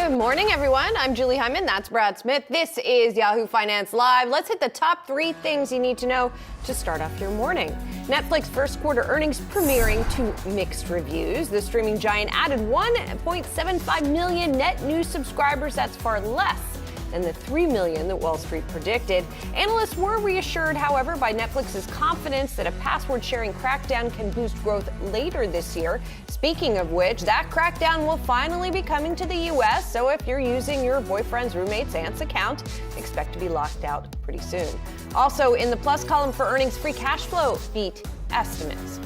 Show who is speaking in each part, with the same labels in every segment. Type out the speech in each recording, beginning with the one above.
Speaker 1: Good morning, everyone. I'm Julie Hyman. That's Brad Smith. This is Yahoo Finance Live. Let's hit the top 3 things you need to know to start off your morning. Netflix first quarter earnings premiering to mixed reviews. The streaming giant added 1.75 million net new subscribers. That's far less than the 3 million that Wall Street predicted. Analysts were reassured, however, by Netflix's confidence that a password-sharing crackdown can boost growth later this year. Speaking of which, that crackdown will finally be coming to the U.S., so if you're using your boyfriend's roommate's aunt's account, expect to be locked out pretty soon. Also, in the plus column for earnings, free cash flow beat estimates.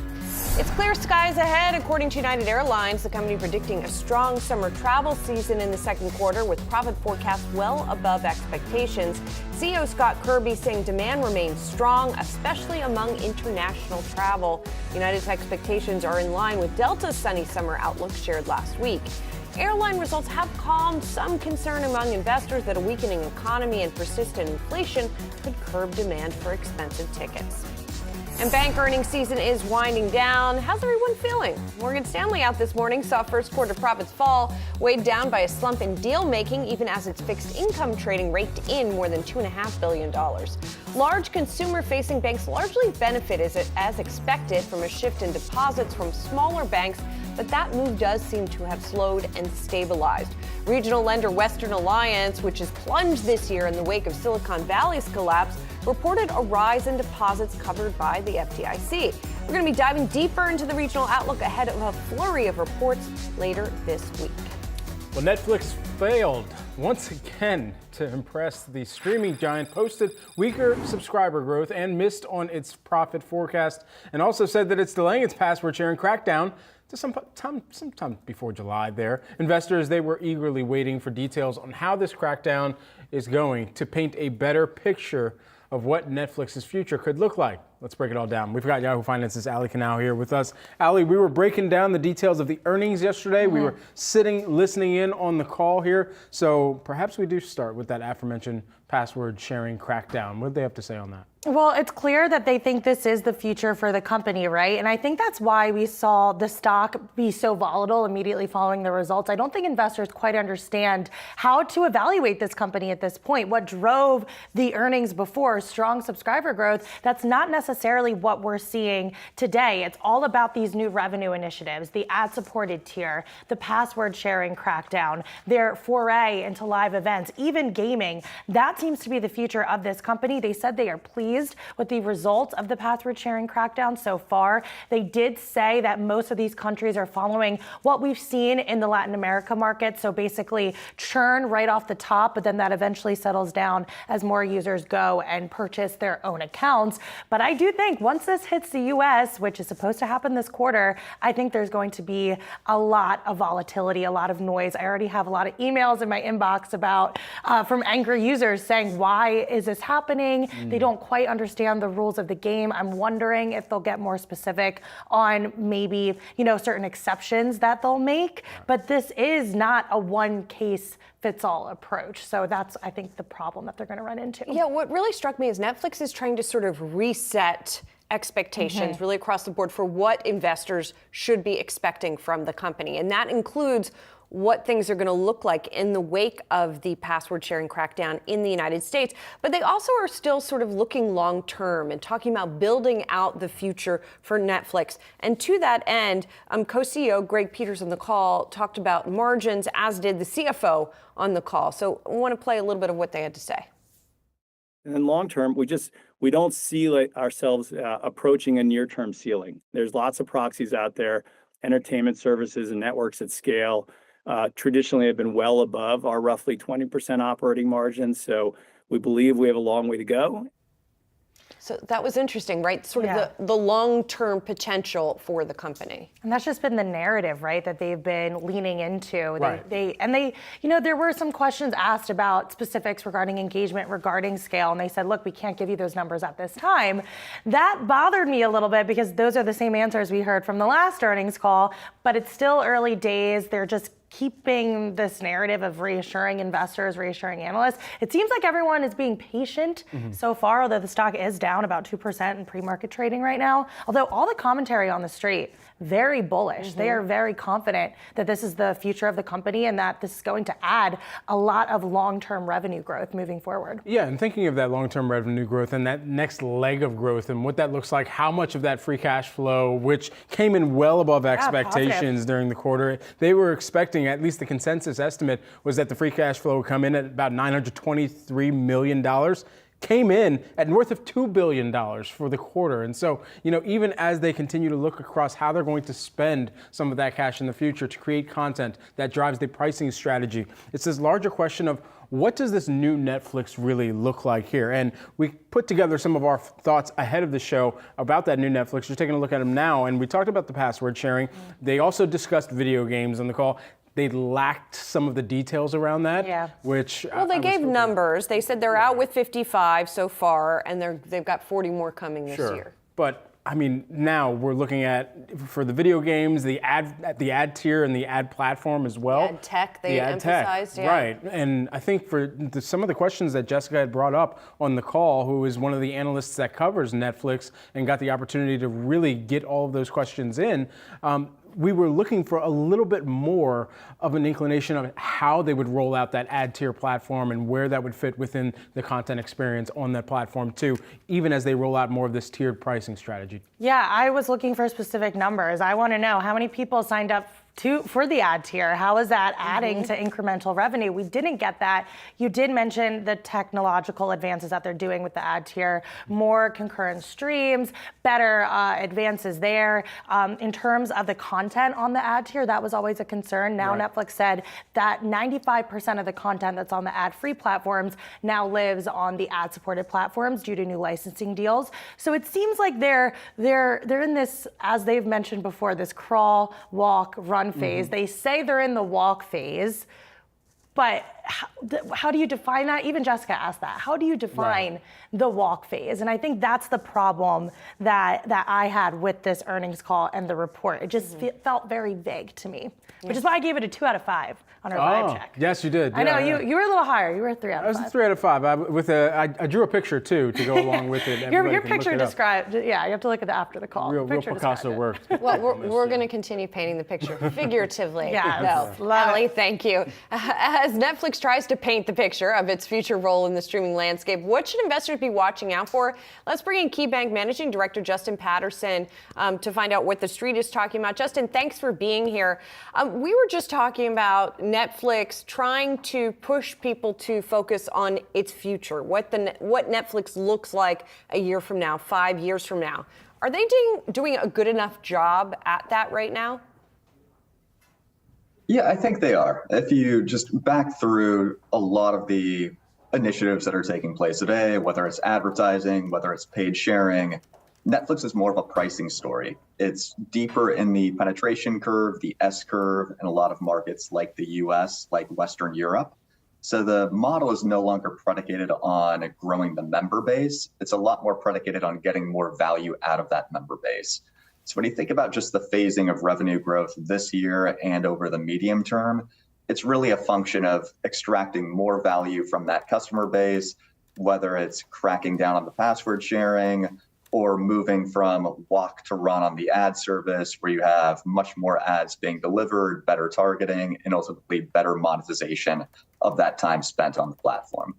Speaker 1: It's clear skies ahead, according to United Airlines, the company predicting a strong summer travel season in the second quarter with profit forecasts well above expectations. CEO Scott Kirby saying demand remains strong, especially among international travel. United's expectations are in line with Delta's sunny summer outlook shared last week. Airline results have calmed some concern among investors that a weakening economy and persistent inflation could curb demand for expensive tickets. And bank earnings season is winding down. How's everyone feeling? Morgan Stanley out this morning saw first quarter profits fall, weighed down by a slump in deal making, even as its fixed income trading raked in more than $2.5 billion. Large consumer-facing banks largely benefited as expected from a shift in deposits from smaller banks, but that move does seem to have slowed and stabilized. Regional lender Western Alliance, which has plunged this year in the wake of Silicon Valley's collapse, reported a rise in deposits covered by the FDIC. We're going to be diving deeper into the regional outlook ahead of a flurry of reports later this week.
Speaker 2: Well, Netflix failed once again to impress. The streaming giant posted weaker subscriber growth and missed on its profit forecast, and also said that it's delaying its password sharing crackdown to sometime before July there. Investors, they were eagerly waiting for details on how this crackdown is going to paint a better picture of what Netflix's future could look like. Let's break it all down. We've got Yahoo Finance's Ali Canal here with us. Ali, we were breaking down the details of the earnings yesterday. We were listening in on the call here. So perhaps we do start with that aforementioned password sharing crackdown. What did they have to say on that?
Speaker 3: Well, it's clear that they think this is the future for the company, right? And I think that's why we saw the stock be so volatile immediately following the results. I don't think investors quite understand how to evaluate this company at this point. What drove the earnings before, strong subscriber growth, that's not necessarily what we're seeing today. It's all about these new revenue initiatives, the ad-supported tier, the password sharing crackdown, their foray into live events, even gaming. That seems to be the future of this company. They said they are pleased with the results of the password sharing crackdown so far. They did say that most of these countries are following what we've seen in the Latin America market. So basically churn right off the top, but then that eventually settles down as more users go and purchase their own accounts. But I do think once this hits the US, which is supposed to happen this quarter, I think there's going to be a lot of volatility, a lot of noise. I already have a lot of emails in my inbox about from angry users saying, why is this happening? They don't quite understand the rules of the game. I'm wondering if they'll get more specific on maybe, certain exceptions that they'll make. But this is not a one case fits all approach. So that's, I think, the problem that they're going to run into.
Speaker 1: Yeah, what really struck me is Netflix is trying to sort of reset expectations really across the board for what investors should be expecting from the company. And that includes what things are going to look like in the wake of the password sharing crackdown in the United States. But they also are still sort of looking long term and talking about building out the future for Netflix. And to that end, co-CEO Greg Peters on the call talked about margins, as did the CFO on the call. So I want to play a little bit of what they had to say.
Speaker 4: And then long term, we don't see ourselves approaching a near-term ceiling. There's lots of proxies out there, entertainment services and networks at scale. Traditionally have been well above our roughly 20% operating margin. So we believe we have a long way to go.
Speaker 1: So that was interesting, right? Sort of the long-term potential for the company.
Speaker 3: And that's just been the narrative, right, that they've been leaning into.
Speaker 2: Right.
Speaker 3: They there were some questions asked about specifics regarding engagement, regarding scale, and they said, look, we can't give you those numbers at this time. That bothered me a little bit because those are the same answers we heard from the last earnings call, but it's still early days. They're just keeping this narrative of reassuring investors, reassuring analysts. It seems like everyone is being patient so far, although the stock is down about 2% in pre-market trading right now. Although all the commentary on the street, very bullish. They are very confident that this is the future of the company and that this is going to add a lot of long-term revenue growth moving forward.
Speaker 2: Yeah, and thinking of that long-term revenue growth and that next leg of growth and what that looks like, how much of that free cash flow, which came in well above expectations during the quarter, they were expecting, at least the consensus estimate was that the free cash flow would come in at about $923 million. Came in at north of $2 billion for the quarter. And so, even as they continue to look across how they're going to spend some of that cash in the future to create content that drives the pricing strategy, it's this larger question of what does this new Netflix really look like here? And we put together some of our thoughts ahead of the show about that new Netflix. You're taking a look at them now. And we talked about the password sharing. They also discussed video games on the call. They lacked some of the details around that, which
Speaker 1: they gave numbers. They said they're out with 55 so far, and they've got 40 more coming this year.
Speaker 2: But I mean, now we're looking at, for the video games, the ad tier and the ad platform as well.
Speaker 1: Ad tech, they emphasized,
Speaker 2: Right. And I think for some of the questions that Jessica had brought up on the call, who is one of the analysts that covers Netflix and got the opportunity to really get all of those questions in, we were looking for a little bit more of an inclination of how they would roll out that ad tier platform and where that would fit within the content experience on that platform too, even as they roll out more of this tiered pricing strategy.
Speaker 3: Yeah, I was looking for specific numbers. I want to know how many people signed up for the ad tier. How is that adding to incremental revenue? We didn't get that. You did mention the technological advances that they're doing with the ad tier, more concurrent streams, better advances there. In terms of the content on the ad tier, that was always a concern. Now Netflix said that 95% of the content that's on the ad-free platforms now lives on the ad-supported platforms due to new licensing deals. So it seems like they're in this, as they've mentioned before, this crawl, walk, run phase. They say they're in the walk phase, but how do you define that? Even Jessica asked that. How do you define the walk phase? And I think that's the problem that I had with this earnings call and the report. It just felt very vague to me, which is why I gave it a 2 out of 5 on our vibe check.
Speaker 2: Yes, you did.
Speaker 3: I know you were a little higher. You were a 3 out of 5.
Speaker 2: I was a 3 out of 5. I drew a picture too to go along with it.
Speaker 3: Your picture described. Yeah, you have to look at the after the call.
Speaker 2: Real Picasso work.
Speaker 1: Well, we're going to continue painting the picture figuratively.
Speaker 3: Yeah,
Speaker 1: Allie, thank you. As Netflix tries to paint the picture of its future role in the streaming landscape, what should investors be watching out for? Let's bring in KeyBank Managing Director Justin Patterson to find out what the street is talking about. Justin, thanks for being here. We were just talking about Netflix trying to push people to focus on its future, what Netflix looks like a year from now, 5 years from now. Are they doing a good enough job at that right now?
Speaker 5: Yeah, I think they are. If you just back through a lot of the initiatives that are taking place today, whether it's advertising, whether it's paid sharing, Netflix is more of a pricing story. It's deeper in the penetration curve, the S curve, in a lot of markets like the US, like Western Europe. So the model is no longer predicated on growing the member base. It's a lot more predicated on getting more value out of that member base. So when you think about just the phasing of revenue growth this year and over the medium term, it's really a function of extracting more value from that customer base, whether it's cracking down on the password sharing or moving from walk to run on the ad service where you have much more ads being delivered, better targeting, and ultimately better monetization of that time spent on the platform.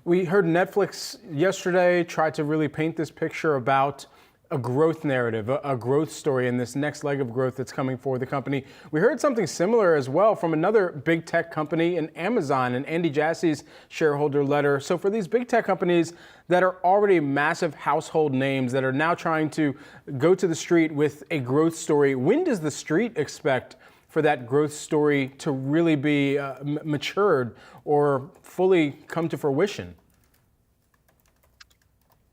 Speaker 2: We heard Netflix yesterday try to really paint this picture about a growth narrative, a growth story, and this next leg of growth that's coming for the company. We heard something similar as well from another big tech company, in Amazon, in Andy Jassy's shareholder letter. So for these big tech companies that are already massive household names that are now trying to go to the street with a growth story, when does the street expect for that growth story to really be matured or fully come to fruition?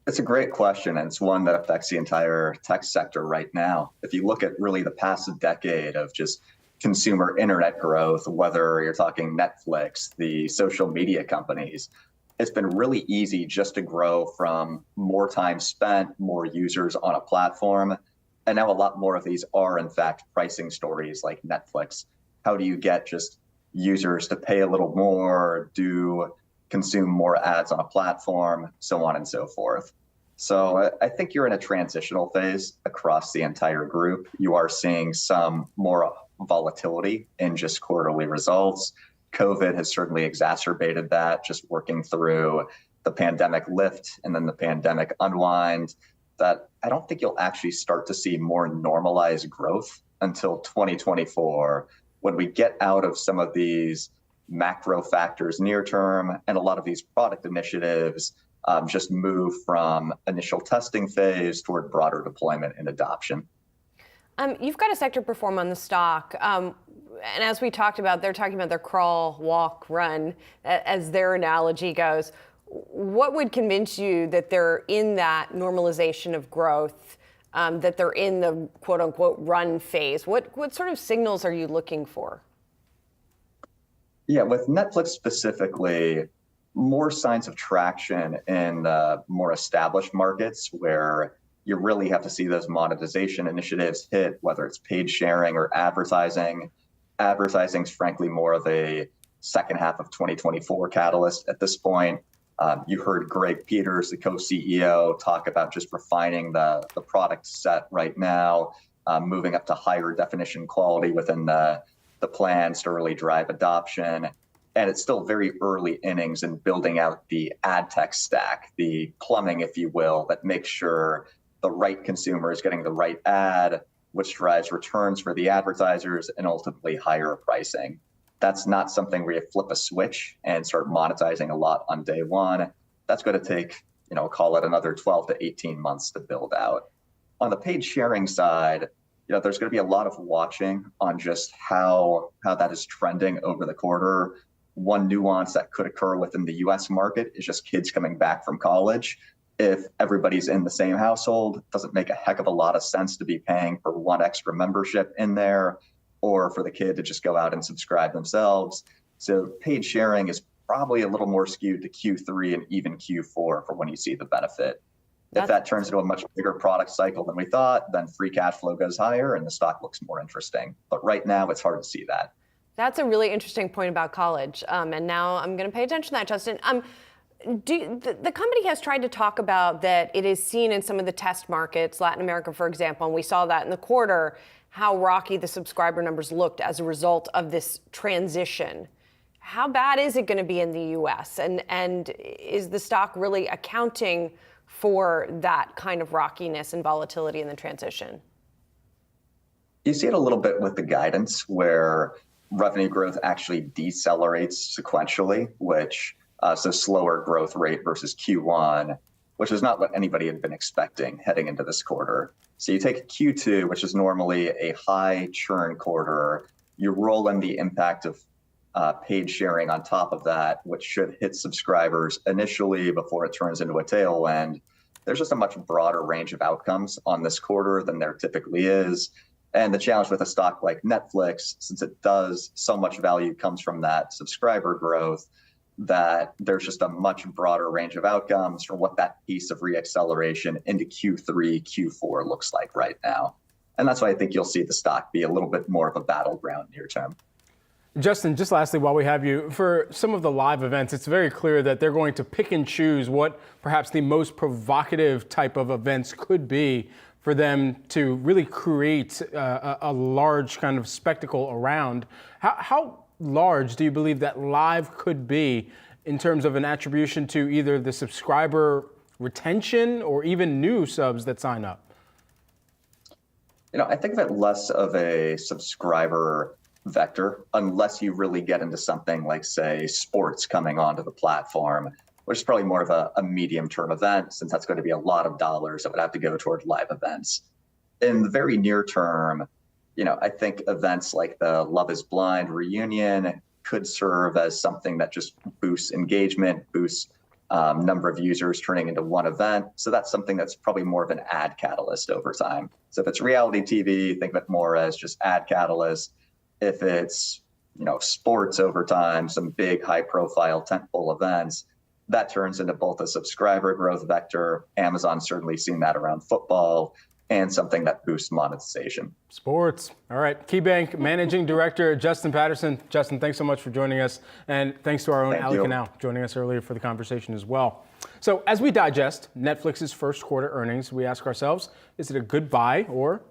Speaker 5: It's a great question, and it's one that affects the entire tech sector right now. If you look at really the past decade of just consumer internet growth, whether you're talking Netflix, the social media companies, it's been really easy just to grow from more time spent, more users on a platform. And now a lot more of these are, in fact, pricing stories like Netflix. How do you get just users to pay a little more, consume more ads on a platform, so on and so forth. So I think you're in a transitional phase across the entire group. You are seeing some more volatility in just quarterly results. COVID has certainly exacerbated that, just working through the pandemic lift and then the pandemic unwind, that I don't think you'll actually start to see more normalized growth until 2024, when we get out of some of these macro factors near term and a lot of these product initiatives just move from initial testing phase toward broader deployment and adoption.
Speaker 1: You've got a sector perform on the stock. And as we talked about, they're talking about their crawl, walk, run, as their analogy goes. What would convince you that they're in that normalization of growth, that they're in the quote unquote run phase? What sort of signals are you looking for?
Speaker 5: Yeah, with Netflix specifically, more signs of traction in more established markets where you really have to see those monetization initiatives hit, whether it's paid sharing or advertising. Advertising's frankly more of a second half of 2024 catalyst at this point. You heard Greg Peters, the co-CEO, talk about just refining the product set right now, moving up to higher definition quality within the plans to really drive adoption. And it's still very early innings in building out the ad tech stack, the plumbing, if you will, that makes sure the right consumer is getting the right ad, which drives returns for the advertisers and ultimately higher pricing. That's not something where you flip a switch and start monetizing a lot on day one. That's going to take, call it another 12 to 18 months to build out. On the paid sharing side, there's going to be a lot of watching on just how that is trending over the quarter. One nuance that could occur within the US market is just kids coming back from college. If everybody's in the same household, it doesn't make a heck of a lot of sense to be paying for one extra membership in there, or for the kid to just go out and subscribe themselves. So paid sharing is probably a little more skewed to Q3 and even Q4 for when you see the benefit. If that turns into a much bigger product cycle than we thought, then free cash flow goes higher and the stock looks more interesting. But right now, it's hard to see that.
Speaker 1: That's a really interesting point about college. And now I'm going to pay attention to that, Justin. The company has tried to talk about that it is seen in some of the test markets, Latin America, for example, and we saw that in the quarter, how rocky the subscriber numbers looked as a result of this transition. How bad is it going to be in the US? And is the stock really accounting for that kind of rockiness and volatility in the transition?
Speaker 5: You see it a little bit with the guidance where revenue growth actually decelerates sequentially, which so slower growth rate versus Q1, which is not what anybody had been expecting heading into this quarter. So you take Q2, which is normally a high churn quarter, you roll in the impact of paid sharing on top of that, which should hit subscribers initially before it turns into a tailwind. There's just a much broader range of outcomes on this quarter than there typically is. And the challenge with a stock like Netflix, since it does, so much value comes from that subscriber growth, that there's just a much broader range of outcomes for what that piece of reacceleration into Q3, Q4 looks like right now. And that's why I think you'll see the stock be a little bit more of a battleground near term.
Speaker 2: Justin, just lastly, while we have you, for some of the live events, it's very clear that they're going to pick and choose what perhaps the most provocative type of events could be for them to really create a large kind of spectacle around. How large do you believe that live could be in terms of an attribution to either the subscriber retention or even new subs that sign up?
Speaker 5: I think that less of a subscriber vector, unless you really get into something like, say, sports coming onto the platform, which is probably more of a medium-term event, since that's going to be a lot of dollars that would have to go toward live events. In the very near term, I think events like the Love is Blind reunion could serve as something that just boosts engagement, boosts number of users turning into one event. So that's something that's probably more of an ad catalyst over time. So if it's reality TV, think of it more as just ad catalyst. If it's, sports over time, some big high-profile tentpole events, that turns into both a subscriber growth vector. Amazon's certainly seen that around football, and something that boosts monetization.
Speaker 2: Sports. All right. KeyBank Managing Director Justin Patterson. Justin, thanks so much for joining us. And thanks to our own Ali Canal joining us earlier for the conversation as well. So as we digest Netflix's first quarter earnings, we ask ourselves, is it a good buy or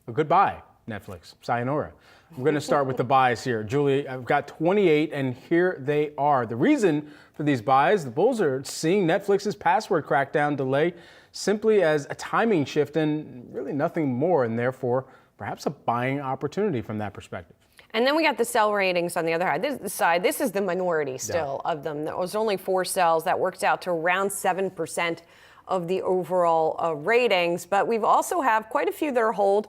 Speaker 2: a good buy, Netflix? Sayonara. I'm going to start with the buys here. Julie, I've got 28, and here they are. The reason for these buys, the bulls are seeing Netflix's password crackdown delay simply as a timing shift and really nothing more, and therefore perhaps a buying opportunity from that perspective.
Speaker 1: And then we got the sell ratings on the other side. This is the minority still of them. There was only 4 sells. That works out to around 7% of the overall ratings. But we've also have quite a few that are hold,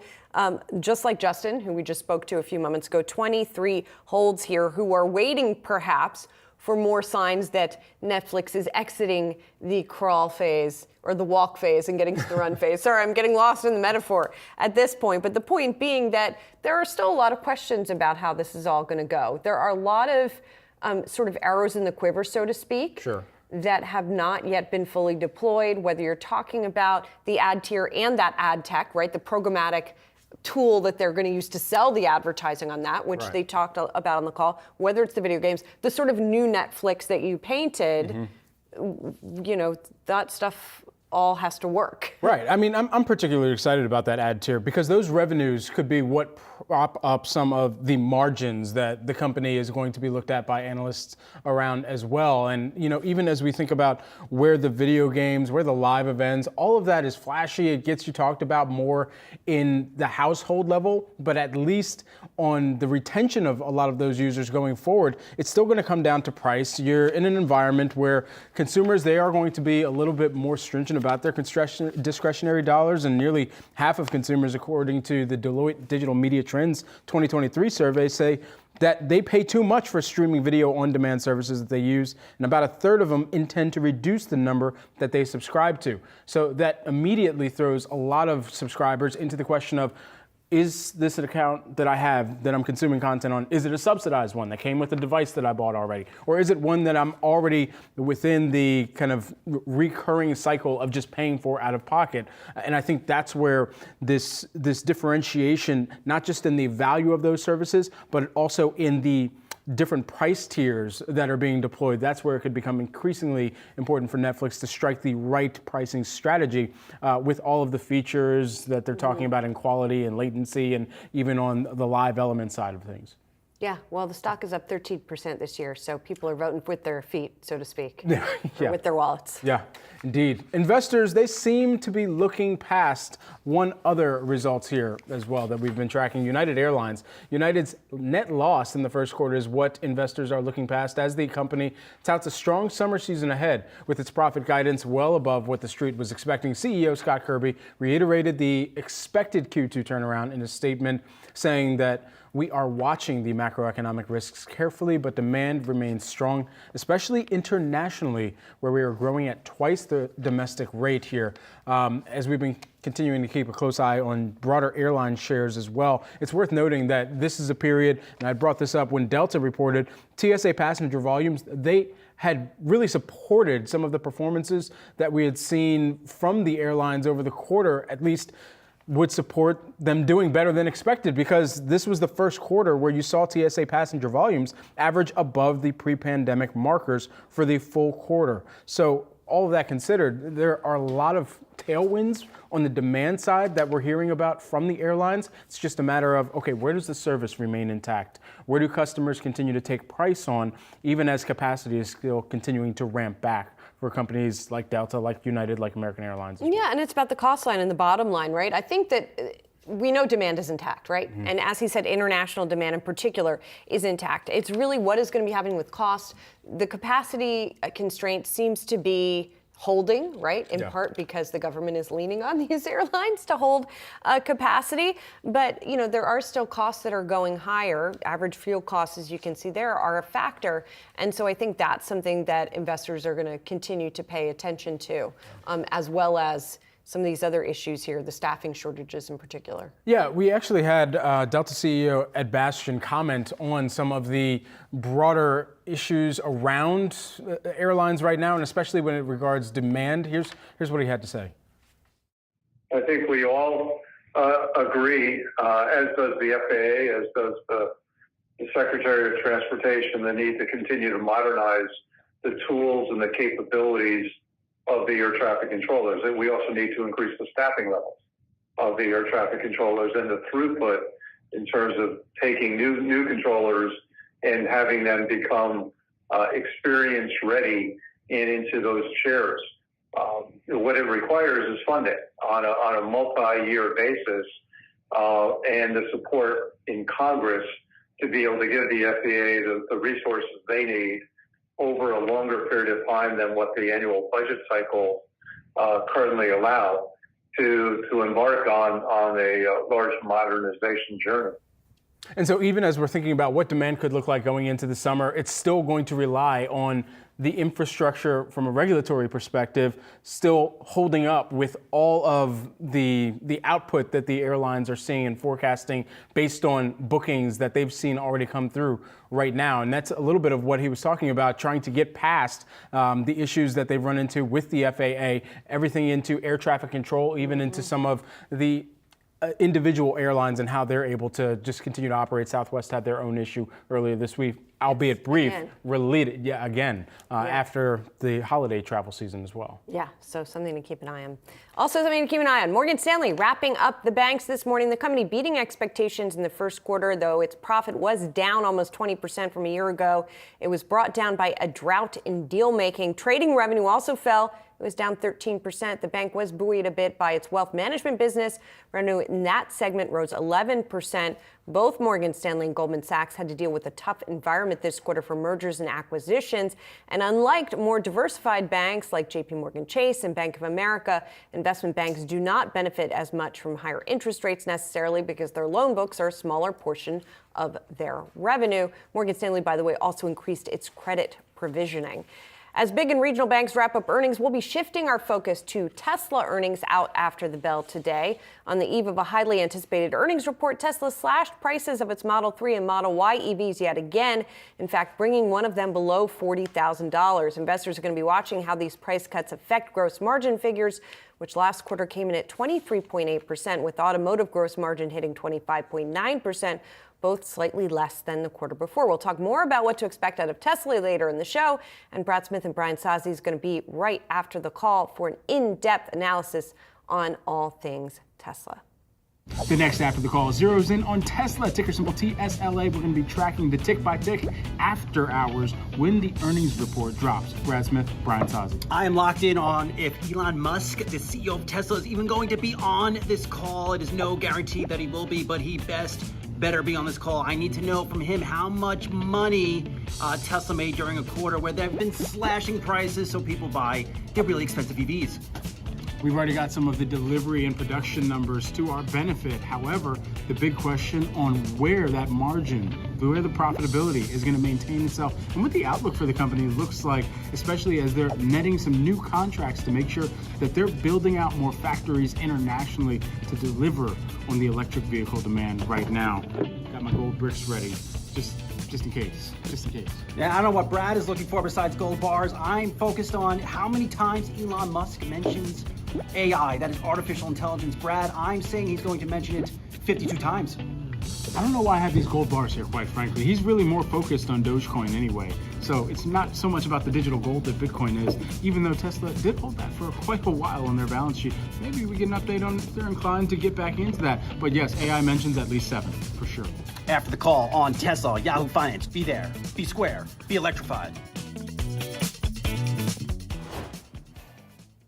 Speaker 1: just like Justin, who we just spoke to a few moments ago, 23 holds here who are waiting perhaps for more signs that Netflix is exiting the crawl phase or the walk phase and getting to the run phase. Sorry, I'm getting lost in the metaphor at this point. But the point being that there are still a lot of questions about how this is all going to go. There are a lot of sort of arrows in the quiver, so to speak.
Speaker 2: Sure.
Speaker 1: That have not yet been fully deployed, whether you're talking about the ad tier and that ad tech, right? The programmatic tool that they're going to use to sell the advertising on that, which they talked about on the call, whether it's the video games, the sort of new Netflix that you painted, you know, that stuff all has to work.
Speaker 2: Right. I mean, I'm particularly excited about that ad tier because those revenues could be what prop up some of the margins that the company is going to be looked at by analysts around as well. And, you know, even as we think about where the video games, where the live events, all of that is flashy. It gets you talked about more in the household level, but at least on the retention of a lot of those users going forward, it's still going to come down to price. You're in an environment where consumers, they are going to be a little bit more stringent about their discretionary dollars, and nearly half of consumers, according to the Deloitte Digital Media Trends 2023 survey, say that they pay too much for streaming video on-demand services that they use, and about a third of them intend to reduce the number that they subscribe to. So that immediately throws a lot of subscribers into the question of, is this an account that I have that I'm consuming content on? Is it a subsidized one that came with a device that I bought already? Or is it one that I'm already within the kind of recurring cycle of just paying for out of pocket? And I think that's where this differentiation, not just in the value of those services, but also in the different price tiers that are being deployed, that's where it could become increasingly important for Netflix to strike the right pricing strategy with all of the features that they're talking about in quality and latency and even on the live element side of things.
Speaker 1: Yeah, well, the stock is up 13% this year, so people are voting with their feet, so to speak, or with their wallets.
Speaker 2: Yeah, indeed. Investors, they seem to be looking past one other results here as well that we've been tracking. United Airlines. United's net loss in the first quarter is what investors are looking past as the company touts a strong summer season ahead with its profit guidance well above what the street was expecting. CEO Scott Kirby reiterated the expected Q2 turnaround in a statement saying that we are watching the macroeconomic risks carefully, but demand remains strong, especially internationally, where we are growing at twice the domestic rate here. As we've been continuing to keep a close eye on broader airline shares as well, it's worth noting that this is a period, and I brought this up when Delta reported, TSA passenger volumes, they had really supported some of the performances that we had seen from the airlines over the quarter, at least would support them doing better than expected, because this was the first quarter where you saw TSA passenger volumes average above the pre-pandemic markers for the full quarter. So all of that considered, there are a lot of tailwinds on the demand side that we're hearing about from the airlines. It's just a matter of, okay, where does the service remain intact? Where do customers continue to take price on, even as capacity is still continuing to ramp back for companies like Delta, like United, like American Airlines?
Speaker 1: Yeah, and it's about the cost line and the bottom line, right? I think that we know demand is intact, right? Mm-hmm. And as he said, international demand in particular is intact. It's really what is going to be happening with cost. The capacity constraint seems to be holding, right? In part because the government is leaning on these airlines to hold capacity. But, you know, there are still costs that are going higher. Average fuel costs, as you can see there, are a factor. And so I think that's something that investors are going to continue to pay attention to, as well as some of these other issues here, the staffing shortages in particular. Yeah,
Speaker 2: we actually had Delta CEO Ed Bastian comment on some of the broader issues around airlines right now, and especially when it regards demand. Here's what he had to say.
Speaker 6: I think we all agree, as does the FAA, as does the Secretary of Transportation, the need to continue to modernize the tools and the capabilities of the air traffic controllers. And we also need to increase the staffing levels of the air traffic controllers and the throughput in terms of taking new controllers and having them become experience ready and into those chairs. What it requires is funding on a multi-year basis and the support in Congress to be able to give the FAA the resources they need over a longer period of time than what the annual budget cycle currently allow to embark on a large modernization journey.
Speaker 2: And so even as we're thinking about what demand could look like going into the summer, it's still going to rely on the infrastructure from a regulatory perspective, still holding up with all of the output that the airlines are seeing and forecasting based on bookings that they've seen already come through right now. And that's a little bit of what he was talking about, trying to get past the issues that they've run into with the FAA, everything into air traffic control, even into some of the individual airlines and how they're able to just continue to operate. Southwest had their own issue earlier this week, albeit brief, related after the holiday travel season as well.
Speaker 1: Yeah, so something to keep an eye on. Also something to keep an eye on. Morgan Stanley wrapping up the banks this morning. The company beating expectations in the first quarter, though its profit was down almost 20% from a year ago. It was brought down by a drought in deal making. Trading revenue also fell. It was down 13%. The bank was buoyed a bit by its wealth management business. Revenue in that segment rose 11%. Both Morgan Stanley and Goldman Sachs had to deal with a tough environment this quarter for mergers and acquisitions. And unlike more diversified banks like JP Morgan Chase and Bank of America, investment banks do not benefit as much from higher interest rates necessarily because their loan books are a smaller portion of their revenue. Morgan Stanley, by the way, also increased its credit provisioning. As big and regional banks wrap up earnings, we'll be shifting our focus to Tesla earnings out after the bell today. On the eve of a highly anticipated earnings report, Tesla slashed prices of its Model 3 and Model Y EVs yet again, in fact, bringing one of them below $40,000. Investors are going to be watching how these price cuts affect gross margin figures, which last quarter came in at 23.8%, with automotive gross margin hitting 25.9%. Both slightly less than the quarter before. We'll talk more about what to expect out of Tesla later in the show. And Brad Smith and Brian Sozzi is going to be right after the call for an in-depth analysis on all things Tesla.
Speaker 2: The next after the call zeroes in on Tesla, ticker symbol TSLA. We're going to be tracking the tick by tick after hours when the earnings report drops. Brad Smith, Brian Sozzi.
Speaker 7: I am locked in on if Elon Musk, the CEO of Tesla, is even going to be on this call. It is no guarantee that he will be, but he better be on this call. I need to know from him how much money Tesla made during a quarter where they've been slashing prices so people buy their really expensive EVs.
Speaker 2: We've already got some of the delivery and production numbers to our benefit. However, the big question on where that margin, where the profitability is going to maintain itself and what the outlook for the company looks like, especially as they're netting some new contracts to make sure that they're building out more factories internationally to deliver on the electric vehicle demand right now. Got my gold bricks ready, just in case.
Speaker 7: Yeah, I don't know what Brad is looking for besides gold bars. I'm focused on how many times Elon Musk mentions AI, that is artificial intelligence. Brad, I'm saying he's going to mention it 52 times.
Speaker 2: I don't know why I have these gold bars here, quite frankly. He's really more focused on Dogecoin anyway. So it's not so much about the digital gold that Bitcoin is, even though Tesla did hold that for quite a while on their balance sheet. Maybe we get an update on if they're inclined to get back into that. But yes, AI mentions at least 7, for sure.
Speaker 7: After the call on Tesla, Yahoo Finance, be there, be square, be electrified.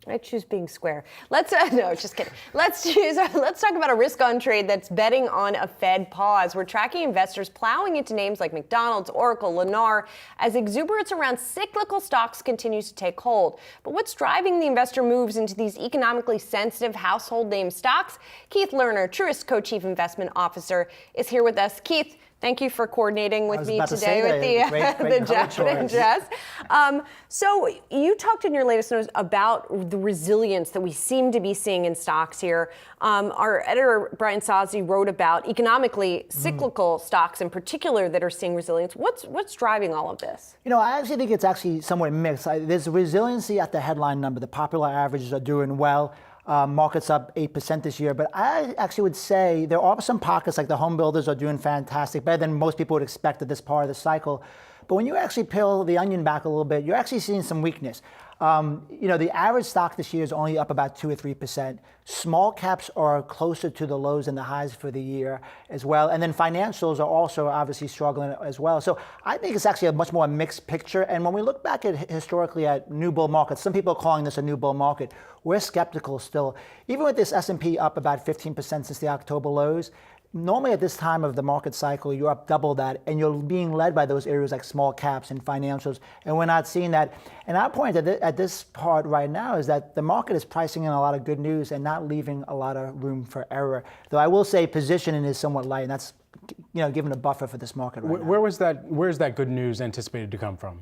Speaker 1: I choose being square. No, just kidding. Let's talk about a risk-on trade that's betting on a Fed pause. We're tracking investors plowing into names like McDonald's, Oracle, Lennar, as exuberance around cyclical stocks continues to take hold. But what's driving the investor moves into these economically sensitive household name stocks? Keith Lerner, Truist Co-Chief Investment Officer, is here with us. Keith, thank you for coordinating with me today with the jacket and dress. So you talked in your latest notes about the resilience that we seem to be seeing in stocks here. Our editor, Brian Sozzi, wrote about economically cyclical stocks in particular that are seeing resilience. What's driving all of this?
Speaker 8: You know, I actually think it's actually somewhat mixed. There's resiliency at the headline number. The popular averages are doing well. Markets up 8% this year. But I actually would say there are some pockets, like the home builders are doing fantastic, better than most people would expect at this part of the cycle. But when you actually peel the onion back a little bit, you're actually seeing some weakness. The average stock this year is only up about 2 or 3%. Small caps are closer to the lows and the highs for the year as well. And then financials are also obviously struggling as well. So I think it's actually a much more mixed picture. And when we look back at historically at new bull markets, some people are calling this a new bull market. We're skeptical still. Even with this S&P up about 15% since the October lows, normally at this time of the market cycle, you're up double that, and you're being led by those areas like small caps and financials, and we're not seeing that. And our point at this part right now is that the market is pricing in a lot of good news and not leaving a lot of room for error. Though I will say positioning is somewhat light, and that's given a buffer for this market right now.
Speaker 2: Where's that good news anticipated to come from?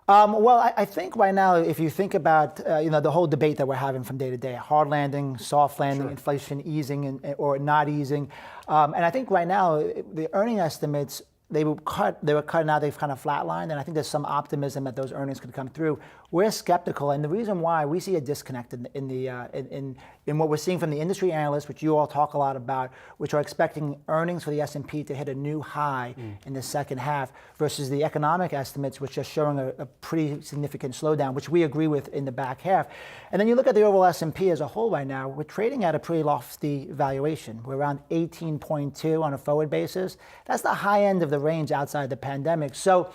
Speaker 8: Well, I think right now, if you think about the whole debate that we're having from day to day, hard landing, soft landing, inflation easing or not easing, and I think right now the earning estimates they were cut now they've kind of flatlined, and I think there's some optimism that those earnings could come through. We're skeptical, and the reason why we see a disconnect in what we're seeing from the industry analysts, which you all talk a lot about, which are expecting earnings for the S&P to hit a new high in the second half, versus the economic estimates, which are showing a pretty significant slowdown, which we agree with in the back half. And then you look at the overall S&P as a whole right now, we're trading at a pretty lofty valuation. We're around 18.2 on a forward basis. That's the high end of the range outside the pandemic. So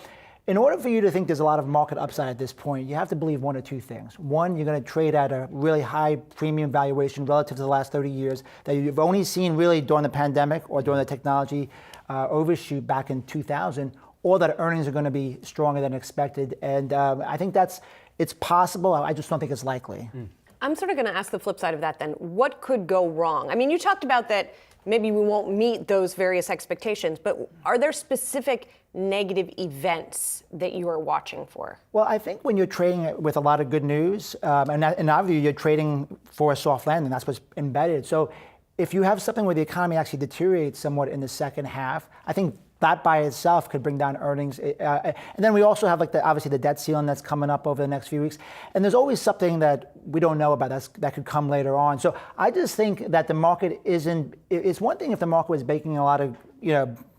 Speaker 8: in order for you to think there's a lot of market upside at this point, you have to believe one or two things. One, you're going to trade at a really high premium valuation relative to the last 30 years that you've only seen really during the pandemic or during the technology overshoot back in 2000, or that earnings are going to be stronger than expected. And I think it's possible. I just don't think it's likely.
Speaker 1: I'm sort of going to ask the flip side of that then. What could go wrong? I mean, you talked about that maybe we won't meet those various expectations, but are there specific negative events that you are watching for?
Speaker 8: Well, I think when you're trading with a lot of good news, and in our view, you're trading for a soft landing. That's what's embedded. So if you have something where the economy actually deteriorates somewhat in the second half, I think that by itself could bring down earnings. And then we also have obviously the debt ceiling that's coming up over the next few weeks. And there's always something that we don't know about that could come later on. So I just think that the market it's one thing if the market was baking a lot of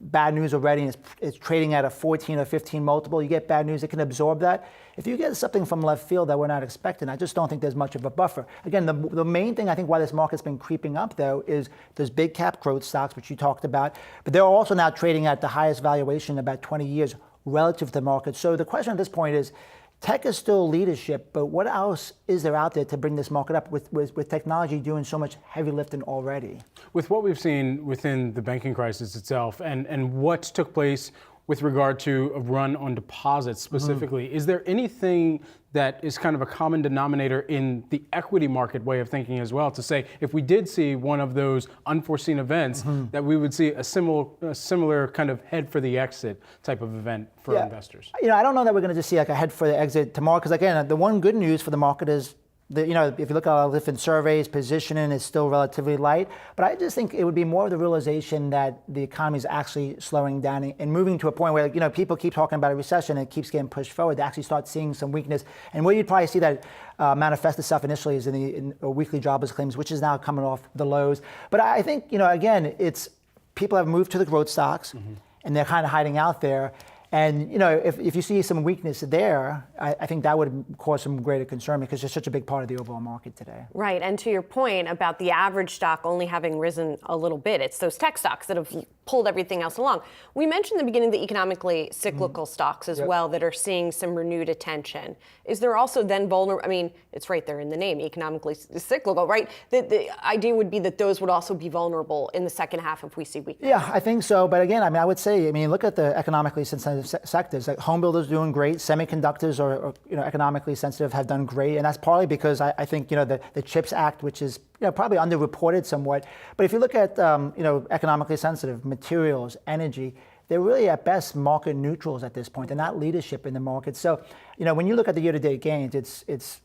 Speaker 8: bad news already and it's trading at a 14 or 15 multiple, you get bad news, it can absorb that. If you get something from left field that we're not expecting, I just don't think there's much of a buffer. Again, the main thing I think why this market's been creeping up though is there's big cap growth stocks, which you talked about, but they're also now trading at the highest valuation in about 20 years relative to the market. So the question at this point is, tech is still leadership, but what else is there out there to bring this market up with technology doing so much heavy lifting already?
Speaker 2: With what we've seen within the banking crisis itself and what took place with regard to a run on deposits specifically, is there anything that is kind of a common denominator in the equity market way of thinking as well, to say if we did see one of those unforeseen events, that we would see a similar kind of head for the exit type of event for investors?
Speaker 8: I don't know that we're going to just see like a head for the exit tomorrow, because again, the one good news for the market is if you look at all the different surveys, positioning is still relatively light. But I just think it would be more of the realization that the economy is actually slowing down and moving to a point where people keep talking about a recession and it keeps getting pushed forward. They actually start seeing some weakness. And where you'd probably see that manifest itself initially is in the weekly jobless claims, which is now coming off the lows. But I think again, it's people have moved to the growth stocks, and they're kind of hiding out there. And if you see some weakness there, I think that would cause some greater concern because it's such a big part of the overall market today.
Speaker 1: Right, and to your point about the average stock only having risen a little bit, it's those tech stocks that have pulled everything else along. We mentioned in the beginning the economically cyclical stocks as well that are seeing some renewed attention. Is there also then vulnerable? I mean, it's right there in the name, economically cyclical, right? The idea would be that those would also be vulnerable in the second half if we see weakness.
Speaker 8: Yeah, I think so. But again, I would say, look at the economically sensitive sectors. Like home builders doing great, semiconductors are economically sensitive have done great, and that's partly because I think the CHIPS Act, which is probably underreported somewhat. But if you look at economically sensitive materials, energy, they're really at best market neutrals at this point. They're not leadership in the market. So when you look at the year-to-date gains, it's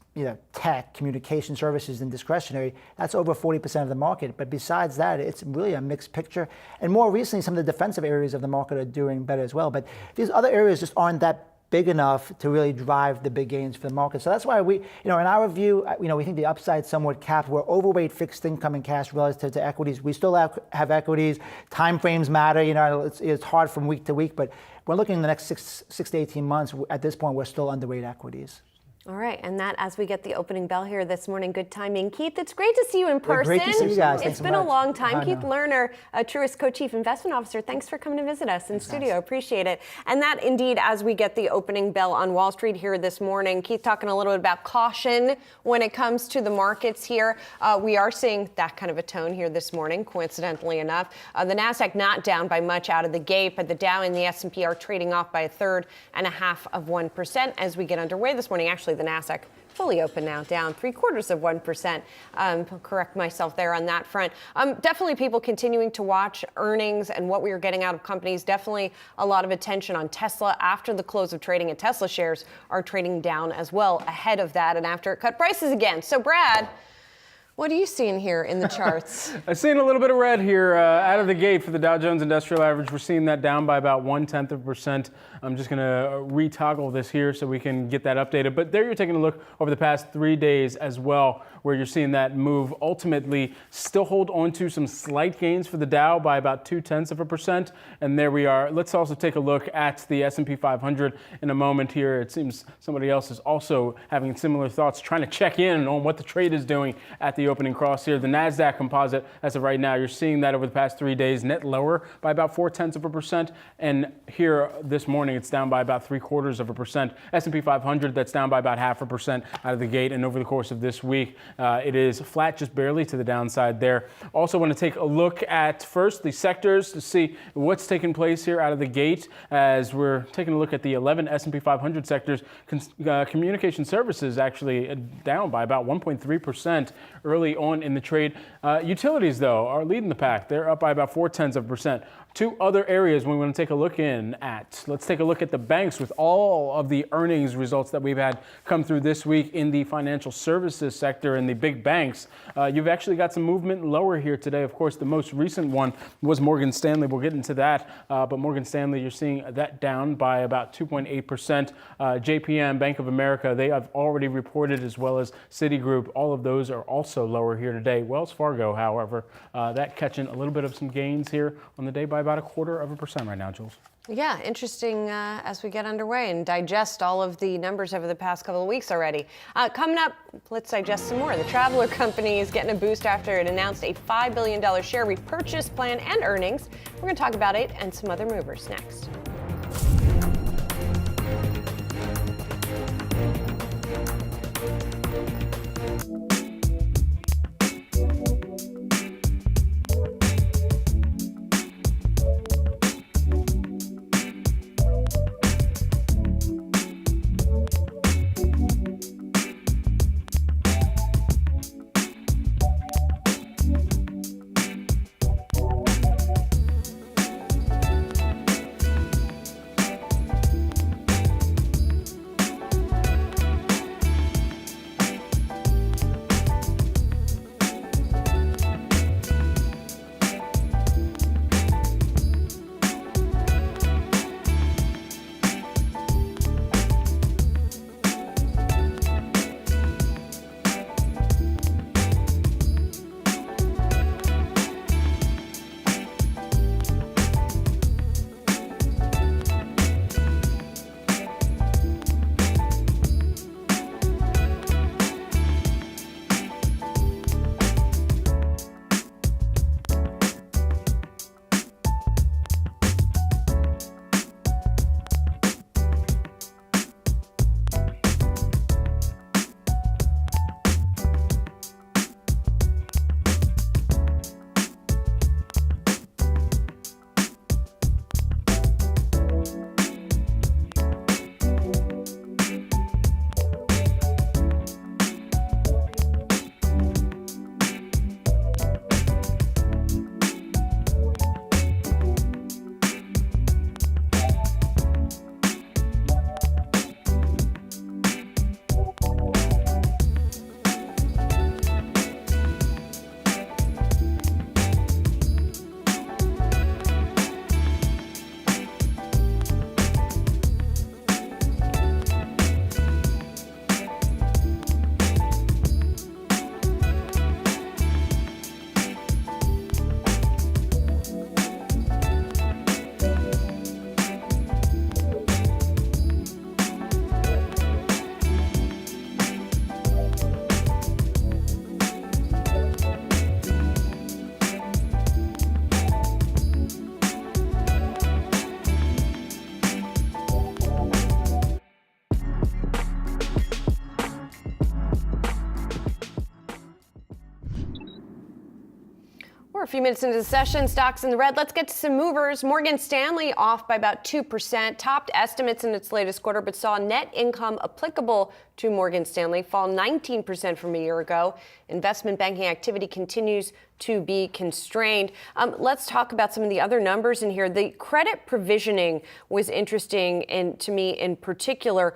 Speaker 8: tech, communication services, and discretionary. That's over 40% of the market. But besides that, it's really a mixed picture. And more recently, some of the defensive areas of the market are doing better as well. But these other areas just aren't that big enough to really drive the big gains for the market. So that's why we, in our view, we think the upside somewhat capped. We're overweight fixed income and cash relative to equities. We still have equities. Time frames matter. It's hard from week to week, but we're looking in the next six to 18 months. At this point, we're still underweight equities.
Speaker 1: All right, and that as we get the opening bell here this morning, good timing. Keith, it's great to see you in person.
Speaker 8: Great to see you guys.
Speaker 1: It's been a long time. Keith Lerner, Truist Co-Chief Investment Officer, thanks for coming to visit us in studio. Appreciate it. And that indeed, as we get the opening bell on Wall Street here this morning, Keith talking a little bit about caution when it comes to the markets here. We are seeing that kind of a tone here this morning, coincidentally enough. The Nasdaq not down by much out of the gate, but the Dow and the S&P are trading off by 1.5% as we get underway this morning. Actually, the Nasdaq fully open now, down 0.75%. Correct myself there on that front. Definitely people continuing to watch earnings and what we are getting out of companies. Definitely a lot of attention on Tesla after the close of trading, and Tesla shares are trading down as well ahead of that and after it cut prices again. So Brad, what are you seeing here in the charts?
Speaker 2: I've seen a little bit of red here out of the gate for the Dow Jones Industrial Average. We're seeing that down by about 0.1%. I'm just going to retoggle this here so we can get that updated. But there you're taking a look over the past 3 days as well, where you're seeing that move ultimately still hold on to some slight gains for the Dow by about 0.2%. And there we are. Let's also take a look at the S&P 500 in a moment here. It seems somebody else is also having similar thoughts, trying to check in on what the trade is doing at the opening cross here. The Nasdaq Composite, as of right now, you're seeing that over the past 3 days, net lower by about 0.4%. And here this morning, it's down by about 0.75%. S&P 500, that's down by about 0.5% out of the gate. And over the course of this week, it is flat just barely to the downside there. Also want to take a look at first the sectors to see what's taking place here out of the gate as we're taking a look at the 11 S&P 500 sectors. Communication services actually down by about 1.3% early on in the trade. Utilities, though, are leading the pack. They're up by about 0.4%. Two other areas we want to take a look at. Let's take a look at the banks with all of the earnings results that we've had come through this week in the financial services sector and the big banks. You've actually got some movement lower here today. Of course, the most recent one was Morgan Stanley. We'll get into that. But Morgan Stanley, you're seeing that down by about 2.8%. JPM, Bank of America, they have already reported, as well as Citigroup. All of those are also lower here today. Wells Fargo, however, that catching a little bit of some gains here on the day by about 0.25% right now, Jules.
Speaker 1: Yeah, interesting as we get underway and digest all of the numbers over the past couple of weeks already. Coming up, let's digest some more. The Traveler Company is getting a boost after it announced a $5 billion share repurchase plan and earnings. We're going to talk about it and some other movers next. a few minutes into the session, stocks in the red. Let's get to some movers. Morgan Stanley off by about 2%, topped estimates in its latest quarter, but saw net income applicable to Morgan Stanley fall 19% from a year ago. Investment banking activity continues to be constrained. Let's talk about some of the other numbers in here. The credit provisioning was interesting, and to me in particular.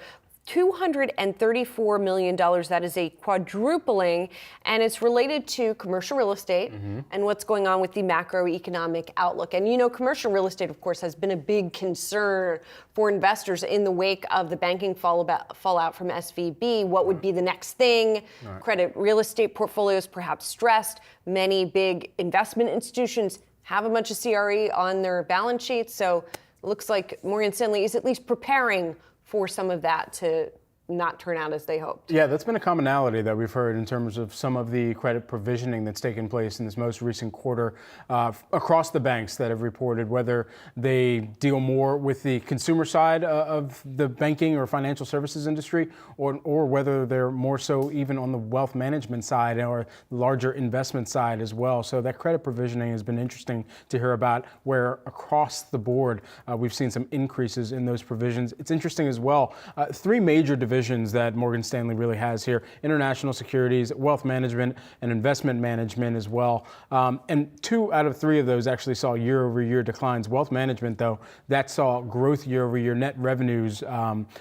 Speaker 1: $234 million. That is a quadrupling, and it's related to commercial real estate and what's going on with the macroeconomic outlook. And you know, commercial real estate, of course, has been a big concern for investors in the wake of the banking fallout from SVB. What would be the next thing? Right. Credit real estate portfolios perhaps stressed. Many big investment institutions have a bunch of CRE on their balance sheets, so it looks like Morgan Stanley is at least preparing for some of that to not turn out as they hoped. Yeah, that's been a commonality that we've heard in terms of some of the credit provisioning that's taken place in this most recent quarter across the banks that have reported, whether they deal more with the consumer side of the banking or financial services industry, or whether they're more so even on the wealth management side or larger investment side as well. So that credit provisioning has been interesting to hear about, where across the board we've seen some increases in those provisions. It's interesting as well, three major divisions that Morgan Stanley really has here: international securities, wealth management, and investment management as well. And 2 out of 3 of those actually saw year-over-year declines. Wealth management, though, that saw growth year-over-year. Net revenues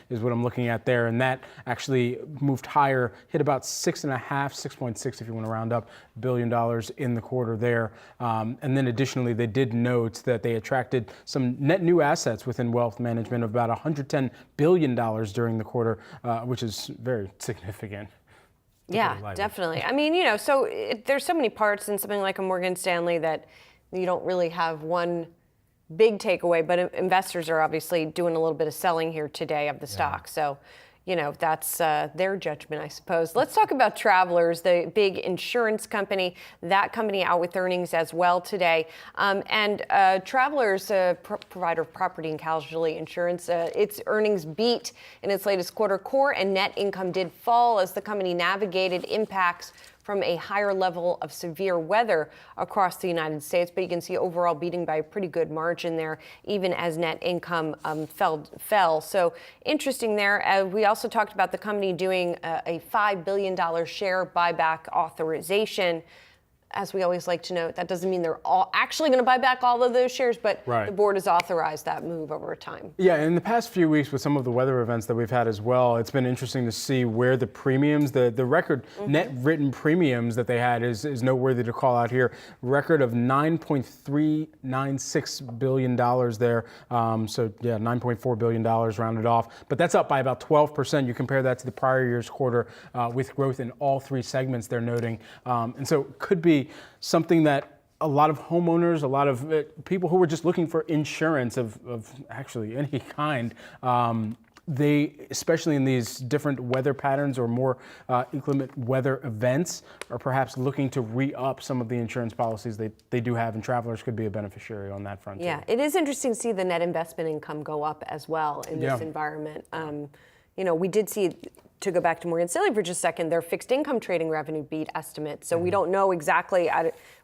Speaker 1: is what I'm looking at there, and that actually moved higher, hit about 6.6 if you want to round up, $1 billion in the quarter there. And then additionally, they did note that they attracted some net new assets within wealth management of about $110 billion during the quarter, which is very significant. Yeah, definitely. I mean, you know, so there's so many parts in something like a Morgan Stanley that you don't really have one big takeaway, but investors are obviously doing a little bit of selling here today of the stock. So, you know, that's their judgment, I suppose. Let's talk about Travelers, the big insurance company. That company out with earnings as well today. And Travelers, provider of property and casualty insurance, its earnings beat in its latest quarter. Core and net income did fall as the company navigated impacts from a higher level of severe weather across the United States, but you can see overall beating by a pretty good margin there, even as net income fell. So interesting there. We also talked about the company doing a $5 billion share buyback authorization. As we always like to note, that doesn't mean they're all actually going to buy back all of those shares, but the board has authorized that move over time. Yeah, in the past few weeks with some of the weather events that we've had as well, it's been interesting to see where the premiums, the record net written premiums that they had is noteworthy to call out here. Record of $9.396 billion there. So yeah, $9.4 billion rounded off, but that's up by about 12%. You compare that to the prior year's quarter with growth in all 3 segments they're noting. And so it could be something that a lot of homeowners, a lot of people who were just looking for insurance of actually any kind, they, especially in these different weather patterns or more inclement weather events, are perhaps looking to re-up some of the insurance policies they do have, and Travelers could be a beneficiary on that front. Yeah, it is interesting to see the net investment income go up as well in this environment. You know, we did see, to go back to Morgan Stanley for just a second, their fixed income trading revenue beat estimates. So we don't know exactly,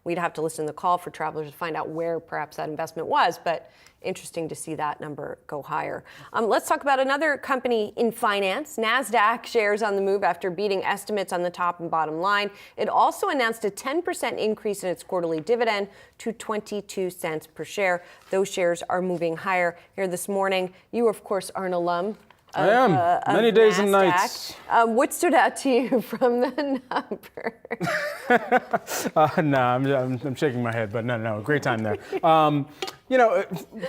Speaker 1: we'd have to listen to the call for Travelers to find out where perhaps that investment was, but interesting to see that number go higher. Let's talk about another company in finance. Nasdaq shares on the move after beating estimates on the top and bottom line. It also announced a 10% increase in its quarterly dividend to 22 cents per share. Those shares are moving higher here this morning. You, of course, are an alum. I am. Many days and nights. What stood out to you from the number? No, I'm shaking my head, but no, great time there. You know,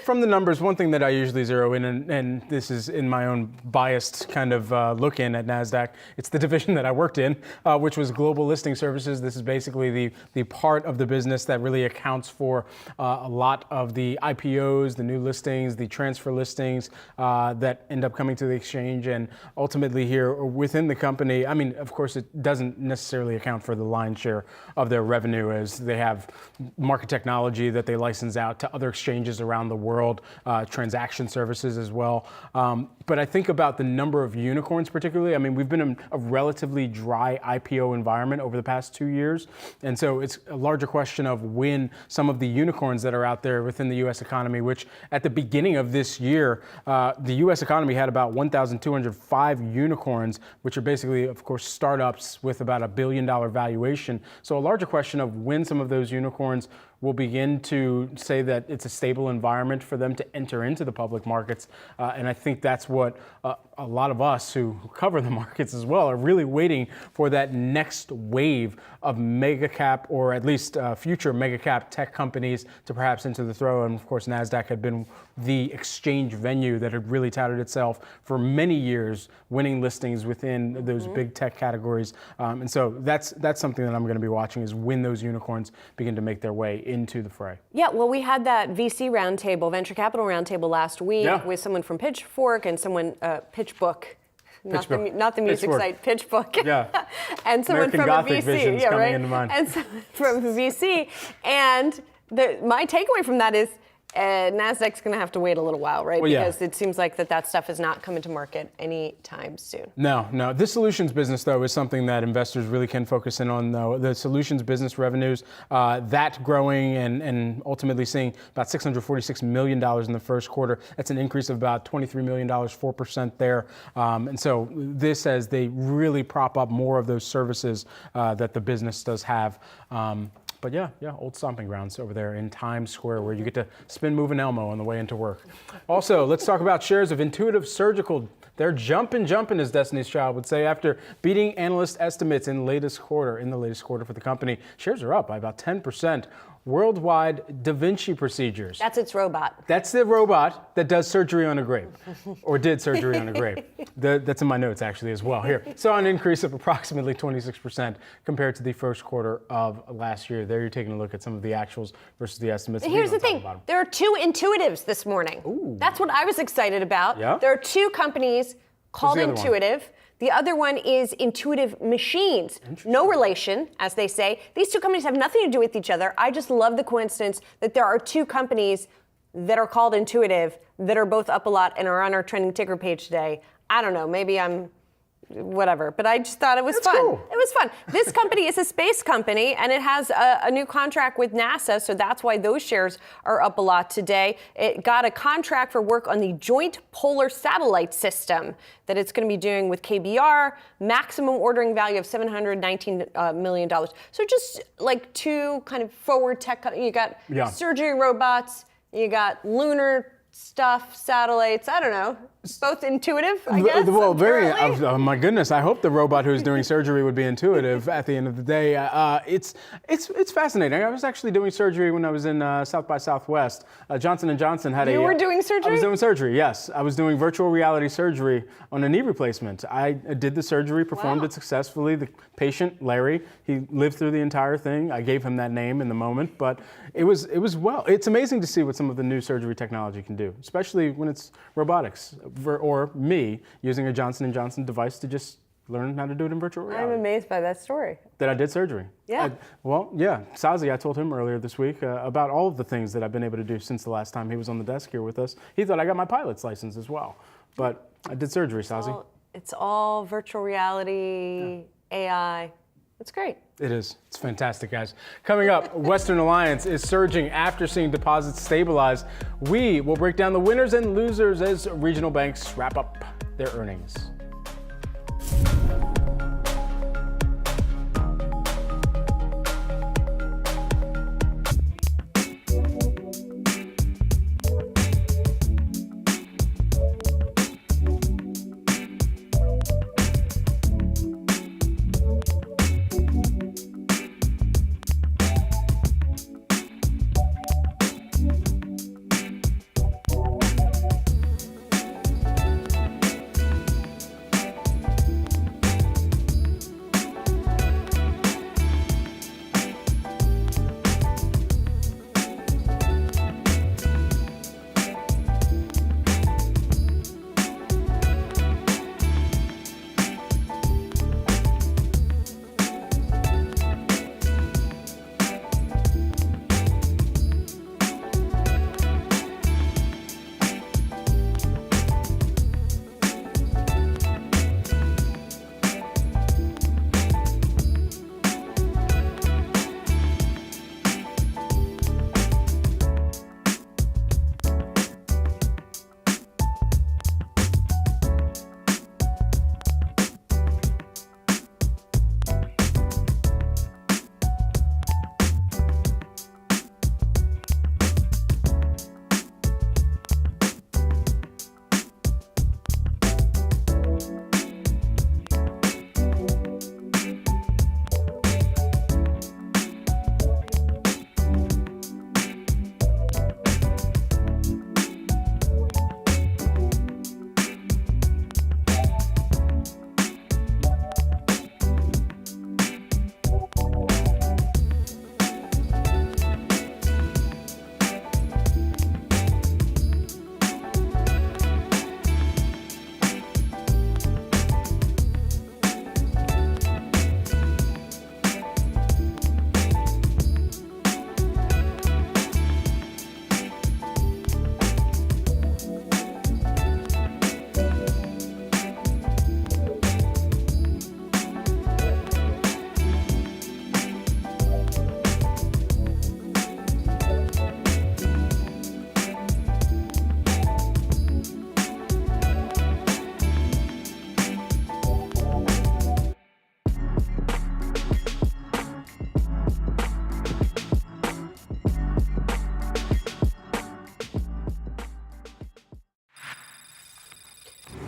Speaker 1: from the numbers, one thing that I usually zero in, and this is in my own biased kind of look in at NASDAQ, it's the division that I worked in, which was Global Listing Services. This is basically the part of the business that really accounts for a lot of the IPOs, the new listings, the transfer listings that end up coming to the exchange, and ultimately here within the company, I mean, of course, it doesn't necessarily account for the lion's share of their revenue, as they have market technology that they license out to other exchanges
Speaker 2: exchanges around the world, transaction services as well. But I think about the number of unicorns particularly. I mean, we've been in a relatively dry IPO environment over the past 2 years. And so it's a larger question of when some of the unicorns that are out there within the U.S. economy, which at the beginning of this year, the U.S. economy had about 1,205 unicorns, which are basically, of course, startups with about $1 billion valuation. So a larger question of when some of those unicorns will begin to say that it's a stable environment for them to enter into the public markets. And I think that's what a lot of us who cover the markets as well are really waiting for, that next wave of mega cap, or at least future mega cap tech companies to perhaps enter the throw. And of course, Nasdaq had been the exchange venue that had really touted itself for many years, winning listings within those big tech categories. And so that's something that I'm going to be watching, is when those unicorns begin to make their way into the fray.
Speaker 1: Yeah, well, we had that VC roundtable, venture capital roundtable last week with someone from Pitchfork and someone, PitchBook. Not the music site, PitchBook. Yeah. And someone
Speaker 2: American
Speaker 1: from
Speaker 2: Gothic
Speaker 1: a VC. Yeah, right.
Speaker 2: Into mind.
Speaker 1: And someone from a VC. And my takeaway from that is Nasdaq's going to have to wait a little while, right?
Speaker 2: Well,
Speaker 1: because it seems like that stuff is not coming to market anytime soon.
Speaker 2: No. This solutions business, though, is something that investors really can focus in on, though. The solutions business revenues, that growing and ultimately seeing about $646 million in the first quarter. That's an increase of about $23 million, 4% there. And so this, as they really prop up more of those services that the business does have. But yeah, old stomping grounds over there in Times Square, where you get to spin Move an Elmo on the way into work. Also, let's talk about shares of Intuitive Surgical. They're jumping, as Destiny's Child would say, after beating analyst estimates in the latest quarter for the company. Shares are up by about 10%. Worldwide Da Vinci procedures.
Speaker 1: That's its robot.
Speaker 2: That's the robot that does surgery on a grape, or did surgery on a grape. That's in my notes, actually, as well. Here, saw an increase of approximately 26% compared to the first quarter of last year. There you're taking a look at some of the actuals versus the estimates.
Speaker 1: Here's the thing. There are 2 Intuitives this morning.
Speaker 2: Ooh.
Speaker 1: That's what I was excited about.
Speaker 2: Yeah?
Speaker 1: There are 2 companies called Intuitive. The other one is Intuitive Machines. No relation, as they say. These 2 companies have nothing to do with each other. I just love the coincidence that there are 2 companies that are called Intuitive that are both up a lot and are on our trending ticker page today. I don't know, maybe I'm whatever, but I just thought it was fun.
Speaker 2: Cool.
Speaker 1: It was fun. This company is a space company, and it has a new contract with NASA, so that's why those shares are up a lot today. It got a contract for work on the Joint Polar Satellite System that it's going to be doing with KBR, maximum ordering value of $719 million. So just like 2 kind of forward tech, you got surgery robots, you got lunar stuff, satellites, I don't know. Both intuitive, I guess.
Speaker 2: Well, oh my goodness, I hope the robot who's doing surgery would be intuitive at the end of the day. It's fascinating. I was actually doing surgery when I was in South by Southwest. Johnson & Johnson had
Speaker 1: You were doing surgery?
Speaker 2: I was doing surgery, yes. I was doing virtual reality surgery on a knee replacement. I did the surgery, performed it successfully. The patient, Larry, he lived through the entire thing. I gave him that name in the moment, but it's amazing to see what some of the new surgery technology can do, especially when it's robotics. Or me using a Johnson & Johnson device to just learn how to do it in virtual reality.
Speaker 1: I'm amazed by that story.
Speaker 2: That I did surgery.
Speaker 1: Yeah.
Speaker 2: Sazi, I told him earlier this week about all of the things that I've been able to do since the last time he was on the desk here with us. He thought I got my pilot's license as well. But I did surgery, Sazi.
Speaker 1: It's all virtual reality, AI. It's great.
Speaker 2: It is. It's fantastic, guys. Coming up, Western Alliance is surging after seeing deposits stabilize. We will break down the winners and losers as regional banks wrap up their earnings.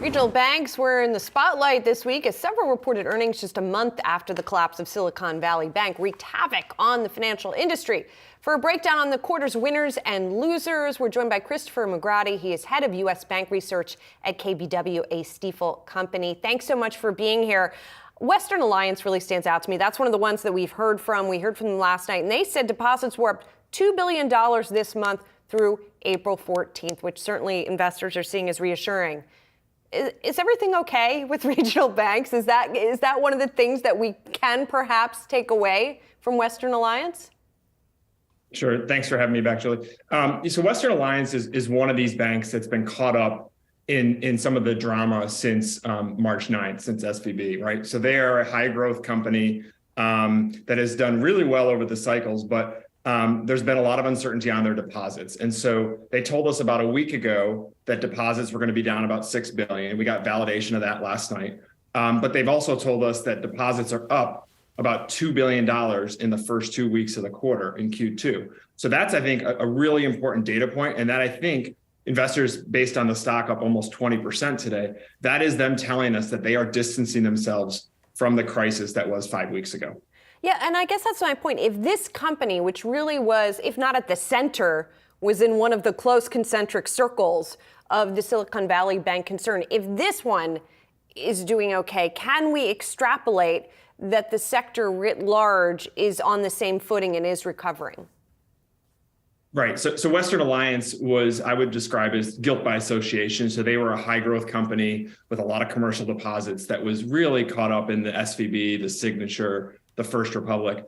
Speaker 1: Regional banks were in the spotlight this week as several reported earnings just a month after the collapse of Silicon Valley Bank wreaked havoc on the financial industry. For a breakdown on the quarter's winners and losers, we're joined by Christopher McGrady. He is head of U.S. Bank Research at KBW, a Stifel company. Thanks so much for being here. Western Alliance really stands out to me. That's one of the ones that we've heard from. We heard from them last night, and they said deposits were up $2 billion this month through April 14th, which certainly investors are seeing as reassuring. Is everything okay with regional banks? Is that one of the things that we can perhaps take away from Western Alliance?
Speaker 9: Sure. Thanks for having me back, Julie. So Western Alliance is one of these banks that's been caught up in some of the drama since March 9th, since SVB, right? So they are a high growth company that has done really well over the cycles, but there's been a lot of uncertainty on their deposits. And so they told us about a week ago that deposits were going to be down about $6 billion. We got validation of that last night. But they've also told us that deposits are up about $2 billion in the first 2 weeks of the quarter in Q2. So that's, I think, a really important data point. And that I think investors, based on the stock up almost 20% today, that is them telling us that they are distancing themselves from the crisis that was 5 weeks ago.
Speaker 1: Yeah, and I guess that's my point. If this company, which really was, if not at the center, was in one of the close concentric circles of the Silicon Valley Bank concern, if this one is doing okay, can we extrapolate that the sector writ large is on the same footing and is recovering?
Speaker 9: Right. So Western Alliance was, I would describe as guilt by association. So they were a high growth company with a lot of commercial deposits that was really caught up in the SVB, the Signature, the First Republic.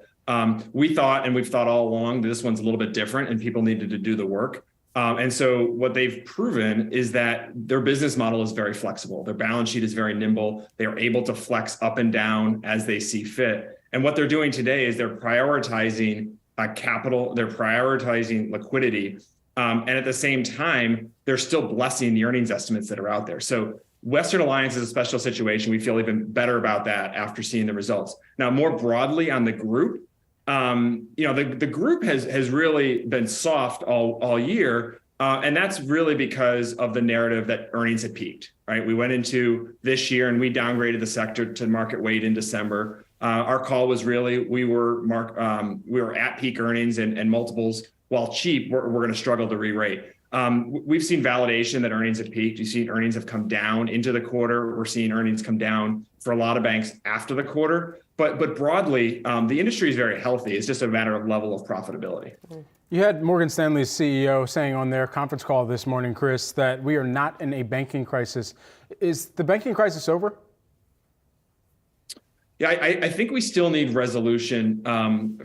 Speaker 9: We thought, and we've thought all along, that this one's a little bit different and people needed to do the work. And so what they've proven is that their business model is very flexible. Their balance sheet is very nimble. They are able to flex up and down as they see fit. And what they're doing today is they're prioritizing capital, they're prioritizing liquidity. And at the same time, they're still blessing the earnings estimates that are out there. So Western Alliance is a special situation. We feel even better about that after seeing the results. Now, more broadly on the group, the group has really been soft all year. And that's really because of the narrative that earnings had peaked, right? We went into this year and we downgraded the sector to market weight in December. Our call was really, we were at peak earnings and multiples, while cheap, we're going to struggle to re-rate. We've seen validation that earnings have peaked. You've seen earnings have come down into the quarter. We're seeing earnings come down for a lot of banks after the quarter. But broadly, the industry is very healthy. It's just a matter of level of profitability.
Speaker 2: You had Morgan Stanley's CEO saying on their conference call this morning, Chris, that we are not in a banking crisis. Is the banking crisis over?
Speaker 9: Yeah, I think we still need resolution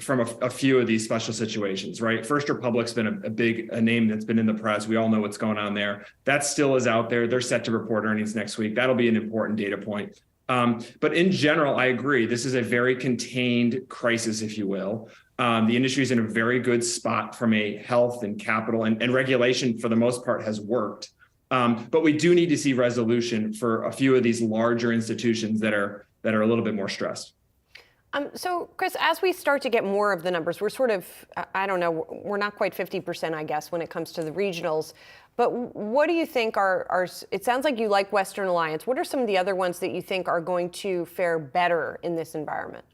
Speaker 9: from a few of these special situations, right? First Republic's been a name that's been in the press. We all know what's going on there. That still is out there. They're set to report earnings next week. That'll be an important data point. But in general, I agree. This is a very contained crisis, if you will. The industry is in a very good spot from a health and capital and regulation, for the most part, has worked. But we do need to see resolution for a few of these larger institutions that are a little bit more stressed.
Speaker 1: So, Chris, as we start to get more of the numbers, we're sort of, I don't know, we're not quite 50%, I guess, when it comes to the regionals. But what do you think are it sounds like you like Western Alliance. What are some of the other ones that you think are going to fare better in this environment?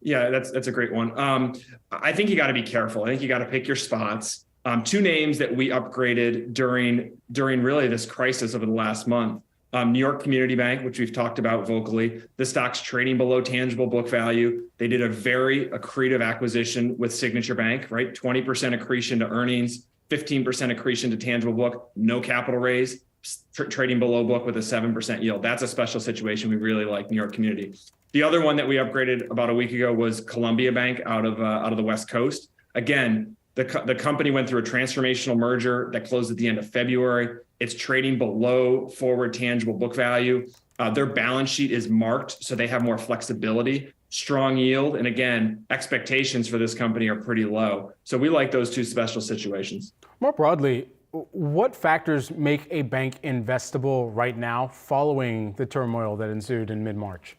Speaker 9: Yeah, that's a great one. I think you got to be careful. I think you got to pick your spots. Two names that we upgraded during really this crisis over the last month. New York Community Bank, which we've talked about vocally, the stock's trading below tangible book value. They did a very accretive acquisition with Signature Bank, right? 20% accretion to earnings, 15% accretion to tangible book, no capital raise, trading below book with a 7% yield. That's a special situation. We really like New York Community. The other one that we upgraded about a week ago was Columbia Bank out of the West Coast. Again, the company went through a transformational merger that closed at the end of February. It's trading below forward tangible book value. Their balance sheet is marked, so they have more flexibility, strong yield. And again, expectations for this company are pretty low. So we like those two special situations.
Speaker 2: More broadly, what factors make a bank investable right now following the turmoil that ensued in mid-March?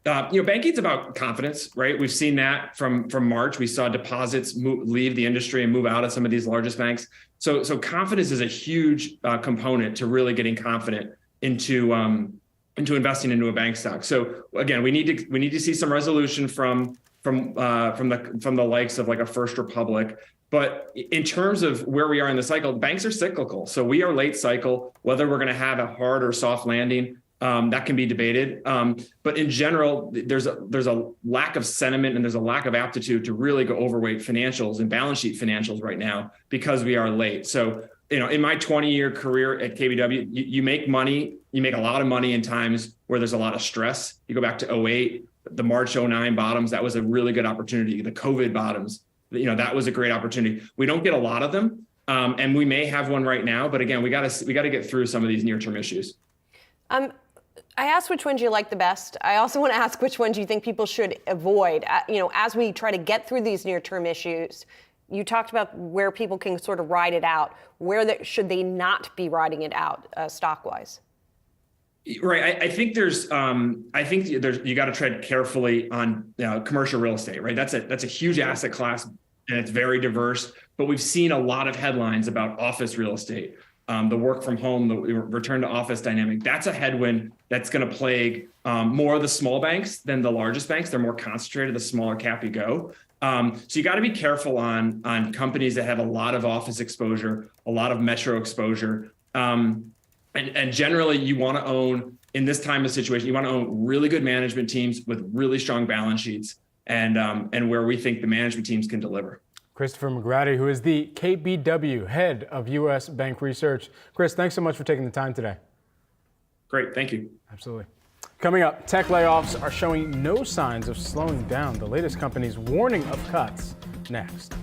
Speaker 9: Banking's about confidence, right? We've seen that from March. We saw deposits leave the industry and move out of some of these largest banks. So confidence is a huge component to really getting confident into investing into a bank stock. So again, we need to see some resolution from the likes of like a First Republic. But in terms of where we are in the cycle, banks are cyclical. So we are late cycle. Whether we're going to have a hard or soft landing, that can be debated. But in general, there's a lack of sentiment and there's a lack of aptitude to really go overweight financials and balance sheet financials right now because we are late. So, in my 20-year career at KBW, you make money, you make a lot of money in times where there's a lot of stress. You go back to 2008, the March 2009 bottoms, that was a really good opportunity. The COVID bottoms, that was a great opportunity. We don't get a lot of them. And we may have one right now, but again, we got to get through some of these near-term issues.
Speaker 1: I asked which ones you like the best. I also want to ask which ones you think people should avoid. As we try to get through these near-term issues, you talked about where people can sort of ride it out. Where should they not be riding it out, stock-wise?
Speaker 9: Right. I think there's you got to tread carefully on commercial real estate. Right. That's a huge asset class and it's very diverse. But we've seen a lot of headlines about office real estate. The work from home, the return to office dynamic, that's a headwind that's going to plague more of the small banks than the largest banks. They're more concentrated, the smaller cap you go. So you got to be careful on companies that have a lot of office exposure, a lot of metro exposure. And generally you want to own, in this time of situation, you want to own really good management teams with really strong balance sheets and where we think the management teams can deliver.
Speaker 2: Christopher McGrady, who is the KBW head of U.S. Bank Research. Chris, thanks so much for taking the time today.
Speaker 9: Great, thank you.
Speaker 2: Absolutely. Coming up, tech layoffs are showing no signs of slowing down. The latest companies warning of cuts. Next.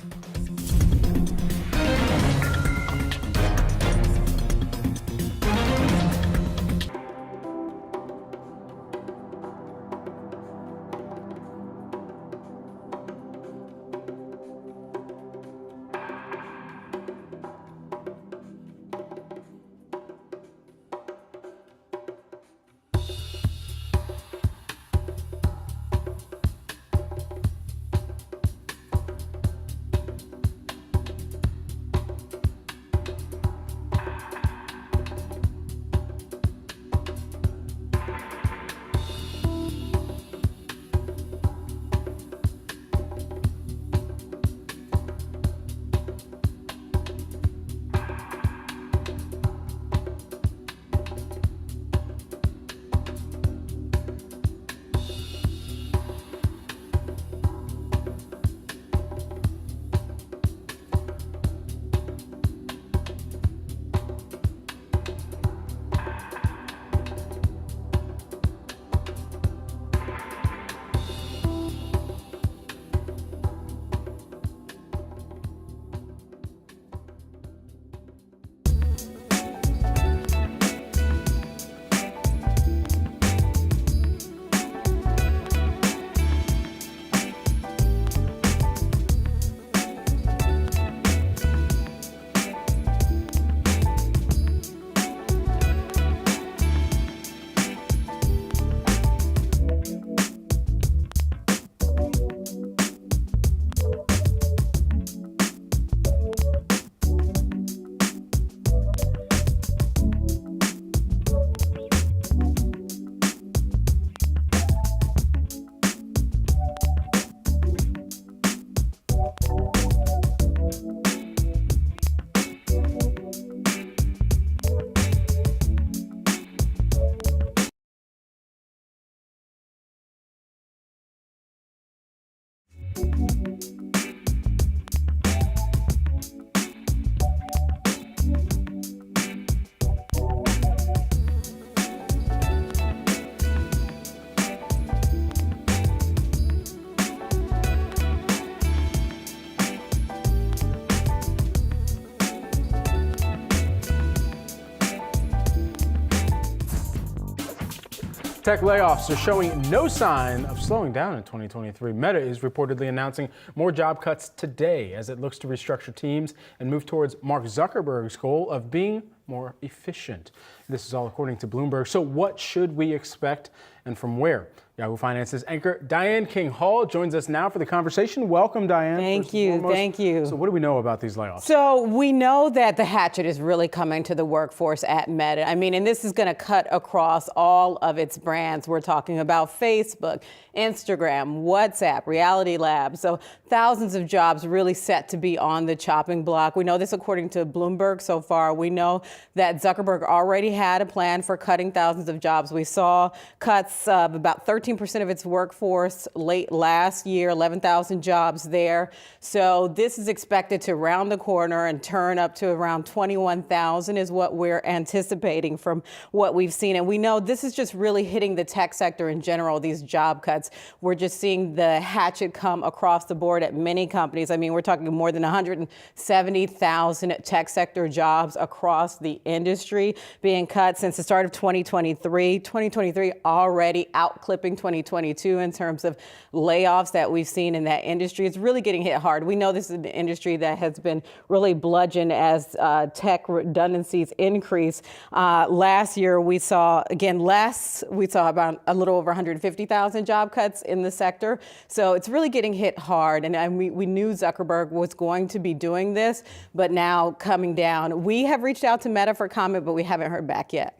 Speaker 2: Tech layoffs are showing no sign of slowing down in 2023. Meta is reportedly announcing more job cuts today as it looks to restructure teams and move towards Mark Zuckerberg's goal of being more efficient. This is all according to Bloomberg. So what should we expect and from where? Yahoo Finance's anchor Diane King-Hall joins us now for the conversation. Welcome, Diane.
Speaker 10: Thank you.
Speaker 2: So what do we know about these layoffs?
Speaker 10: So we know that the hatchet is really coming to the workforce at Meta. I mean, and this is going to cut across all of its brands. We're talking about Facebook, Instagram, WhatsApp, Reality Labs. So thousands of jobs really set to be on the chopping block. We know this according to Bloomberg so far. We know that Zuckerberg already had a plan for cutting thousands of jobs. We saw cuts of about 13% of its workforce late last year, 11,000 jobs there. So this is expected to round the corner and turn up to around 21,000 is what we're anticipating from what we've seen. And we know this is just really hitting the tech sector in general, these job cuts. We're just seeing the hatchet come across the board at many companies. I mean, we're talking more than 170,000 tech sector jobs across the industry being cut since the start of 2023. 2023 already outclipping 2022 in terms of layoffs that we've seen in that industry. It's really getting hit hard. We know this is an industry that has been really bludgeoned as tech redundancies increase. Last year, we saw about a little over 150,000 job cuts in the sector. So it's really getting hit hard. And we knew Zuckerberg was going to be doing this, but now coming down. We have reached out to Meta for comment, but we haven't heard back yet.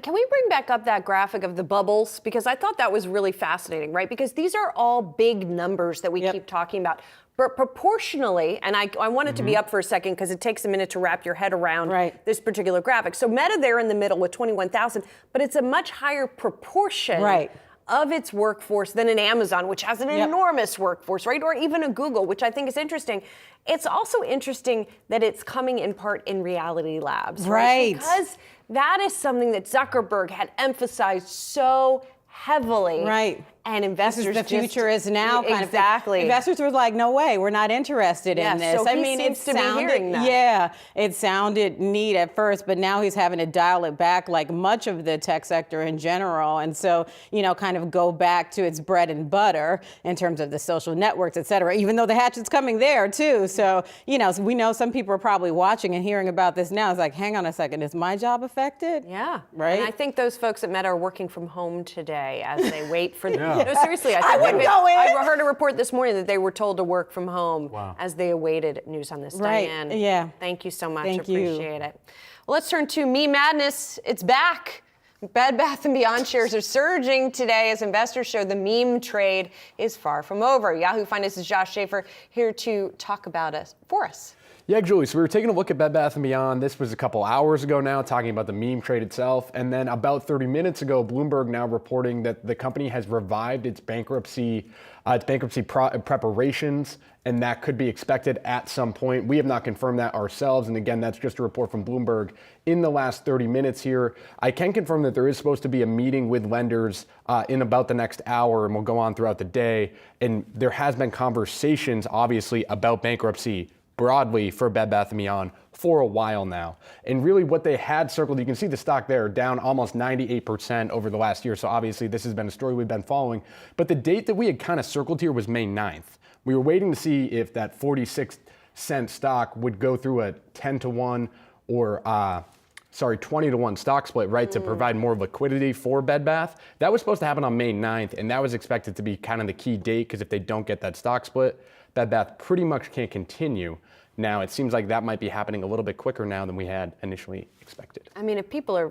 Speaker 1: Can we bring back up that graphic of the bubbles? Because I thought that was really fascinating, right? Because these are all big numbers that we keep talking about. But proportionally, and I want it to be up for a second because it takes a minute to wrap your head around this particular graphic. So Meta there in the middle with 21,000, but it's a much higher proportion of its workforce than an Amazon, which has an enormous workforce, right? Or even a Google, which I think is interesting. It's also interesting that it's coming in part in Reality Labs, right? Because that is something that Zuckerberg had emphasized so heavily. Right. And investors
Speaker 10: the future is now kind
Speaker 1: of
Speaker 10: investors were like, no way, we're not interested in this.
Speaker 1: So it
Speaker 10: sounded neat at first, but now he's having to dial it back like much of the tech sector in general. And so, kind of go back to its bread and butter in terms of the social networks, et cetera, even though the hatchet's coming there too. So, we know some people are probably watching and hearing about this now. It's like, hang on a second, is my job affected?
Speaker 1: Yeah.
Speaker 10: Right.
Speaker 1: And I think those folks at Meta are working from home today as they wait for the No, seriously, I heard a report this morning that they were told to work from home as they awaited news on this. Diane, thank you so much. Appreciate it. Well, let's turn to meme madness. It's back. Bed Bath & Beyond shares are surging today as investors show the meme trade is far from over. Yahoo Finance's Josh Schaefer here to talk about it for us.
Speaker 11: Yeah, Julie, so we were taking a look at Bed Bath & Beyond. This was a couple hours ago now, talking about the meme trade itself. And then about 30 minutes ago, Bloomberg now reporting that the company has revived its bankruptcy preparations, and that could be expected at some point. We have not confirmed that ourselves. And again, that's just a report from Bloomberg in the last 30 minutes here. I can confirm that there is supposed to be a meeting with lenders in about the next hour, and will go on throughout the day. And there has been conversations, obviously, about bankruptcy broadly for Bed Bath & Beyond for a while now. And really what they had circled, you can see the stock there down almost 98% over the last year. So obviously this has been a story we've been following. But the date that we had kind of circled here was May 9th. We were waiting to see if that 46-cent stock would go through a 10-to-1 or 20-to-1 stock split, right, to provide more liquidity for Bed Bath. That was supposed to happen on May 9th, and that was expected to be kind of the key date, because if they don't get that stock split, Bed Bath pretty much can't continue. Now, it seems like that might be happening a little bit quicker now than we had initially expected.
Speaker 1: I mean, if people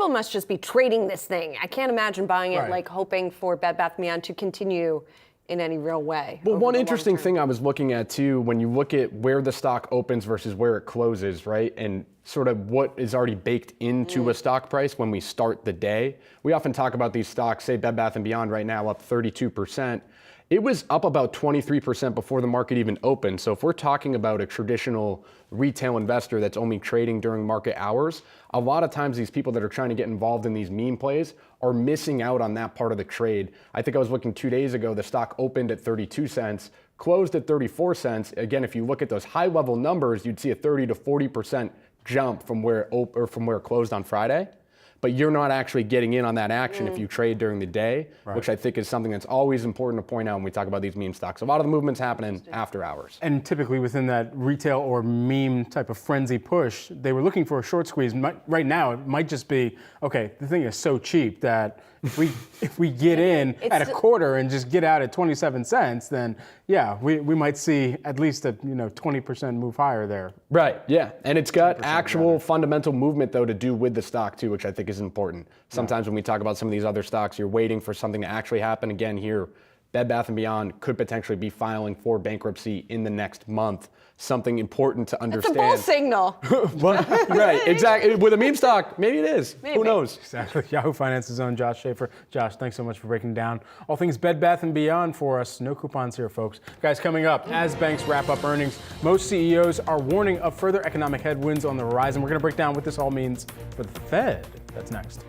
Speaker 1: must just be trading this thing. I can't imagine buying it like hoping for Bed Bath & Beyond to continue in any real way.
Speaker 11: Well, one interesting thing I was looking at too, when you look at where the stock opens versus where it closes, right? And sort of what is already baked into a stock price when we start the day. We often talk about these stocks, say Bed Bath & Beyond right now up 32%. It was up about 23% before the market even opened. So if we're talking about a traditional retail investor that's only trading during market hours, a lot of times these people that are trying to get involved in these meme plays are missing out on that part of the trade. I think I was looking 2 days ago, the stock opened at 32 cents, closed at 34 cents. Again, if you look at those high level numbers, you'd see a 30 to 40% jump from where it closed on Friday. but you're not actually getting in on that action if you trade during the day, which I think is something that's always important to point out when we talk about these meme stocks. A lot of the movement's happening after hours.
Speaker 2: And typically within that retail or meme type of frenzy push, they were looking for a short squeeze. Right now, it might just be, okay, the thing is so cheap that if we get in at a quarter and just get out at 27 cents, then yeah, we might see at least a 20% move higher there.
Speaker 11: Right, yeah. And it's got actual fundamental movement, though, to do with the stock, too, which I think is important. Sometimes when we talk about some of these other stocks, you're waiting for something to actually happen. Again, here, Bed Bath & Beyond could potentially be filing for bankruptcy in the next month. Something important to understand.
Speaker 1: It's a bull signal.
Speaker 11: Right, exactly. With a meme stock, maybe it is.
Speaker 1: Maybe.
Speaker 11: Who knows?
Speaker 2: Exactly. Yahoo Finance's own Josh Schaefer. Josh, thanks so much for breaking down all things Bed Bath & Beyond for us. No coupons here, folks. Guys, coming up, as banks wrap up earnings, most CEOs are warning of further economic headwinds on the horizon. We're going to break down what this all means for the Fed. That's next.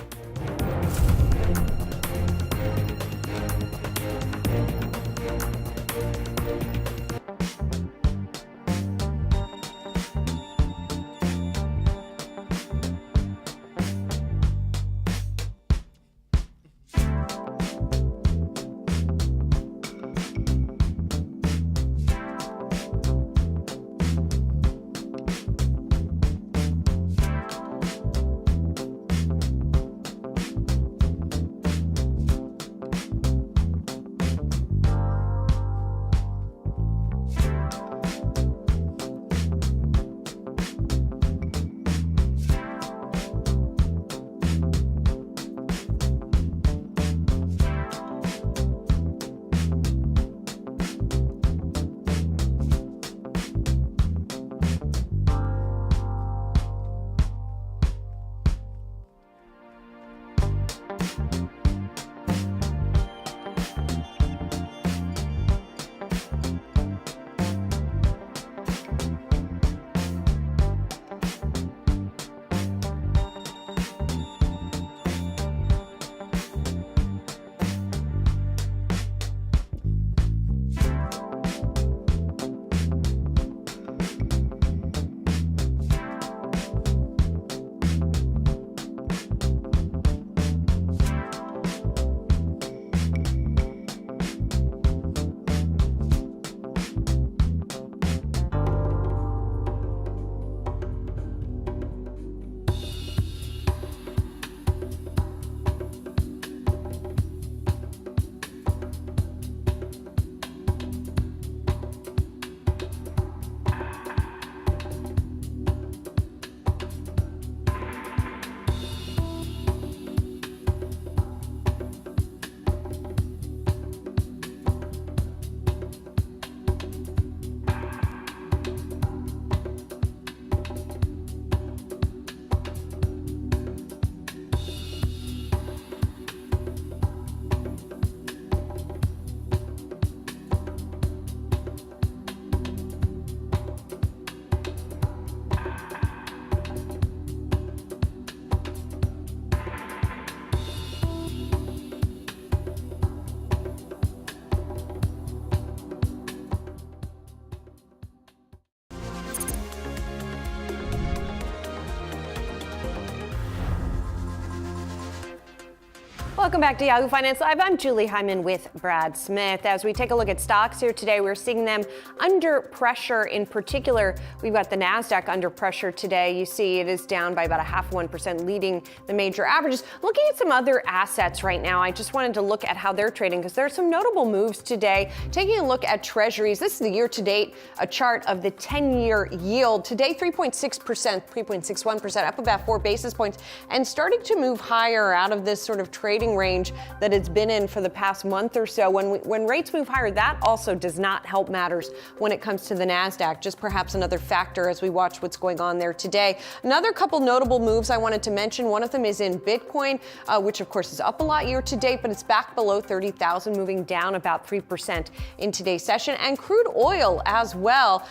Speaker 1: Welcome back to Yahoo Finance Live. I'm Julie Hyman with Brad Smith. As we take a look at stocks here today, we're seeing them under pressure. In particular, we've got the Nasdaq under pressure today. You see it is down by about 0.5%, leading the major averages. Looking at some other assets right now, I just wanted to look at how they're trading because there are some notable moves today. Taking a look at treasuries, this is the year-to-date, a chart of the 10-year yield. Today, 3.6%, 3.61%, up about 4 basis points, and starting to move higher out of this sort of trading range that it's been in for the past month or so. When rates move higher, that also does not help matters when it comes to the Nasdaq. Just perhaps another factor as we watch what's going on there today. Another couple notable moves I wanted to mention. One of them is in Bitcoin, which of course is up a lot year to date, but it's back below 30,000, moving down about 3% in today's session. And crude oil as well.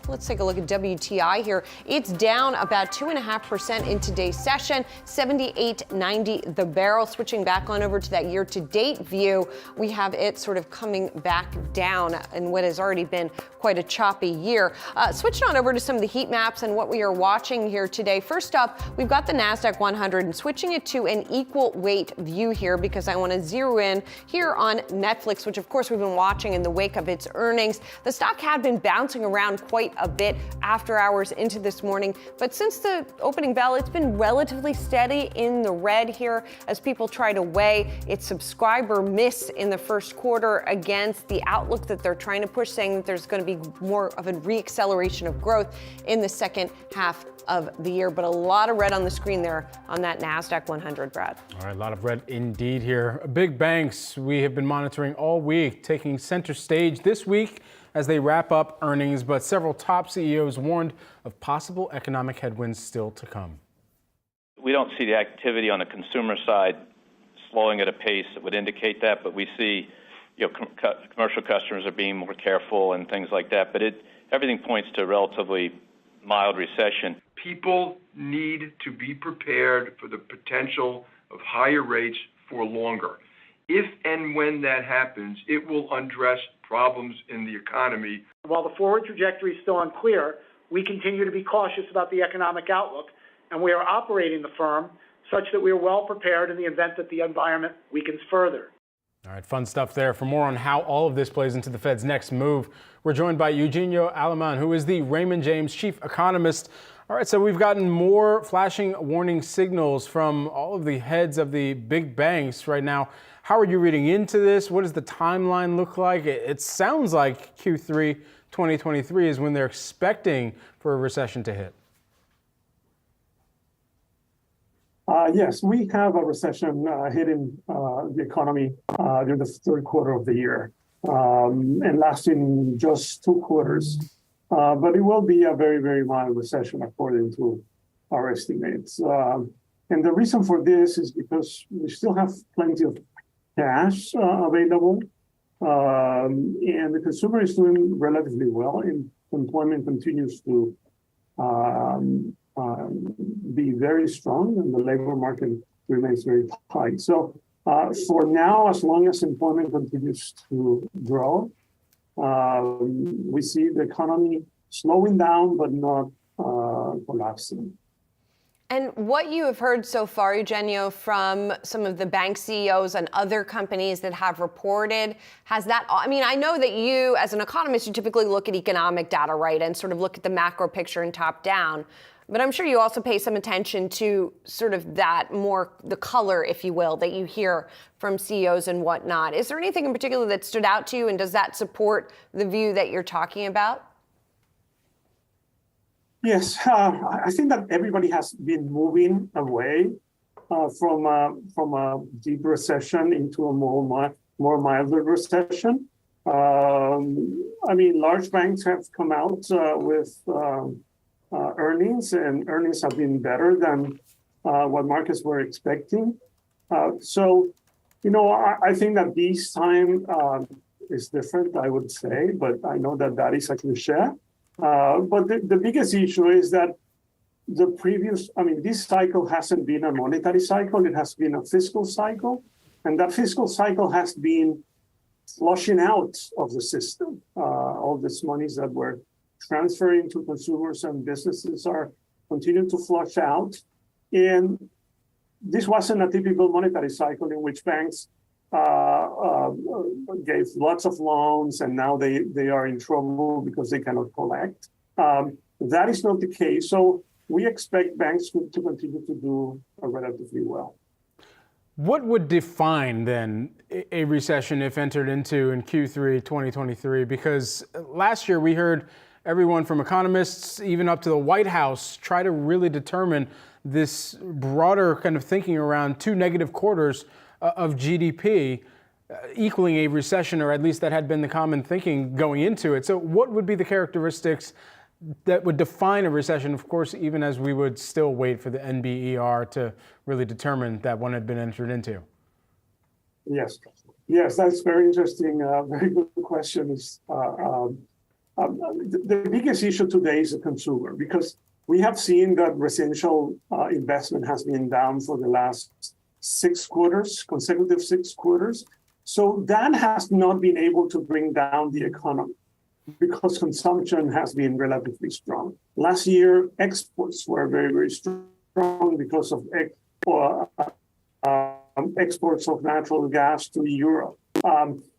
Speaker 1: Let's take a look at WTI here. It's down about 2.5% in today's session, 78.90 the barrel. Switching back back on over to that year-to-date view, we have it sort of coming back down in what has already been quite a choppy year. Switching on over to some of the heat maps and what we are watching here today. First up, we've got the Nasdaq 100 and switching it to an equal weight view here because I want to zero in here on Netflix, which of course we've been watching in the wake of its earnings. The stock had been bouncing around quite a bit after hours into this morning, but since the opening bell, it's been relatively steady in the red here as people try to weigh its subscriber miss in the first quarter against the outlook that they're trying to push, saying that there's going to be more of a reacceleration of growth in the second half of the year. But a lot of red on the screen there on that Nasdaq 100, Brad.
Speaker 2: All right, a lot of red indeed here. Big banks we have been monitoring all week, taking center stage this week as they wrap up earnings, but several top CEOs warned of possible economic headwinds still to come.
Speaker 12: We don't see the activity on the consumer side slowing at a pace that would indicate that, but we see commercial customers are being more careful and things like that. But everything points to a relatively mild recession.
Speaker 13: People need to be prepared for the potential of higher rates for longer. If and when that happens, it will address problems in the economy.
Speaker 14: While the forward trajectory is still unclear, we continue to be cautious about the economic outlook, and we are operating the firm such that we are well prepared in the event that the environment weakens further.
Speaker 2: All right, fun stuff there. For more on how all of this plays into the Fed's next move, we're joined by Eugenio Aleman, who is the Raymond James chief economist. All right, so we've gotten more flashing warning signals from all of the heads of the big banks right now. How are you reading into this? What does the timeline look like? It sounds like Q3 2023 is when they're expecting for a recession to hit.
Speaker 15: Yes, we have a recession hitting the economy during the third quarter of the year and lasting just 2 quarters. But it will be a very, very mild recession according to our estimates. And the reason for this is because we still have plenty of cash available and the consumer is doing relatively well. And employment continues to be very strong and the labor market remains very tight. So for now, as long as employment continues to grow, we see the economy slowing down but not collapsing.
Speaker 1: And what you have heard so far, Eugenio, from some of the bank CEOs and other companies that have reported, has that, I mean, I know that you, as an economist, you typically look at economic data, right, and sort of look at the macro picture and top down. But I'm sure you also pay some attention to sort of that more, the color, if you will, that you hear from CEOs and whatnot. Is there anything in particular that stood out to you, and does that support the view that you're talking about?
Speaker 15: Yes, I think that everybody has been moving away from a deep recession into a more milder recession. I mean, large banks have come out with earnings, and earnings have been better than what markets were expecting. So, you know, I think that this time is different, I would say, but I know that that is a cliche. But the biggest issue is that this cycle hasn't been a monetary cycle, it has been a fiscal cycle. And that fiscal cycle has been flushing out of the system. All these monies that were transferring to consumers and businesses are continuing to flush out. And this wasn't a typical monetary cycle in which banks gave lots of loans and now they are in trouble because they cannot collect. That is not the case. So we expect banks to continue to do relatively well.
Speaker 2: What would define then a recession if entered into in Q3 2023? Because last year we heard everyone from economists, even up to the White House, try to really determine this broader kind of thinking around 2 negative quarters of GDP equaling a recession, or at least that had been the common thinking going into it. So what would be the characteristics that would define a recession, of course, even as we would still wait for the NBER to really determine that one had been entered into?
Speaker 15: Yes, that's very interesting. Very good question. The biggest issue today is the consumer, because we have seen that residential investment has been down for the last consecutive 6 quarters. So that has not been able to bring down the economy because consumption has been relatively strong. Last year, exports were very, very strong because of exports of natural gas to Europe.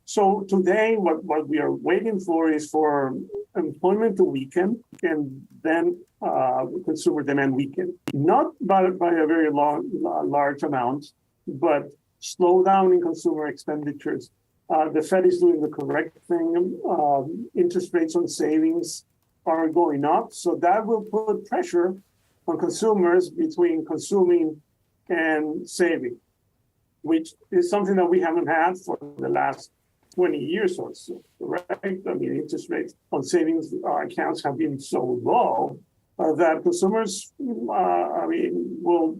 Speaker 15: So today, what we are waiting for is for employment to weaken and then consumer demand weaken. Not by a very large amount, but slowdown in consumer expenditures. The Fed is doing the correct thing. Interest rates on savings are going up. So that will put pressure on consumers between consuming and saving, which is something that we haven't had for the last 20 years or so, right? I mean, interest rates on savings accounts have been so low that consumers, will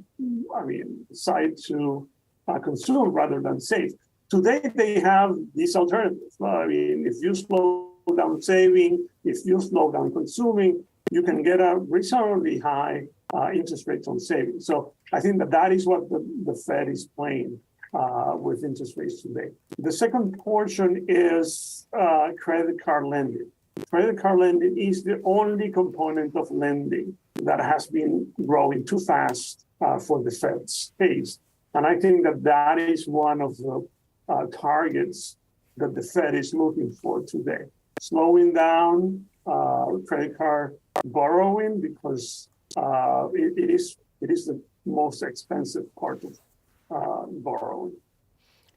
Speaker 15: decide to consume rather than save. Today, they have these alternatives. If you slow down saving, if you slow down consuming, you can get a reasonably high interest rates on savings. So I think that is what the Fed is playing with interest rates today. The second portion is credit card lending. Credit card lending is the only component of lending that has been growing too fast for the Fed's pace. And I think that is one of the targets that the Fed is looking for today. Slowing down credit card borrowing because it is the most expensive part of borrowing.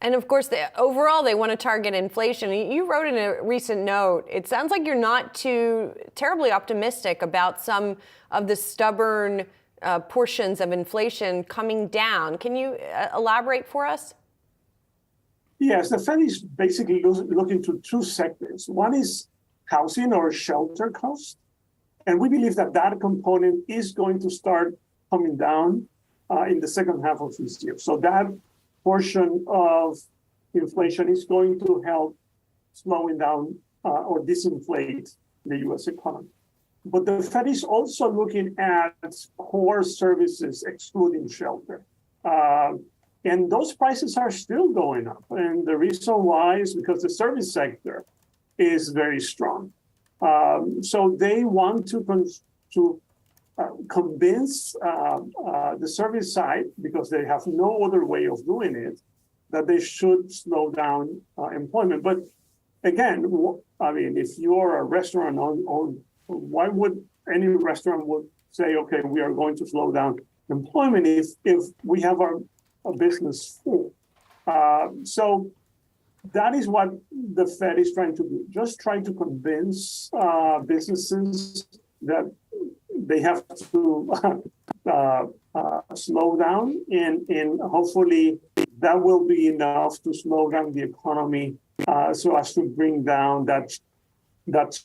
Speaker 1: And of course, overall, they want to target inflation. You wrote in a recent note, it sounds like you're not too terribly optimistic about some of the stubborn portions of inflation coming down. Can you elaborate for us?
Speaker 15: Yes, the Fed is basically looking to two sectors. One is housing or shelter costs. And we believe that component is going to start coming down in the second half of this year. So that portion of inflation is going to help slowing down or disinflate the U.S. economy. But the Fed is also looking at core services excluding shelter. And those prices are still going up. And the reason why is because the service sector is very strong. So they want to convince the service side, because they have no other way of doing it, that they should slow down employment. But again, if you're a restaurant owner, why would any restaurant would say, okay, we are going to slow down employment if we have our business full? So that is what the Fed is trying to do, just trying to convince businesses that they have to slow down, and hopefully that will be enough to slow down the economy so as to bring down that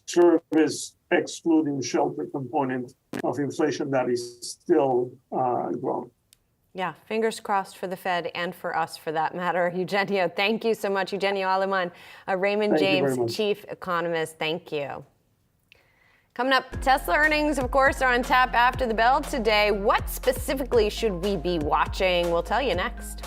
Speaker 15: service excluding shelter component of inflation that is still growing.
Speaker 1: Yeah, fingers crossed for the Fed and for us for that matter. Eugenio, thank you so much. Eugenio Aleman, Raymond James chief economist. Thank you. Coming up, Tesla earnings, of course, are on tap after the bell today. What specifically should we be watching? We'll tell you next.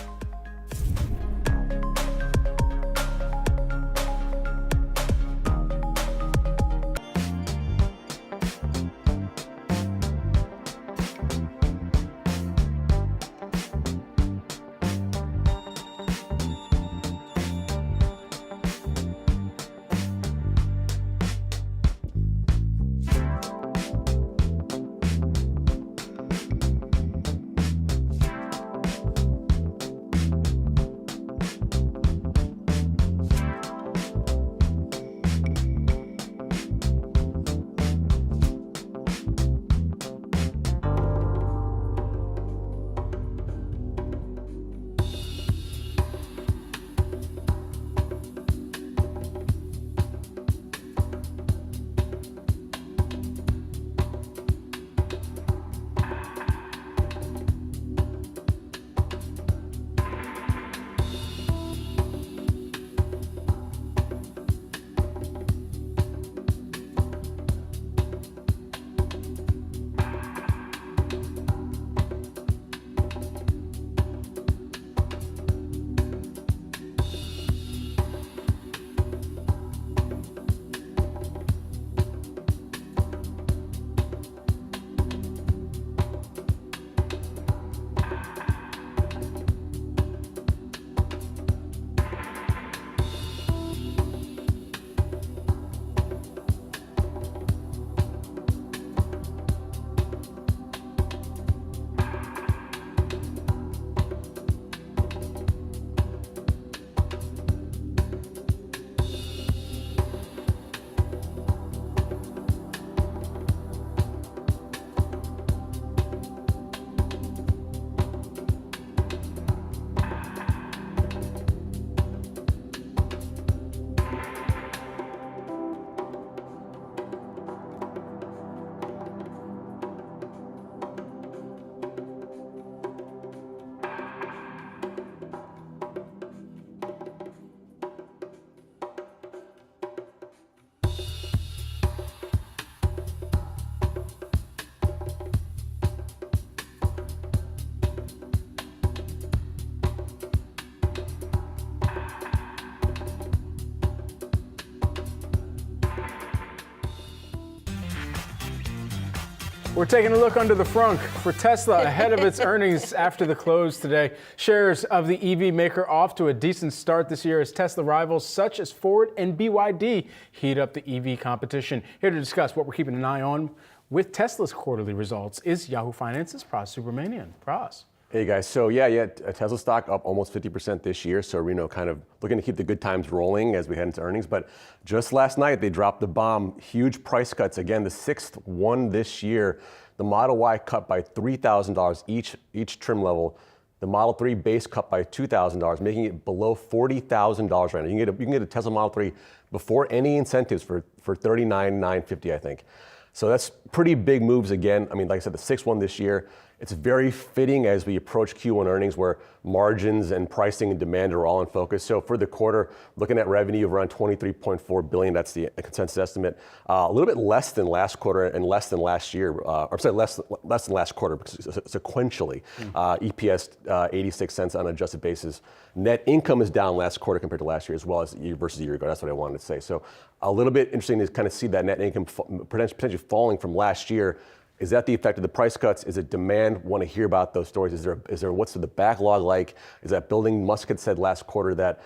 Speaker 2: We're taking a look under the frunk for Tesla ahead of its earnings after the close today. Shares of the EV maker off to a decent start this year as Tesla rivals such as Ford and BYD heat up the EV competition. Here to discuss what we're keeping an eye on with Tesla's quarterly results is Yahoo Finance's Pras Subramanian. Pras.
Speaker 16: Hey guys, so Tesla stock up almost 50% this year. So, kind of looking to keep the good times rolling as we head into earnings. But just last night, they dropped the bomb. Huge price cuts. Again, the sixth one this year. The Model Y cut by $3,000 each trim level. The Model 3 base cut by $2,000, making it below $40,000 right now. You can get a Tesla Model 3 before any incentives for $39,950, I think. So that's pretty big moves again. Like I said, the sixth one this year. It's very fitting as we approach Q1 earnings where margins and pricing and demand are all in focus. So for the quarter, looking at revenue of around $23.4 billion, that's the consensus estimate. A little bit less than last quarter and less than last year. Less than last quarter sequentially. EPS 86 cents on an adjusted basis. Net income is down last quarter compared to last year as well as versus a year ago. That's what I wanted to say. So a little bit interesting to kind of see that net income potentially falling from last year. Is that the effect of the price cuts? Is it demand? Want to hear about those stories? Is there what's the backlog like? Is that building? Musk had said last quarter that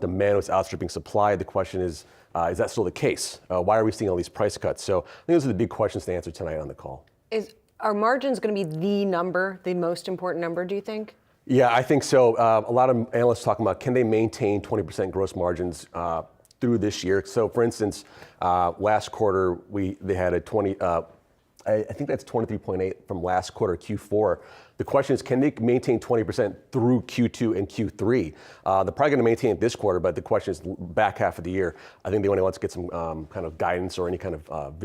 Speaker 16: demand was outstripping supply. The question is that still the case? Why are we seeing all these price cuts? So I think those are the big questions to answer tonight on the call.
Speaker 1: Are margins going to be the most important number, do you think?
Speaker 16: Yeah, I think so. A lot of analysts talking about can they maintain 20% gross margins through this year? So for instance, last quarter they had a 20. I think that's 23.8 from last quarter, Q4. The question is, can they maintain 20% through Q2 and Q3? They're probably going to maintain it this quarter, but the question is back half of the year. I think they want to get some kind of guidance or any kind of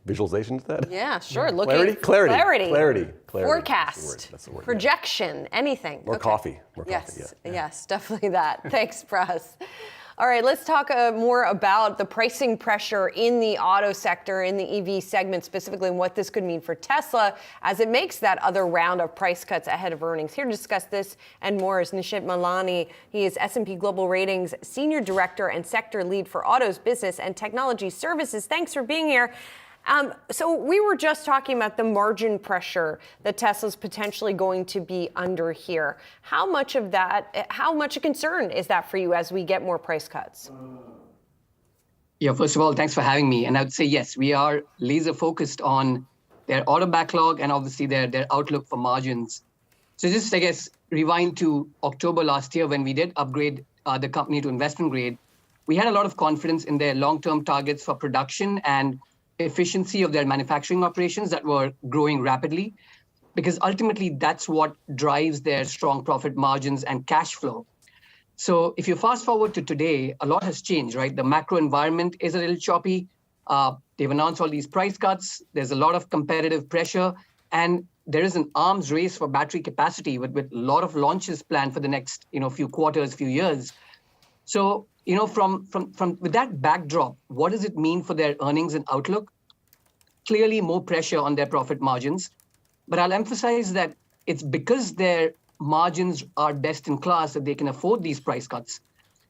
Speaker 16: visualization to that?
Speaker 1: Yeah, sure.
Speaker 16: Clarity.
Speaker 1: Forecast.
Speaker 16: That's the word.
Speaker 1: Projection. Anything.
Speaker 16: More coffee.
Speaker 1: Yes, definitely that. Thanks, Pras. All right, let's talk more about the pricing pressure in the auto sector, in the EV segment specifically, and what this could mean for Tesla as it makes that other round of price cuts ahead of earnings. Here to discuss this and more is Nishit Malani. He is S&P Global Ratings Senior Director and Sector Lead for Autos Business and Technology Services. Thanks for being here. So we were just talking about the margin pressure that Tesla's potentially going to be under here. How much a concern is that for you as we get more price cuts?
Speaker 17: Yeah, first of all, thanks for having me. And I would say, yes, we are laser focused on their auto backlog and obviously their outlook for margins. So just, I guess, rewind to October last year when we did upgrade the company to investment grade. We had a lot of confidence in their long-term targets for production and efficiency of their manufacturing operations that were growing rapidly, because ultimately that's what drives their strong profit margins and cash flow. So if you fast forward to today, a lot has changed, right? The macro environment is a little choppy. They've announced all these price cuts. There's a lot of competitive pressure, and there is an arms race for battery capacity with a lot of launches planned for the next few quarters, few years. So from with that backdrop, what does it mean for their earnings and outlook? Clearly more pressure on their profit margins, but I'll emphasize that it's because their margins are best in class that they can afford these price cuts.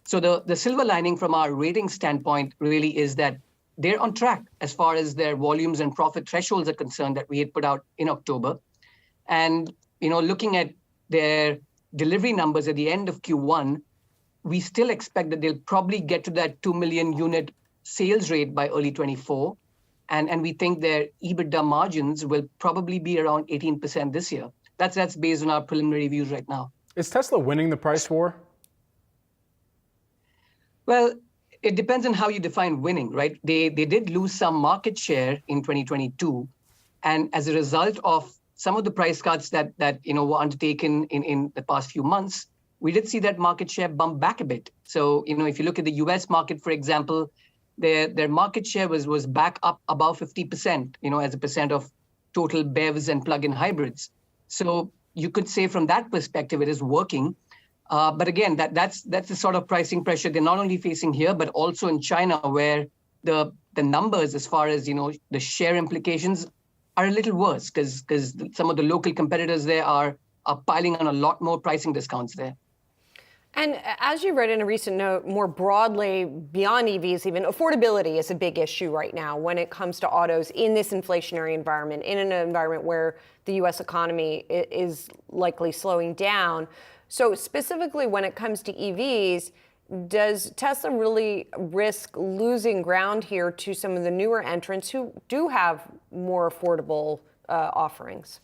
Speaker 17: So the silver lining from our rating standpoint really is that they're on track as far as their volumes and profit thresholds are concerned that we had put out in October. And looking at their delivery numbers at the end of Q1, we still expect that they'll probably get to that 2 million unit sales rate by early 24. And we think their EBITDA margins will probably be around 18% this year. That's based on our preliminary views right now.
Speaker 2: Is Tesla winning the price war?
Speaker 17: Well, it depends on how you define winning, right? They did lose some market share in 2022. And as a result of some of the price cuts that were undertaken in the past few months, we did see that market share bump back a bit. So, if you look at the US market, for example, their market share was back up above 50%, as a percent of total BEVs and plug-in hybrids. So you could say from that perspective, it is working. But again, that's the sort of pricing pressure they're not only facing here, but also in China, where the numbers as far as, the share implications are a little worse because some of the local competitors there are piling on a lot more pricing discounts there.
Speaker 1: And as you read in a recent note, more broadly, beyond EVs, even affordability is a big issue right now when it comes to autos in this inflationary environment, in an environment where the U.S. economy is likely slowing down. So specifically when it comes to EVs, does Tesla really risk losing ground here to some of the newer entrants who do have more affordable offerings?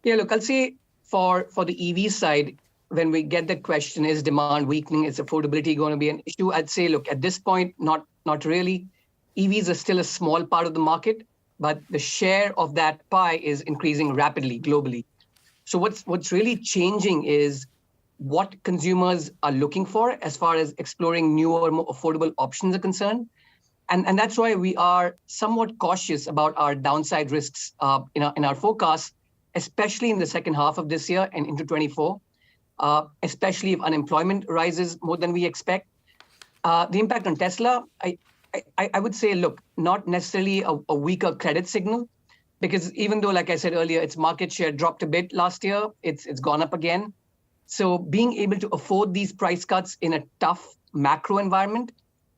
Speaker 17: Yeah, look, I'll say for the EV side, when we get the question, is demand weakening, is affordability going to be an issue? I'd say, look, at this point, not really. EVs are still a small part of the market, but the share of that pie is increasing rapidly globally. So what's really changing is what consumers are looking for as far as exploring newer, more affordable options are concerned. And that's why we are somewhat cautious about our downside risks in our forecast, especially in the second half of this year and into 24. Especially if unemployment rises more than we expect. The impact on Tesla, I would say, look, not necessarily a weaker credit signal, because even though, like I said earlier, its market share dropped a bit last year, it's gone up again. So being able to afford these price cuts in a tough macro environment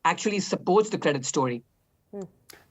Speaker 17: actually supports the credit story.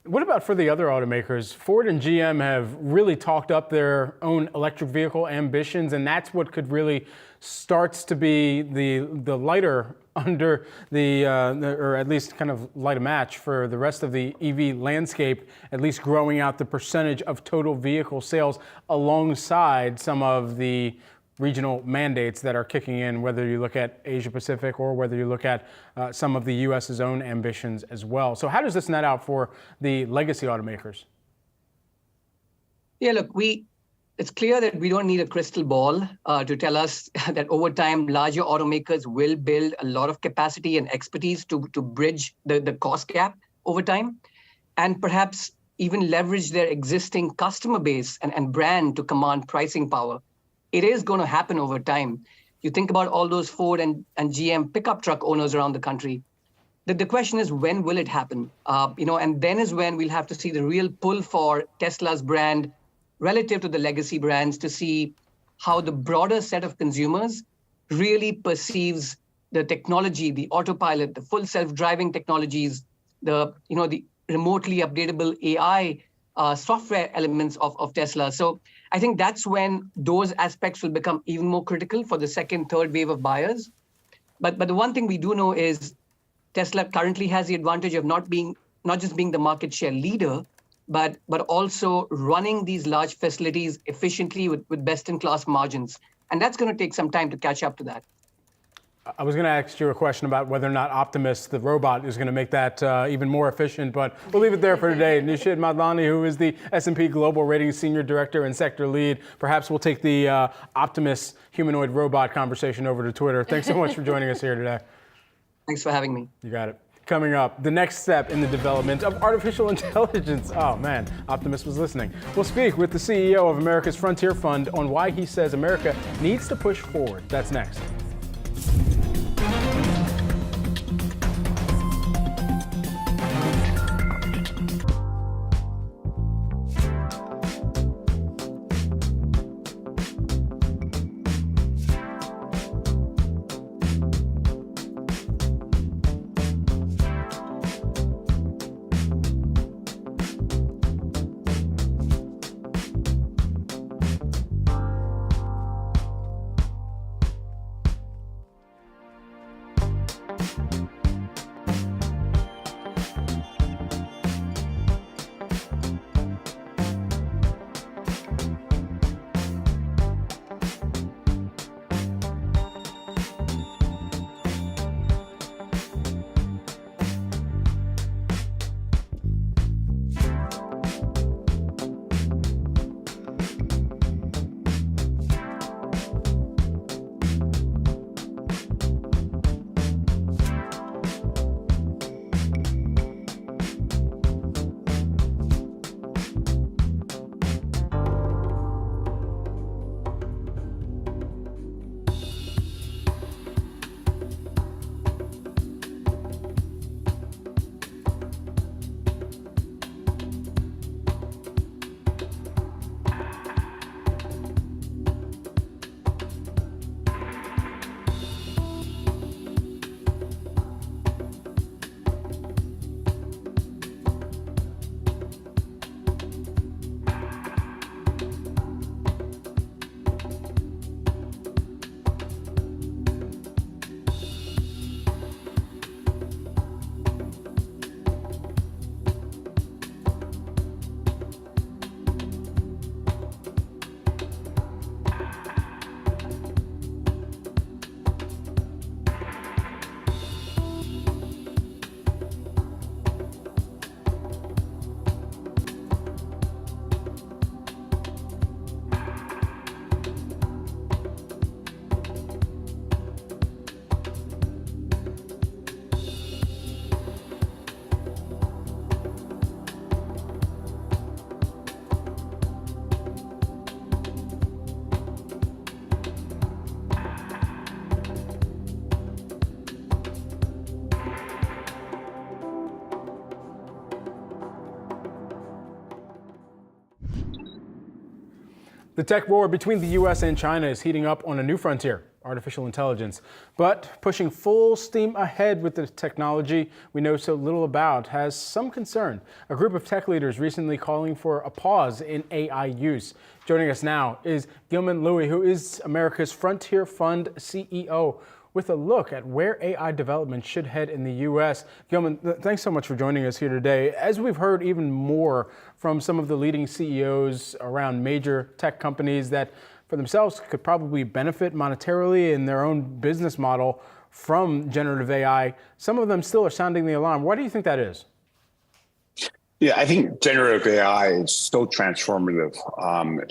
Speaker 2: What about for the other automakers? Ford and GM have really talked up their own electric vehicle ambitions, and that's what could really starts to be the lighter under or at least kind of light a match for the rest of the EV landscape, at least growing out the percentage of total vehicle sales alongside some of the regional mandates that are kicking in, whether you look at Asia Pacific or whether you look at some of the U.S.'s own ambitions as well. So how does this net out for the legacy automakers?
Speaker 17: Yeah, look, it's clear that we don't need a crystal ball to tell us that over time, larger automakers will build a lot of capacity and expertise to bridge the cost gap over time, and perhaps even leverage their existing customer base and brand to command pricing power. It is going to happen over time. You think about all those Ford and GM pickup truck owners around the country. The question is, when will it happen? And then is when we'll have to see the real pull for Tesla's brand relative to the legacy brands to see how the broader set of consumers really perceives the technology, the autopilot, the full self-driving technologies, the remotely updatable AI software elements of Tesla. So I think that's when those aspects will become even more critical for the second, third wave of buyers. But the one thing we do know is Tesla currently has the advantage of not just being the market share leader, but also running these large facilities efficiently with best-in-class margins. And that's going to take some time to catch up to that.
Speaker 2: I was going to ask you a question about whether or not Optimus, the robot, is going to make that even more efficient, but we'll leave it there for today. Nishit Madlani, who is the S&P Global Ratings Senior Director and Sector Lead. Perhaps we'll take the Optimus humanoid robot conversation over to Twitter. Thanks so much for joining us here today.
Speaker 17: Thanks for having me.
Speaker 2: You got it. Coming up, the next step in the development of artificial intelligence. Oh man, Optimus was listening. We'll speak with the CEO of America's Frontier Fund on why he says America needs to push forward. That's next. The tech war between the U.S. and China is heating up on a new frontier, artificial intelligence. But pushing full steam ahead with the technology we know so little about has some concern. A group of tech leaders recently calling for a pause in AI use. Joining us now is Gilman Louie, who is America's Frontier Fund CEO, with a look at where AI development should head in the U.S. Gilman, thanks so much for joining us here today. As we've heard even more from some of the leading CEOs around major tech companies that for themselves could probably benefit monetarily in their own business model from generative AI, some of them still are sounding the alarm. Why do you think that is?
Speaker 18: Yeah, I think generative AI is so transformative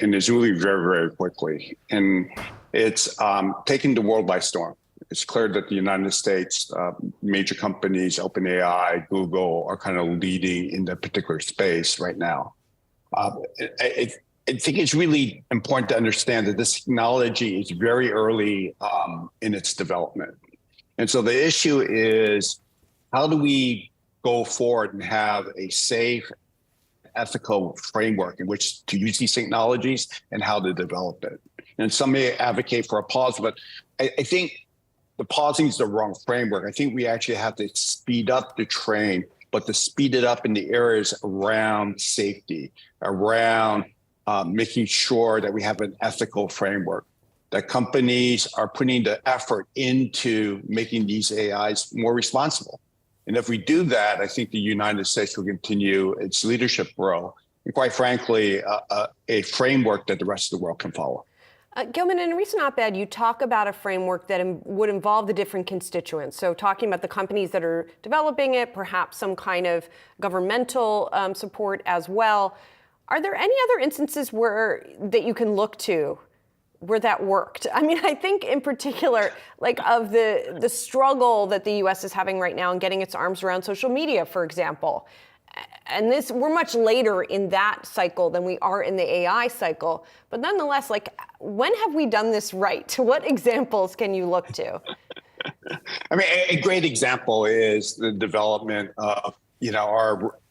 Speaker 18: and is moving very, very quickly. And it's taking the world by storm. It's clear that the United States, major companies, OpenAI, Google, are kind of leading in that particular space right now. I think it's really important to understand that this technology is very early in its development. And so the issue is, how do we go forward and have a safe, ethical framework in which to use these technologies and how to develop it? And some may advocate for a pause, but I think the pausing is the wrong framework. I think we actually have to speed up the train, but to speed it up in the areas around safety, around making sure that we have an ethical framework, that companies are putting the effort into making these AIs more responsible. And if we do that, I think the United States will continue its leadership role, and quite frankly, a framework that the rest of the world can follow.
Speaker 1: Gilman, in a recent op-ed, you talk about a framework that would involve the different constituents. So talking about the companies that are developing it, perhaps some kind of governmental support as well. Are there any other instances that you can look to where that worked? I mean, I think in particular, like of the struggle that the U.S. is having right now in getting its arms around social media, for example. And we're much later in that cycle than we are in the AI cycle. But nonetheless, like, when have we done this right? What examples can you look to?
Speaker 18: I mean, a great example is the development of,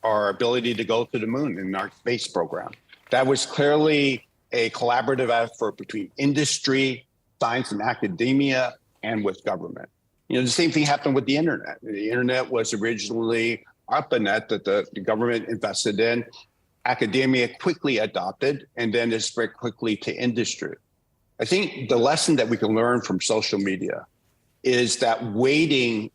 Speaker 18: our ability to go to the moon in our space program. That was clearly a collaborative effort between industry, science and academia, and with government. The same thing happened with the internet. The internet was originally ARPANET that the government invested in, academia quickly adopted, and then it spread quickly to industry. I think the lesson that we can learn from social media is that waiting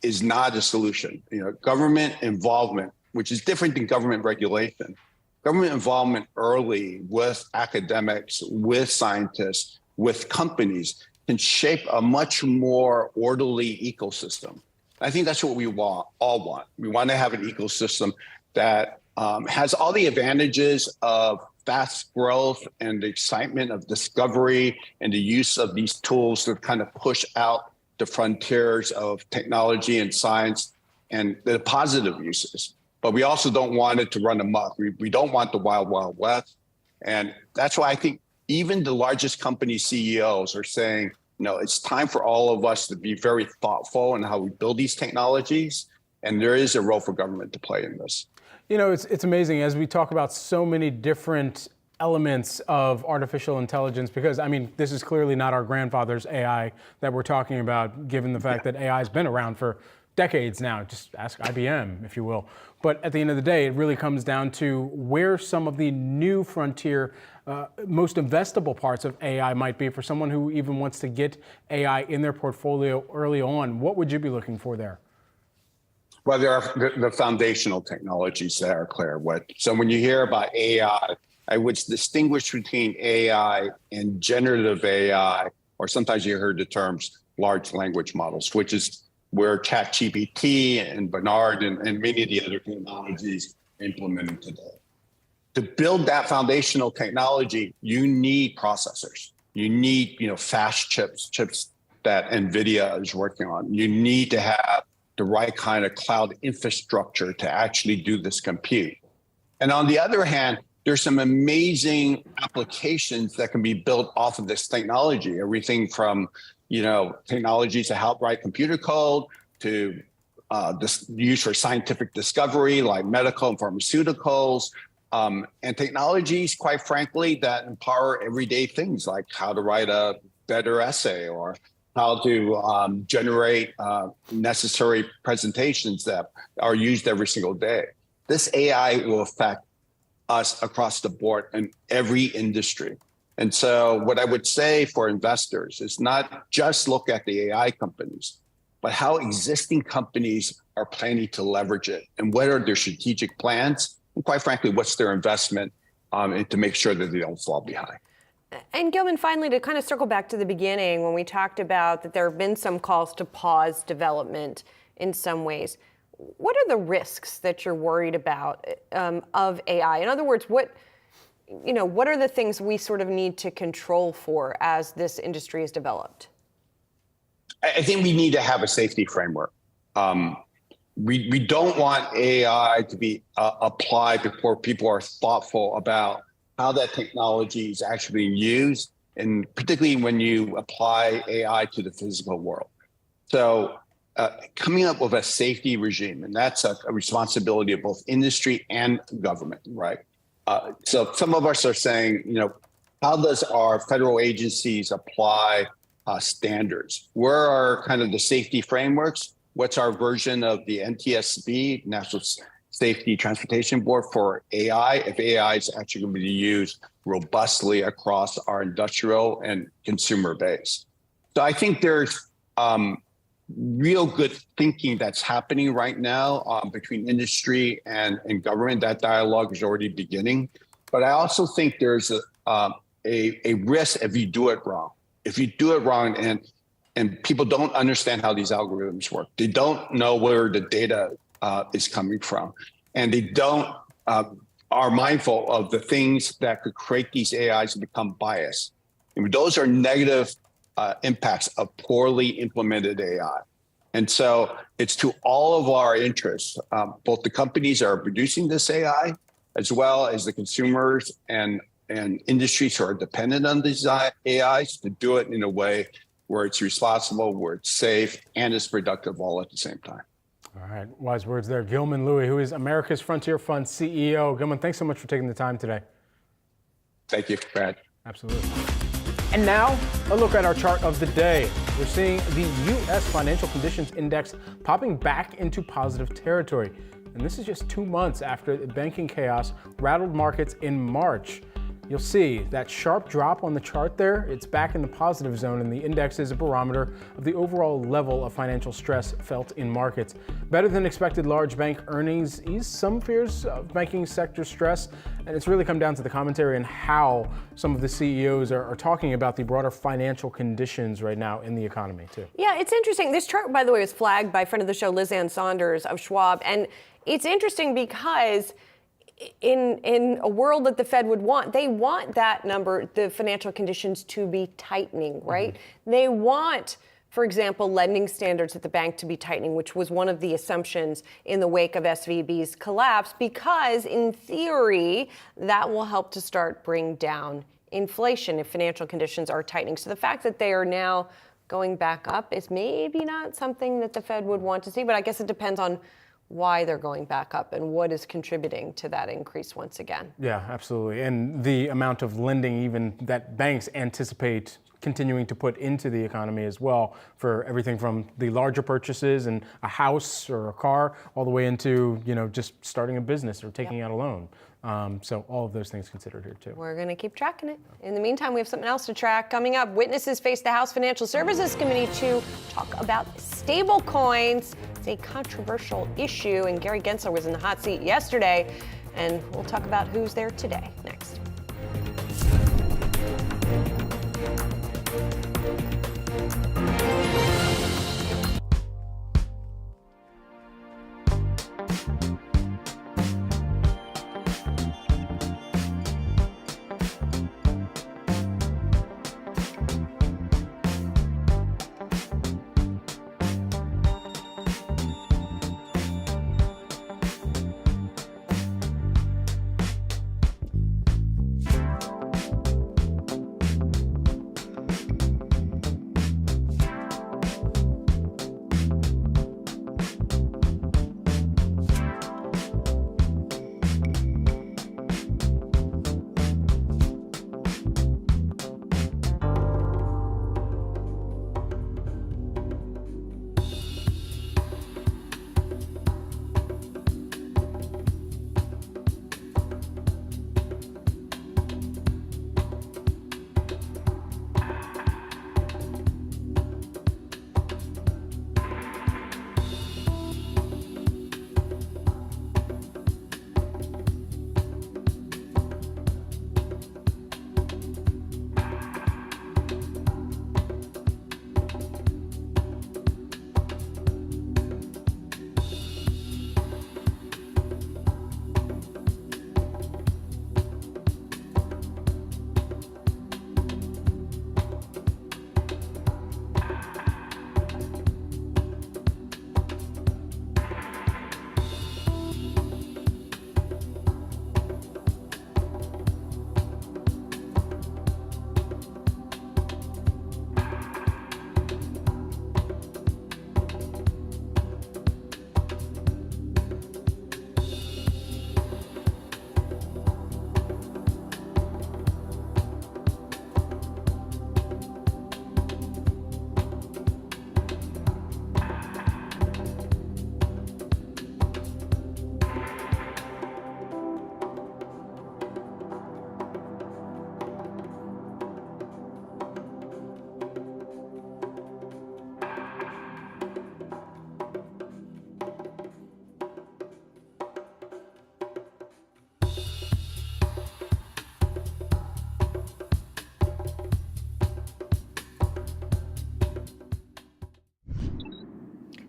Speaker 18: is not a solution. Government involvement, which is different than government regulation, government involvement early with academics, with scientists, with companies can shape a much more orderly ecosystem. I think that's what we all want. We want to have an ecosystem that has all the advantages of fast growth and the excitement of discovery and the use of these tools to kind of push out the frontiers of technology and science and the positive uses. But we also don't want it to run amok. We don't want the wild, wild west. And that's why I think even the largest company CEOs are saying, it's time for all of us to be very thoughtful in how we build these technologies. And there is a role for government to play in this.
Speaker 2: It's amazing as we talk about so many different elements of artificial intelligence, because, this is clearly not our grandfather's AI that we're talking about, given the fact that AI has been around for decades now. Just ask IBM, if you will. But at the end of the day, it really comes down to where some of the new frontier, most investable parts of AI might be for someone who even wants to get AI in their portfolio early on. What would you be looking for there?
Speaker 18: Well, there are the foundational technologies that are clear. So when you hear about AI, I would distinguish between AI and generative AI, or sometimes you heard the terms large language models, which is where ChatGPT and Bernard and many of the other technologies are implemented today. To build that foundational technology, you need processors. You need, fast chips that NVIDIA is working on. You need to have the right kind of cloud infrastructure to actually do this compute. And on the other hand, there's some amazing applications that can be built off of this technology. Everything from, technologies to help write computer code to this use for scientific discovery, like medical and pharmaceuticals, And technologies, quite frankly, that empower everyday things like how to write a better essay or how to generate necessary presentations that are used every single day. This AI will affect us across the board in every industry. And so what I would say for investors is not just look at the AI companies, but how existing companies are planning to leverage it and what are their strategic plans, and quite frankly, what's their investment to make sure that they don't fall behind.
Speaker 1: And Gilman, finally, to kind of circle back to the beginning when we talked about that there have been some calls to pause development in some ways. What are the risks that you're worried about of AI? In other words, what are the things we sort of need to control for as this industry is developed?
Speaker 18: I think we need to have a safety framework. We don't want AI to be applied before people are thoughtful about how that technology is actually being used, and particularly when you apply AI to the physical world. So coming up with a safety regime, and that's a responsibility of both industry and government, right? So some of us are saying, how does our federal agencies apply standards? Where are kind of the safety frameworks? What's our version of the NTSB, National Safety Transportation Board, for AI, if AI is actually going to be used robustly across our industrial and consumer base? So I think there's real good thinking that's happening right now between industry and government. That dialogue is already beginning. But I also think there's a risk if you do it wrong. If you do it wrong and people don't understand how these algorithms work, they don't know where the data is coming from, and they don't are mindful of the things that could create these AIs to become biased. And those are negative impacts of poorly implemented AI. And so it's to all of our interests, both the companies that are producing this AI, as well as the consumers and industries who are dependent on these AIs, to do it in a way where it's responsible, where it's safe, and it's productive all at the same time.
Speaker 2: All right, wise words there. Gilman Louie, who is America's Frontier Fund CEO. Gilman, thanks so much for taking the time today.
Speaker 18: Thank you, Brad.
Speaker 2: Absolutely. And now, a look at our chart of the day. We're seeing the U.S. Financial Conditions Index popping back into positive territory. And this is just 2 months after the banking chaos rattled markets in March. You'll see that sharp drop on the chart there. It's back in the positive zone, and the index is a barometer of the overall level of financial stress felt in markets. Better than expected large bank earnings eased some fears of banking sector stress, and it's really come down to the commentary and how some of the CEOs are talking about the broader financial conditions right now in the economy, too.
Speaker 1: Yeah, it's interesting. This chart, by the way, was flagged by friend of the show, Liz Ann Saunders of Schwab, and it's interesting because in a world that the Fed would want, they want that number, the financial conditions, to be tightening, right? Mm-hmm. They want, for example, lending standards at the bank to be tightening, which was one of the assumptions in the wake of SVB's collapse, because in theory, that will help to start bring down inflation if financial conditions are tightening. So the fact that they are now going back up is maybe not something that the Fed would want to see, but I guess it depends on why they're going back up and what is contributing to that increase once again.
Speaker 2: Yeah, absolutely. And the amount of lending even that banks anticipate continuing to put into the economy as well, for everything from the larger purchases and a house or a car all the way into, just starting a business or taking out a loan. So all of those things considered here too.
Speaker 1: We're going to keep tracking it. In the meantime, we have something else to track. Coming up, witnesses face the House Financial Services Committee to talk about stable coins. It's a controversial issue, and Gary Gensler was in the hot seat yesterday, and we'll talk about who's there today next.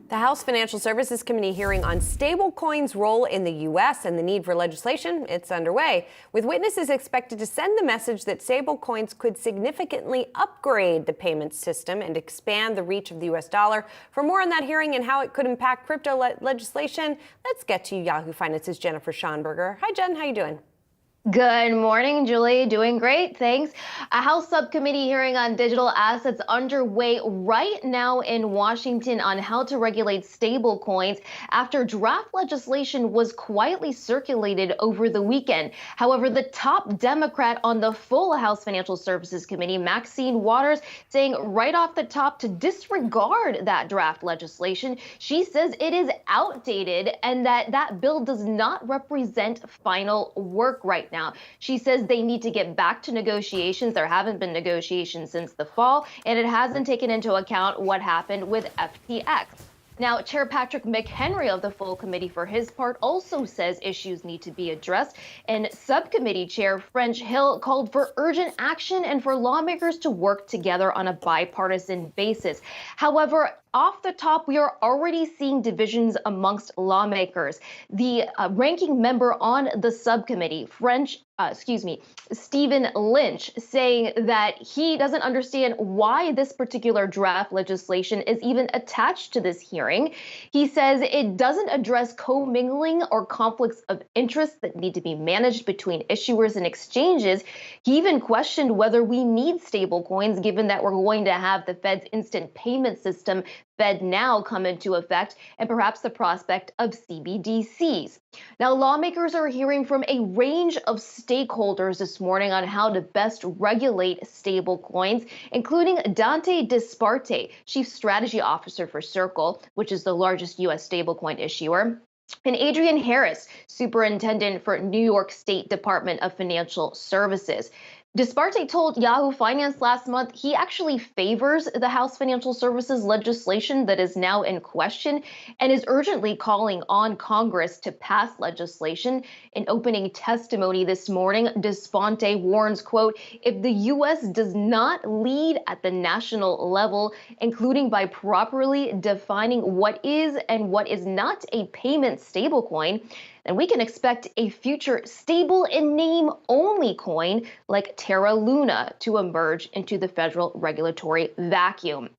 Speaker 1: The House Financial Services Committee hearing on stablecoins' role in the U.S. and the need for legislation, it's underway, with witnesses expected to send the message that stablecoins could significantly upgrade the payments system and expand the reach of the U.S. dollar. For more on that hearing and how it could impact crypto legislation, let's get to Yahoo Finance's Jennifer Schonberger. Hi, Jen. How you doing?
Speaker 19: Good morning, Julie. Doing great, thanks. A House subcommittee hearing on digital assets underway right now in Washington on how to regulate stablecoins after draft legislation was quietly circulated over the weekend. However, the top Democrat on the full House Financial Services Committee, Maxine Waters, saying right off the top to disregard that draft legislation. She says it is outdated and that bill does not represent final work right now. She says they need to get back to negotiations. There haven't been negotiations since the fall, and it hasn't taken into account what happened with FTX. Now, Chair Patrick McHenry of the full committee, for his part, also says issues need to be addressed. And Subcommittee Chair French Hill called for urgent action and for lawmakers to work together on a bipartisan basis. However, off the top, we are already seeing divisions amongst lawmakers. The ranking member on the subcommittee, Stephen Lynch, saying that he doesn't understand why this particular draft legislation is even attached to this hearing. He says it doesn't address commingling or conflicts of interest that need to be managed between issuers and exchanges. He even questioned whether we need stablecoins, given that we're going to have the Fed's instant payment system, FedNow, come into effect, and perhaps the prospect of CBDCs. Now, lawmakers are hearing from a range of stakeholders this morning on how to best regulate stablecoins, including Dante Disparte, Chief Strategy Officer for Circle, which is the largest U.S. stablecoin issuer, and Adrian Harris, Superintendent for New York State Department of Financial Services. Disparte told Yahoo Finance last month he actually favors the House Financial Services legislation that is now in question and is urgently calling on Congress to pass legislation. In opening testimony this morning, Disparte warns, quote, if the U.S. does not lead at the national level, including by properly defining what is and what is not a payment stablecoin, and we can expect a future stable in name only coin like Terra Luna to emerge into the federal regulatory vacuum.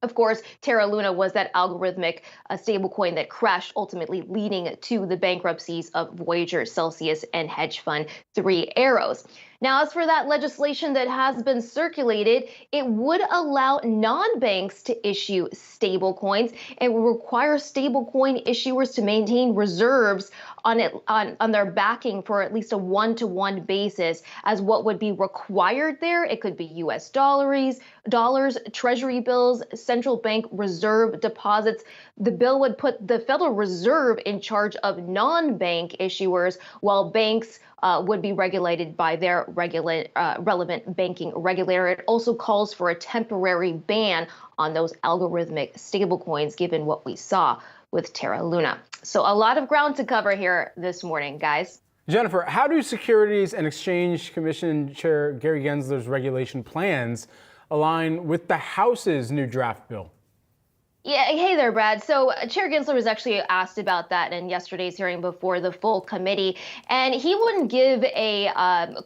Speaker 19: Of course, Terra Luna was that algorithmic stablecoin that crashed, ultimately leading to the bankruptcies of Voyager, Celsius, and hedge fund Three Arrows. Now, as for that legislation that has been circulated, it would allow non-banks to issue stablecoins and would require stablecoin issuers to maintain reserves on their backing for at least a one-to-one basis. As what would be required there, it could be U.S. dollars, treasury bills, central bank reserve deposits. The bill would put the Federal Reserve in charge of non-bank issuers, while banks would be regulated by their relevant banking regulator. It also calls for a temporary ban on those algorithmic stablecoins, given what we saw with Terra Luna. So a lot of ground to cover here this morning, guys.
Speaker 2: Jennifer, how do Securities and Exchange Commission Chair Gary Gensler's regulation plans align with the House's new draft bill?
Speaker 19: Yeah, hey there, Brad. So Chair Gensler was actually asked about that in yesterday's hearing before the full committee, and he wouldn't give a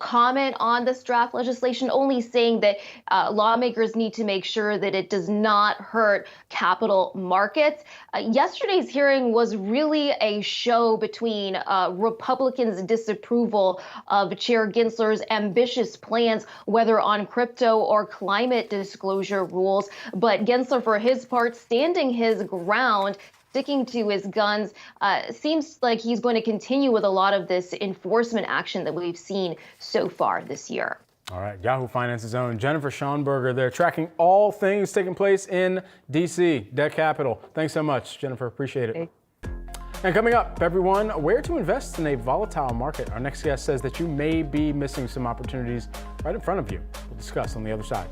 Speaker 19: comment on this draft legislation, only saying that lawmakers need to make sure that it does not hurt capital markets. Yesterday's hearing was really a show between Republicans' disapproval of Chair Gensler's ambitious plans, whether on crypto or climate disclosure rules. But Gensler, for his part, standing his ground, sticking to his guns, seems like he's going to continue with a lot of this enforcement action that we've seen so far this year.
Speaker 2: All right, Yahoo Finance's own Jennifer Schonberger there, tracking all things taking place in D.C., debt capital. Thanks so much, Jennifer. Appreciate it. And coming up, everyone, where to invest in a volatile market. Our next guest says that you may be missing some opportunities right in front of you. We'll discuss on the other side.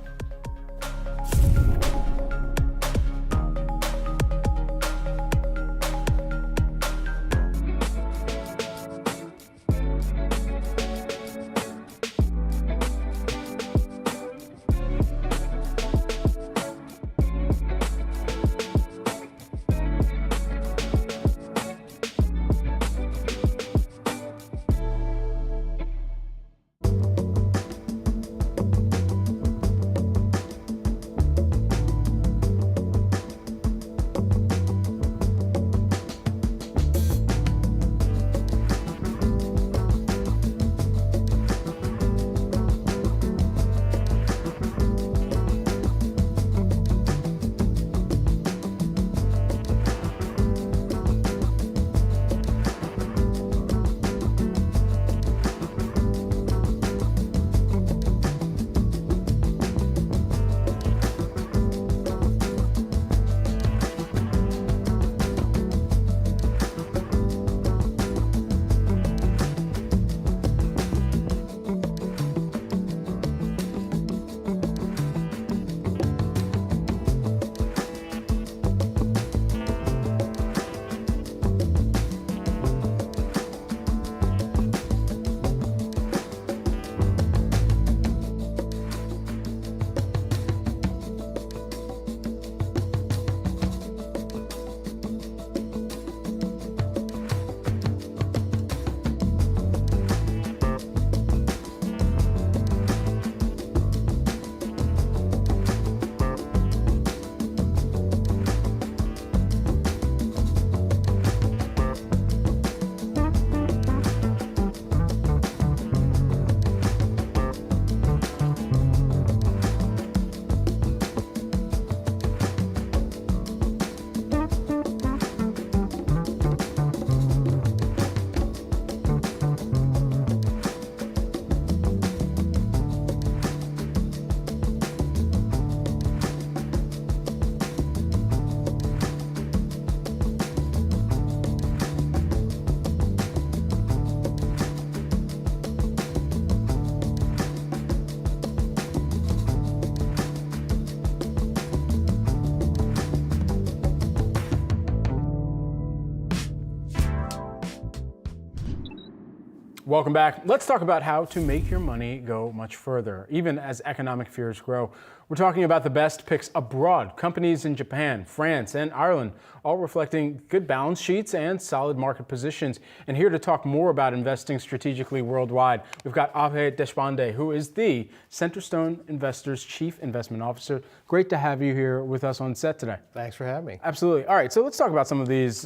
Speaker 2: Welcome back. Let's talk about how to make your money go much further, even as economic fears grow. We're talking about the best picks abroad, companies in Japan, France, and Ireland, all reflecting good balance sheets and solid market positions. And here to talk more about investing strategically worldwide, we've got Abhay Deshpande, who is the Centerstone Investors Chief Investment Officer. Great to have you here with us on set today.
Speaker 20: Thanks for having me.
Speaker 2: Absolutely. All right, so let's talk about some of these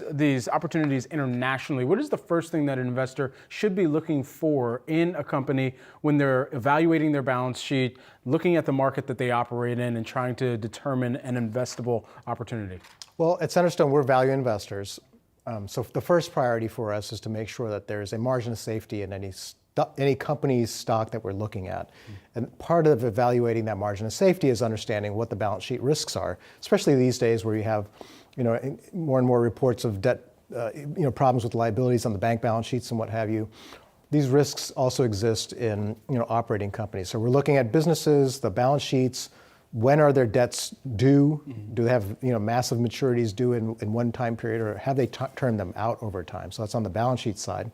Speaker 2: opportunities internationally. What is the first thing that an investor should be looking for in a company when they're evaluating their balance sheet, looking at the market that they operate in, and trying to determine an investable opportunity?
Speaker 20: Well, at Centerstone, we're value investors. So the first priority for us is to make sure that there's a margin of safety in any company's stock that we're looking at. And part of evaluating that margin of safety is understanding what the balance sheet risks are, especially these days where you have, more and more reports of debt, problems with liabilities on the bank balance sheets and what have you. These risks also exist in, operating companies. So we're looking at businesses, the balance sheets. When are their debts due? Do they have massive maturities due in one time period, or have they turned them out over time? So that's on the balance sheet side.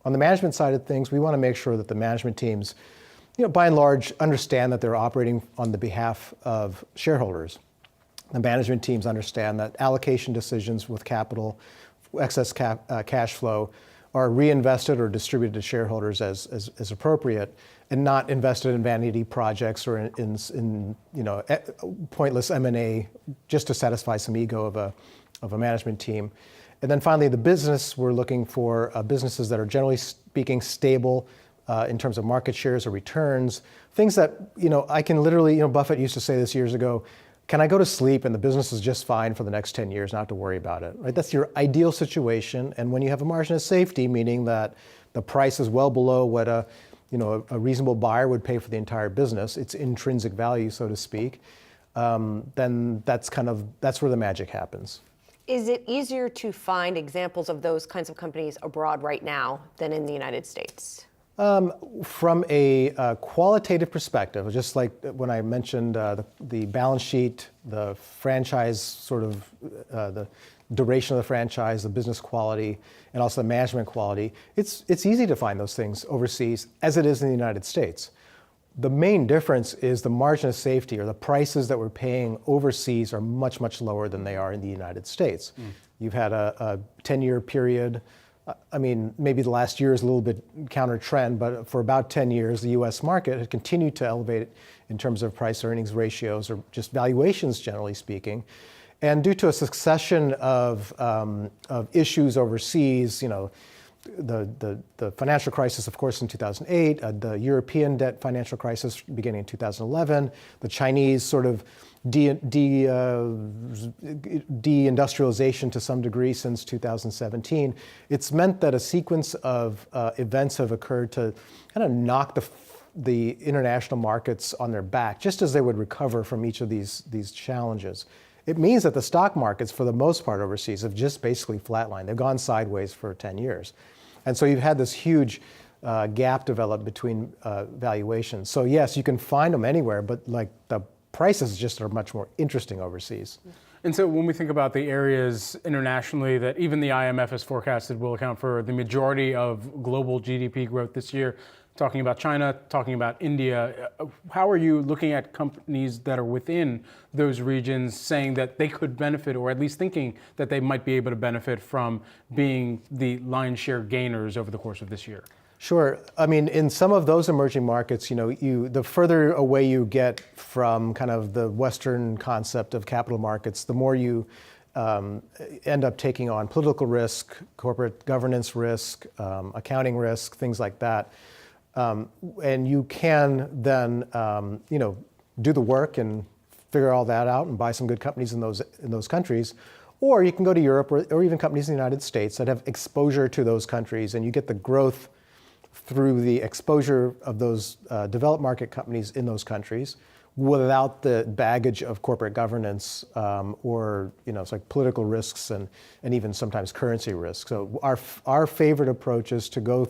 Speaker 20: On the management side of things, we want to make sure that the management teams, by and large, understand that they're operating on the behalf of shareholders. The management teams understand that allocation decisions with capital, excess cash flow, are reinvested or distributed to shareholders as appropriate, and not invested in vanity projects or in pointless M&A just to satisfy some ego of a management team. And then finally, the business, we're looking for businesses that are generally speaking stable in terms of market shares or returns, things that I can literally, Buffett used to say this years ago, can I go to sleep and the business is just fine for the next 10 years, not have to worry about it, right? That's your ideal situation. And when you have a margin of safety, meaning that the price is well below what a reasonable buyer would pay for the entire business, its intrinsic value, so to speak, then that's where the magic happens.
Speaker 1: Is it easier to find examples of those kinds of companies abroad right now than in the United States?
Speaker 20: From a qualitative perspective, just like when I mentioned the balance sheet, the franchise the duration of the franchise, the business quality, and also the management quality, it's easy to find those things overseas as it is in the United States. The main difference is the margin of safety, or the prices that we're paying overseas are much, much lower than they are in the United States. You've had a 10-year period. Maybe the last year is a little bit counter trend, but for about 10 years, the US market had continued to elevate in terms of price earnings ratios, or just valuations, generally speaking. And due to a succession of issues overseas, the financial crisis, of course, in 2008, the European debt financial crisis beginning in 2011, the Chinese sort of deindustrialization to some degree since 2017, it's meant that a sequence of events have occurred to kind of knock the international markets on their back, just as they would recover from each of these challenges. It means that the stock markets, for the most part overseas, have just basically flatlined. They've gone sideways for 10 years. And so you've had this huge gap develop between valuations. So yes, you can find them anywhere, but the prices just are much more interesting overseas.
Speaker 2: And so when we think about the areas internationally that even the IMF has forecasted will account for the majority of global GDP growth this year, talking about China, talking about India, how are you looking at companies that are within those regions saying that they could benefit, or at least thinking that they might be able to benefit from being the lion's share gainers over the course of this year?
Speaker 20: Sure. In some of those emerging markets, the further away you get from kind of the Western concept of capital markets, the more you end up taking on political risk, corporate governance risk, accounting risk, things like that. And you can then, do the work and figure all that out and buy some good companies in those countries. Or you can go to Europe or even companies in the United States that have exposure to those countries, and you get the growth through the exposure of those developed market companies in those countries without the baggage of corporate governance or it's like political risks and even sometimes currency risks. So our favorite approach is to go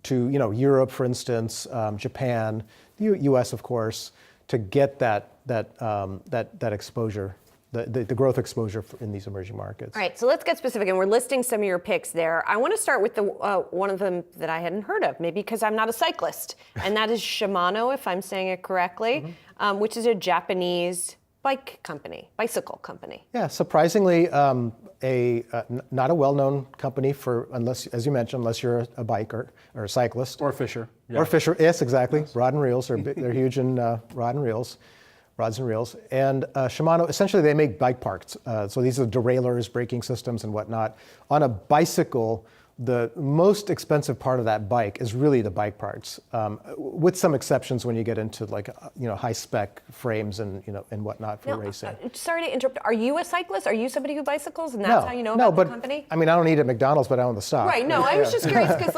Speaker 20: to Europe, for instance, Japan, U.S. of course, to get that exposure. the growth exposure in these emerging markets.
Speaker 1: All right, so let's get specific, and we're listing some of your picks there. I want to start with the one of them that I hadn't heard of, maybe because I'm not a cyclist, and that is Shimano, if I'm saying it correctly, which is a Japanese bicycle company.
Speaker 20: Yeah, surprisingly, not a well-known company unless, as you mentioned, unless you're a biker or a cyclist.
Speaker 2: Or a fisher. Yeah.
Speaker 20: Or a fisher, yes, exactly. Yes. Rod and reels, they're huge in rods and reels. And Shimano, essentially they make bike parts. So these are derailleurs, braking systems and whatnot. On a bicycle, the most expensive part of that bike is really the bike parts, with some exceptions when you get into high spec frames and whatnot for racing.
Speaker 1: Sorry to interrupt. Are you a cyclist? Are you somebody who bicycles, and that's how you know about the company?
Speaker 20: I mean, I don't eat at McDonald's, but I own the stock.
Speaker 1: Right. No, I was just curious because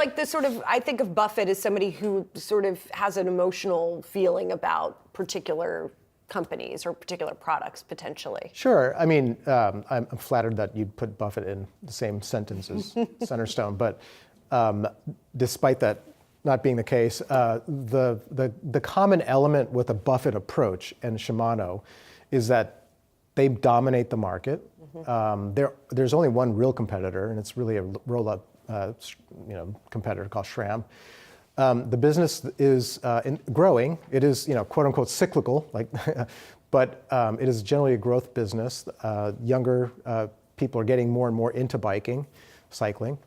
Speaker 1: I think of Buffett as somebody who sort of has an emotional feeling about particular companies or particular products potentially.
Speaker 20: Sure. I mean, I'm flattered that you'd put Buffett in the same sentence as Centerstone, but despite that not being the case, the common element with a Buffett approach and Shimano is that they dominate the market. There's only one real competitor, and it's really a roll-up competitor called SRAM. The business is growing. It is, quote unquote, cyclical, but it is generally a growth business. Younger people are getting more and more into cycling.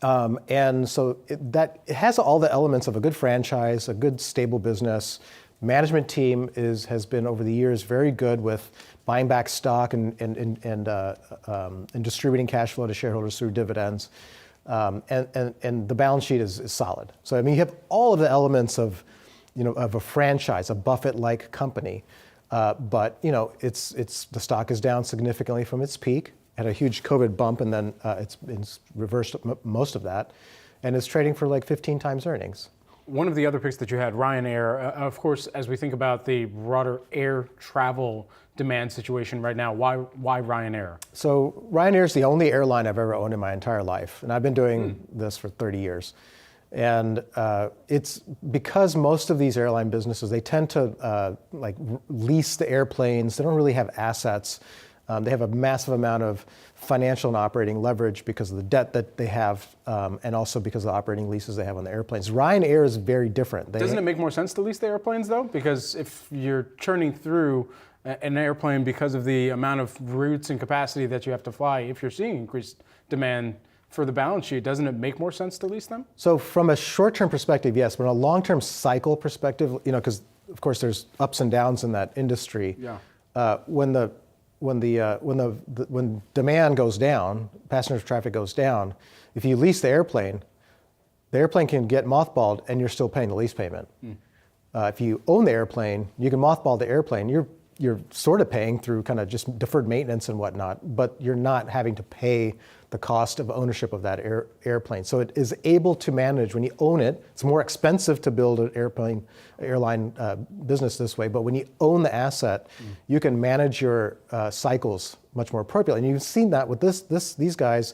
Speaker 20: And so it has all the elements of a good franchise, a good stable business. Management team has been over the years very good with buying back stock and distributing cash flow to shareholders through dividends. And the balance sheet is solid. So I mean, you have all of the elements of a franchise, a Buffett-like company, but the stock is down significantly from its peak, had a huge COVID bump, and then it's reversed most of that, and it's trading for 15 times earnings.
Speaker 2: One of the other picks that you had, Ryanair, of course, as we think about the broader air travel demand situation right now, why Ryanair?
Speaker 20: So Ryanair is the only airline I've ever owned in my entire life, and I've been doing this for 30 years. And it's because most of these airline businesses, they tend to lease the airplanes. They don't really have assets. They have a massive amount of financial and operating leverage because of the debt that they have, and also because of the operating leases they have on the airplanes. Ryanair is very different.
Speaker 2: Doesn't it make more sense to lease the airplanes, though? Because if you're churning through an airplane because of the amount of routes and capacity that you have to fly, if you're seeing increased demand for the balance sheet, doesn't it make more sense to lease them?
Speaker 20: So from a short-term perspective, yes, but on a long-term cycle perspective, because of course there's ups and downs in that industry.
Speaker 2: Yeah.
Speaker 20: When demand goes down, passenger traffic goes down, if you lease the airplane can get mothballed and you're still paying the lease payment. If you own the airplane, you can mothball the airplane. You're sort of paying through kind of just deferred maintenance and whatnot, but you're not having to pay the cost of ownership of that airplane. So it is able to manage when you own it. It's more expensive to build an airline business this way, but when you own the asset, you can manage your cycles much more appropriately. And you've seen that with these guys.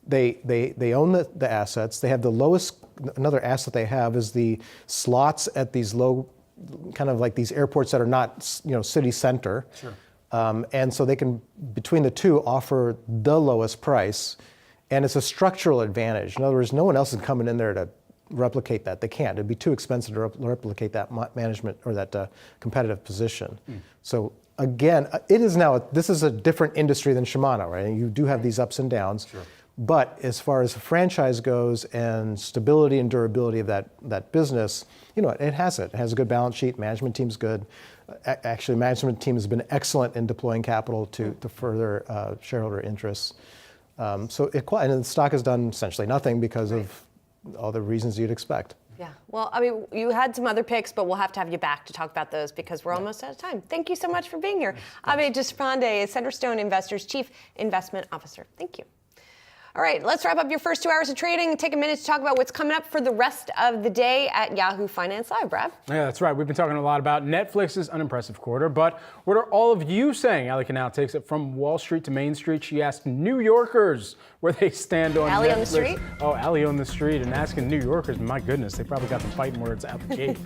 Speaker 20: They own the assets. They have the lowest. Another asset they have is the slots at these low, kind of like these airports that are not city center.
Speaker 2: Sure.
Speaker 20: And so they can, between the two, offer the lowest price, and it's a structural advantage. In other words, no one else is coming in there to replicate that. They can't. It'd be too expensive to replicate that management or that competitive position. So again, this is a different industry than Shimano, right? And you do have these ups and downs.
Speaker 2: Sure.
Speaker 20: But as far as the franchise goes and stability and durability of that business, it has it. It has a good balance sheet. Management team's good. Actually, management team has been excellent in deploying capital to further shareholder interests. And the stock has done essentially nothing because of all the reasons you'd expect.
Speaker 1: Yeah. Well, I mean, you had some other picks, but we'll have to have you back to talk about those because we're almost out of time. Thank you so much for being here. Abhay Deshpande is Centerstone Investors Chief Investment Officer. Thank you. All right, let's wrap up your first 2 hours of trading and take a minute to talk about what's coming up for the rest of the day at Yahoo Finance Live. Brad?
Speaker 2: Yeah, that's right. We've been talking a lot about Netflix's unimpressive quarter, but what are all of you saying? Allie Canal takes it from Wall Street to Main Street. She asked New Yorkers where they stand on
Speaker 1: Allie
Speaker 2: Netflix.
Speaker 1: on the street?
Speaker 2: Oh, Allie on the street, and asking New Yorkers, my goodness, they probably got the fighting words out the gate.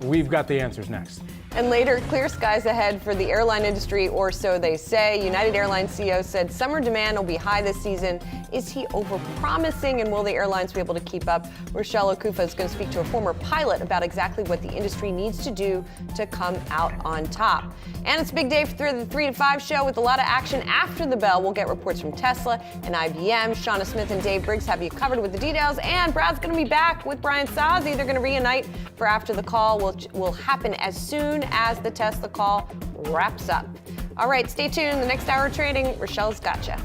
Speaker 2: We've got the answers next.
Speaker 1: And later, clear skies ahead for the airline industry, or so they say. United Airlines CEO said summer demand will be high this season. Is he overpromising, and will the airlines be able to keep up? Rochelle Okufa is going to speak to a former pilot about exactly what the industry needs to do to come out on top. And it's a big day for the 3 to 5 show with a lot of action after the bell. We'll get reports from Tesla and IBM. Shauna Smith and Dave Briggs have you covered with the details. And Brad's going to be back with Brian Sozzi. They're going to reunite for after the call, which will happen as soon as the Tesla call wraps up. All right, stay tuned. The next hour of trading, Rochelle's got you.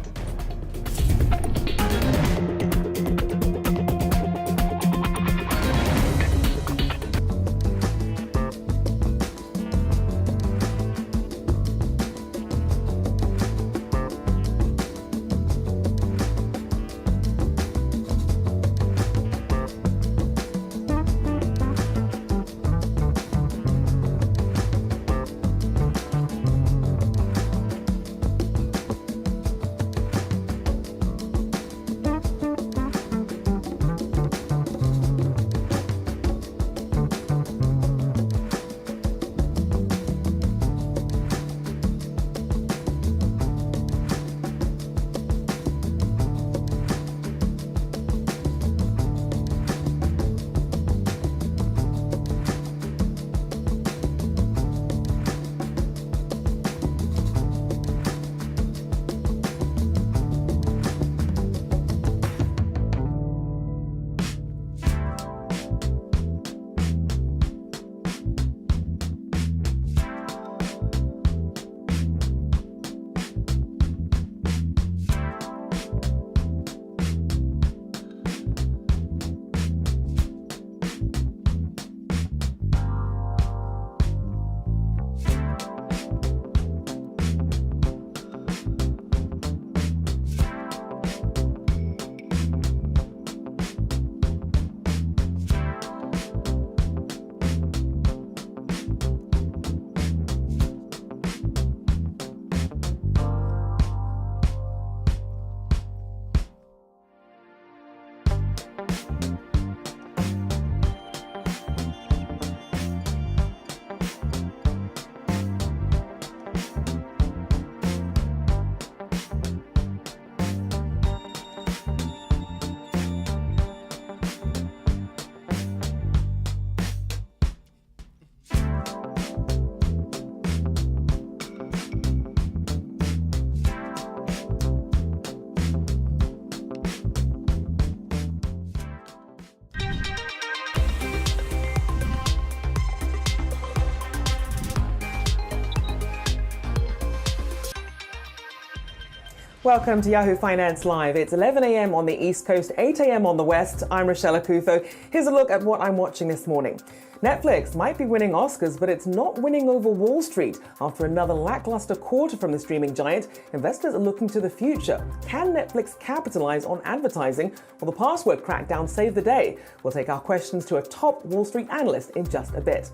Speaker 21: Welcome to Yahoo Finance Live. It's 11 a.m. on the East Coast, 8 a.m. on the West. I'm Rochelle Okufa. Here's a look at what I'm watching this morning. Netflix might be winning Oscars, but it's not winning over Wall Street. After another lackluster quarter from the streaming giant, investors are looking to the future. Can Netflix capitalize on advertising? Will the password crackdown save the day? We'll take our questions to a top Wall Street analyst in just a bit.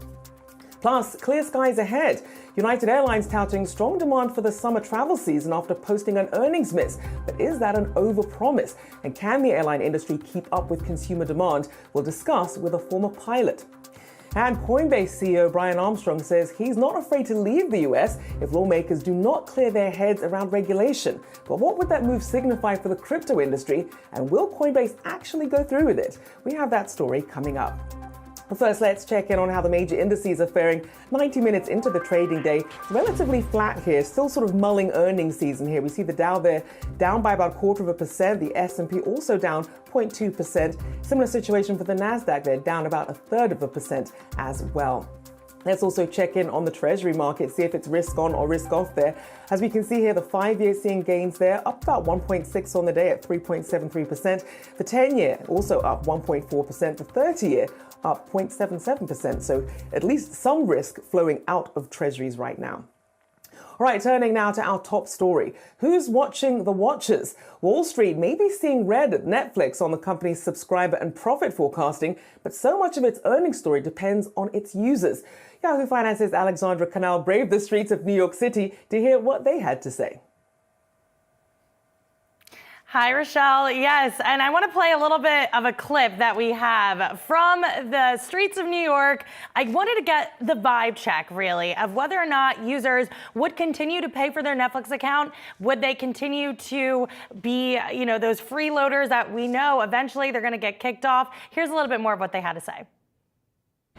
Speaker 21: Plus, clear skies ahead. United Airlines touting strong demand for the summer travel season after posting an earnings miss. But is that an overpromise? And can the airline industry keep up with consumer demand? We'll discuss with a former pilot. And Coinbase CEO Brian Armstrong says he's not afraid to leave the US if lawmakers do not clear their heads around regulation. But what would that move signify for the crypto industry? And will Coinbase actually go through with it? We have that story coming up. But first, let's check in on how the major indices are faring 90 minutes into the trading day. Relatively flat here, still sort of mulling earnings season here. We see the Dow there down by about 0.25%, the S&P also down 0.2%. Similar situation for the Nasdaq there, down about 0.33% as well. Let's also check in on the Treasury market, see if it's risk on or risk off there. As we can see here, the 5-year seeing gains there, up about 1.6 on the day at 3.73%. The 10-year also up 1.4%. The 30-year up 0.77%. So at least some risk flowing out of Treasuries right now. All right, turning now to our top story. Who's watching the watchers? Wall Street may be seeing red at Netflix on the company's subscriber and profit forecasting, but so much of its earnings story depends on its users. Yahoo Finance's Alexandra Canal braved the streets of New York City to hear what they had to say.
Speaker 3: Hi, Rochelle. Yes, and I want to play a little bit of a clip that we have from the streets of New York. I wanted to get the vibe check, really, of whether or not users would continue to pay for their Netflix account. Would they continue to be, those freeloaders that we know eventually they're going to get kicked off? Here's a little bit more of what they had to say.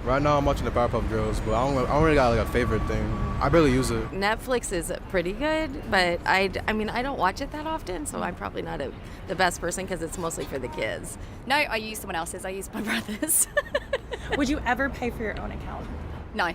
Speaker 4: Right now, I'm watching the Powerpuff Girls, but I don't really got like a favorite thing. I barely use it.
Speaker 22: Netflix is pretty good, but I don't watch it that often, so I'm probably not the best person because it's mostly for the kids.
Speaker 23: No, I use someone else's. I use my brother's.
Speaker 3: Would you ever pay for your own account?
Speaker 23: No.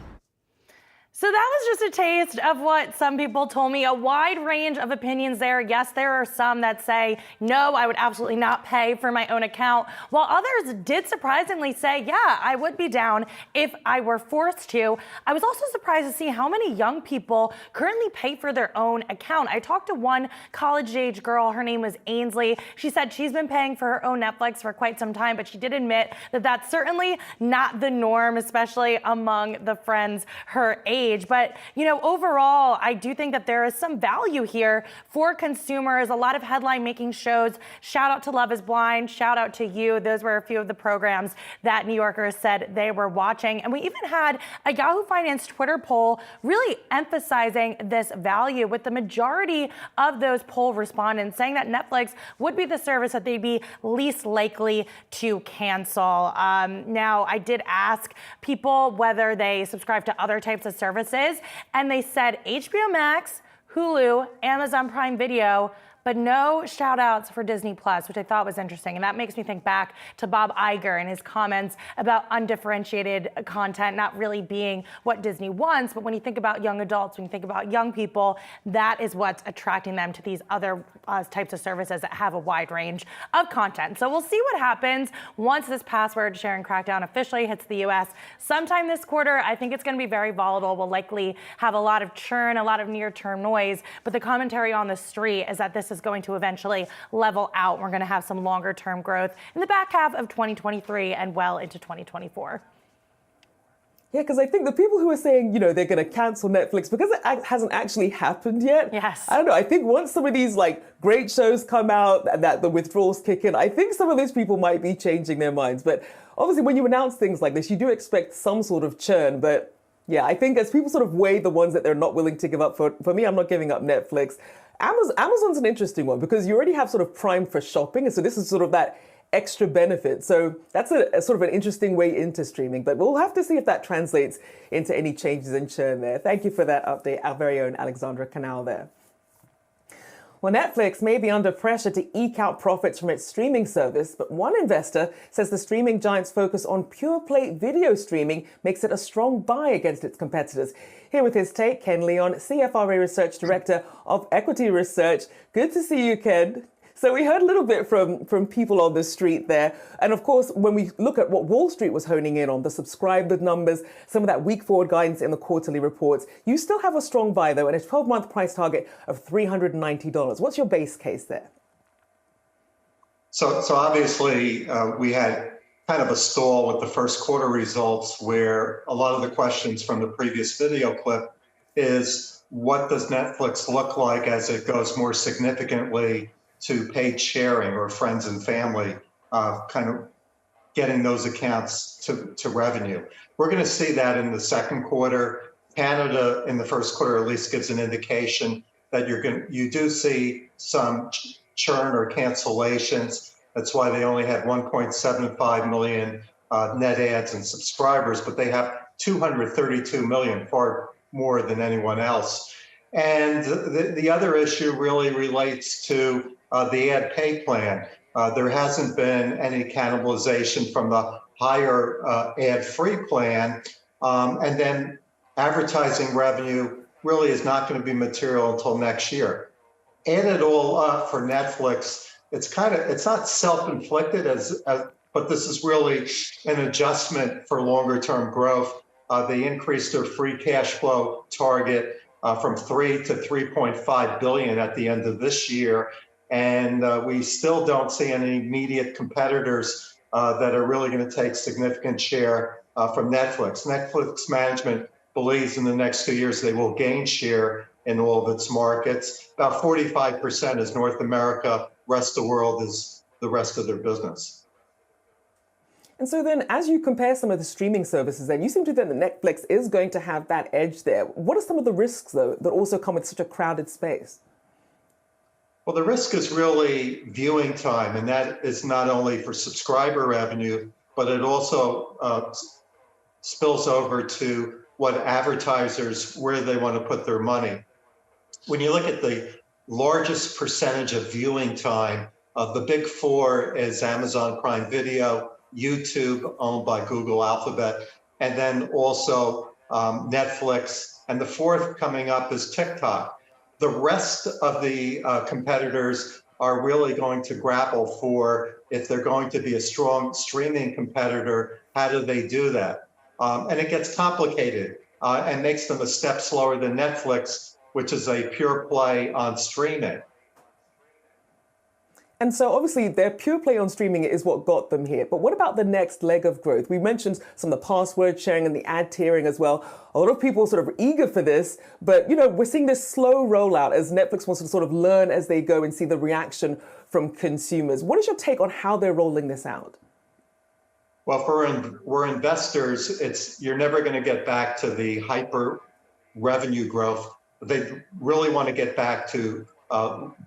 Speaker 3: So that was just a taste of what some people told me, a wide range of opinions there. Yes, there are some that say, no, I would absolutely not pay for my own account, while others did surprisingly say, yeah, I would be down if I were forced to. I was also surprised to see how many young people currently pay for their own account. I talked to one college-age girl, her name was Ainsley. She said she's been paying for her own Netflix for quite some time, but she did admit that that's certainly not the norm, especially among the friends her age. But, overall, I do think that there is some value here for consumers. A lot of headline-making shows. Shout out to Love is Blind. Shout out to You. Those were a few of the programs that New Yorkers said they were watching. And we even had a Yahoo Finance Twitter poll really emphasizing this value, with the majority of those poll respondents saying that Netflix would be the service that they'd be least likely to cancel. Now, I did ask people whether they subscribe to other types of services, and they said HBO Max, Hulu, Amazon Prime Video, but no shout outs for Disney Plus, which I thought was interesting. And that makes me think back to Bob Iger and his comments about undifferentiated content not really being what Disney wants. But when you think about young adults, when you think about young people, that is what's attracting them to these other types of services that have a wide range of content. So we'll see what happens once this password sharing crackdown officially hits the US sometime this quarter. I think it's going to be very volatile. We'll likely have a lot of churn, a lot of near-term noise. But the commentary on the street is that this is going to eventually level out. We're going to have some longer term growth in the back half of 2023 and well into 2024.
Speaker 21: Yeah, because I think the people who are saying, they're going to cancel Netflix because it hasn't actually happened yet.
Speaker 3: Yes.
Speaker 21: I don't know. I think once some of these great shows come out and that the withdrawals kick in, I think some of those people might be changing their minds. But obviously when you announce things like this, you do expect some sort of churn. But yeah, I think as people sort of weigh the ones that they're not willing to give up, for me, I'm not giving up Netflix. Amazon's an interesting one because you already have sort of Prime for shopping. And so this is sort of that extra benefit. So that's a sort of an interesting way into streaming. But we'll have to see if that translates into any changes in churn there. Thank you for that update, our very own Alexandra Canal there. Well, Netflix may be under pressure to eke out profits from its streaming service, but one investor says the streaming giant's focus on pure-play video streaming makes it a strong buy against its competitors. Here with his take, Ken Leon, CFRA Research Director of Equity Research. Good to see you, Ken. So we heard a little bit from people on the street there. And of course, when we look at what Wall Street was honing in on, the subscriber numbers, some of that week forward guidance in the quarterly reports, you still have a strong buy, though, and a 12-month price target of $390. What's your base case there?
Speaker 24: So obviously, we had kind of a stall with the first quarter results, where a lot of the questions from the previous video clip is, what does Netflix look like as it goes more significantly to paid sharing or friends and family, kind of getting those accounts to revenue. We're going to see that in the second quarter. Canada in the first quarter at least gives an indication that you do see some churn or cancellations. That's why they only had 1.75 million net adds and subscribers, but they have 232 million, far more than anyone else. And the other issue really relates to the ad pay plan. There hasn't been any cannibalization from the higher ad-free plan. And then advertising revenue really is not going to be material until next year. Add it all up for Netflix, it's not self-inflicted, but this is really an adjustment for longer term growth. They increased their free cash flow target. from 3 to 3.5 billion at the end of this year. And we still don't see any immediate competitors that are really going to take significant share from Netflix. Netflix management believes in the next 2 years they will gain share in all of its markets. About 45% is North America, rest of the world is the rest of their business.
Speaker 21: And so then, as you compare some of the streaming services, then you seem to think that Netflix is going to have that edge there. What are some of the risks, though, that also come with such a crowded space?
Speaker 24: Well, the risk is really viewing time, and that is not only for subscriber revenue, but it also spills over to what advertisers, where they want to put their money. When you look at the largest percentage of viewing time, the big four is Amazon Prime Video, YouTube, owned by Google Alphabet, and then also Netflix. And the fourth coming up is TikTok. The rest of the competitors are really going to grapple for, if they're going to be a strong streaming competitor, how do they do that? And it gets complicated and makes them a step slower than Netflix, which is a pure play on streaming.
Speaker 21: And so obviously their pure play on streaming is what got them here. But what about the next leg of growth? We mentioned some of the password sharing and the ad tiering as well. A lot of people are sort of eager for this, but we're seeing this slow rollout as Netflix wants to sort of learn as they go and see the reaction from consumers. What is your take on how they're rolling this out?
Speaker 24: Well, we're investors, you're never going to get back to the hyper revenue growth. They really want to get back to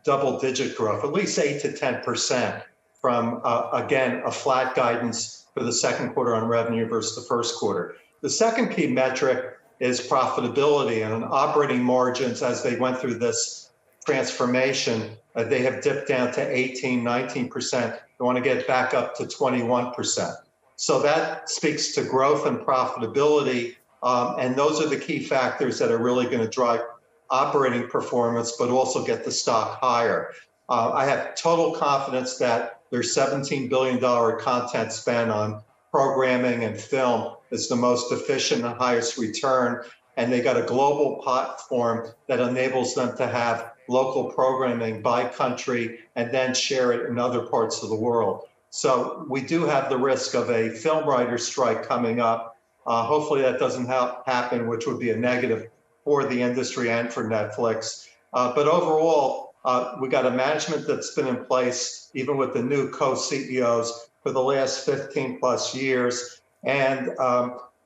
Speaker 24: double-digit growth, at least 8 to 10% from, again, a flat guidance for the second quarter on revenue versus the first quarter. The second key metric is profitability and operating margins. As they went through this transformation, they have dipped down to 18, 19%. They want to get back up to 21%. So that speaks to growth and profitability, and those are the key factors that are really going to drive operating performance, but also get the stock higher. I have total confidence that their $17 billion content spend on programming and film is the most efficient and highest return. And they got a global platform that enables them to have local programming by country and then share it in other parts of the world. So we do have the risk of a film writer's strike coming up. Hopefully that doesn't happen, which would be a negative for the industry and for Netflix. But overall, we got a management that's been in place, even with the new co-CEOs, for the last 15 plus years. And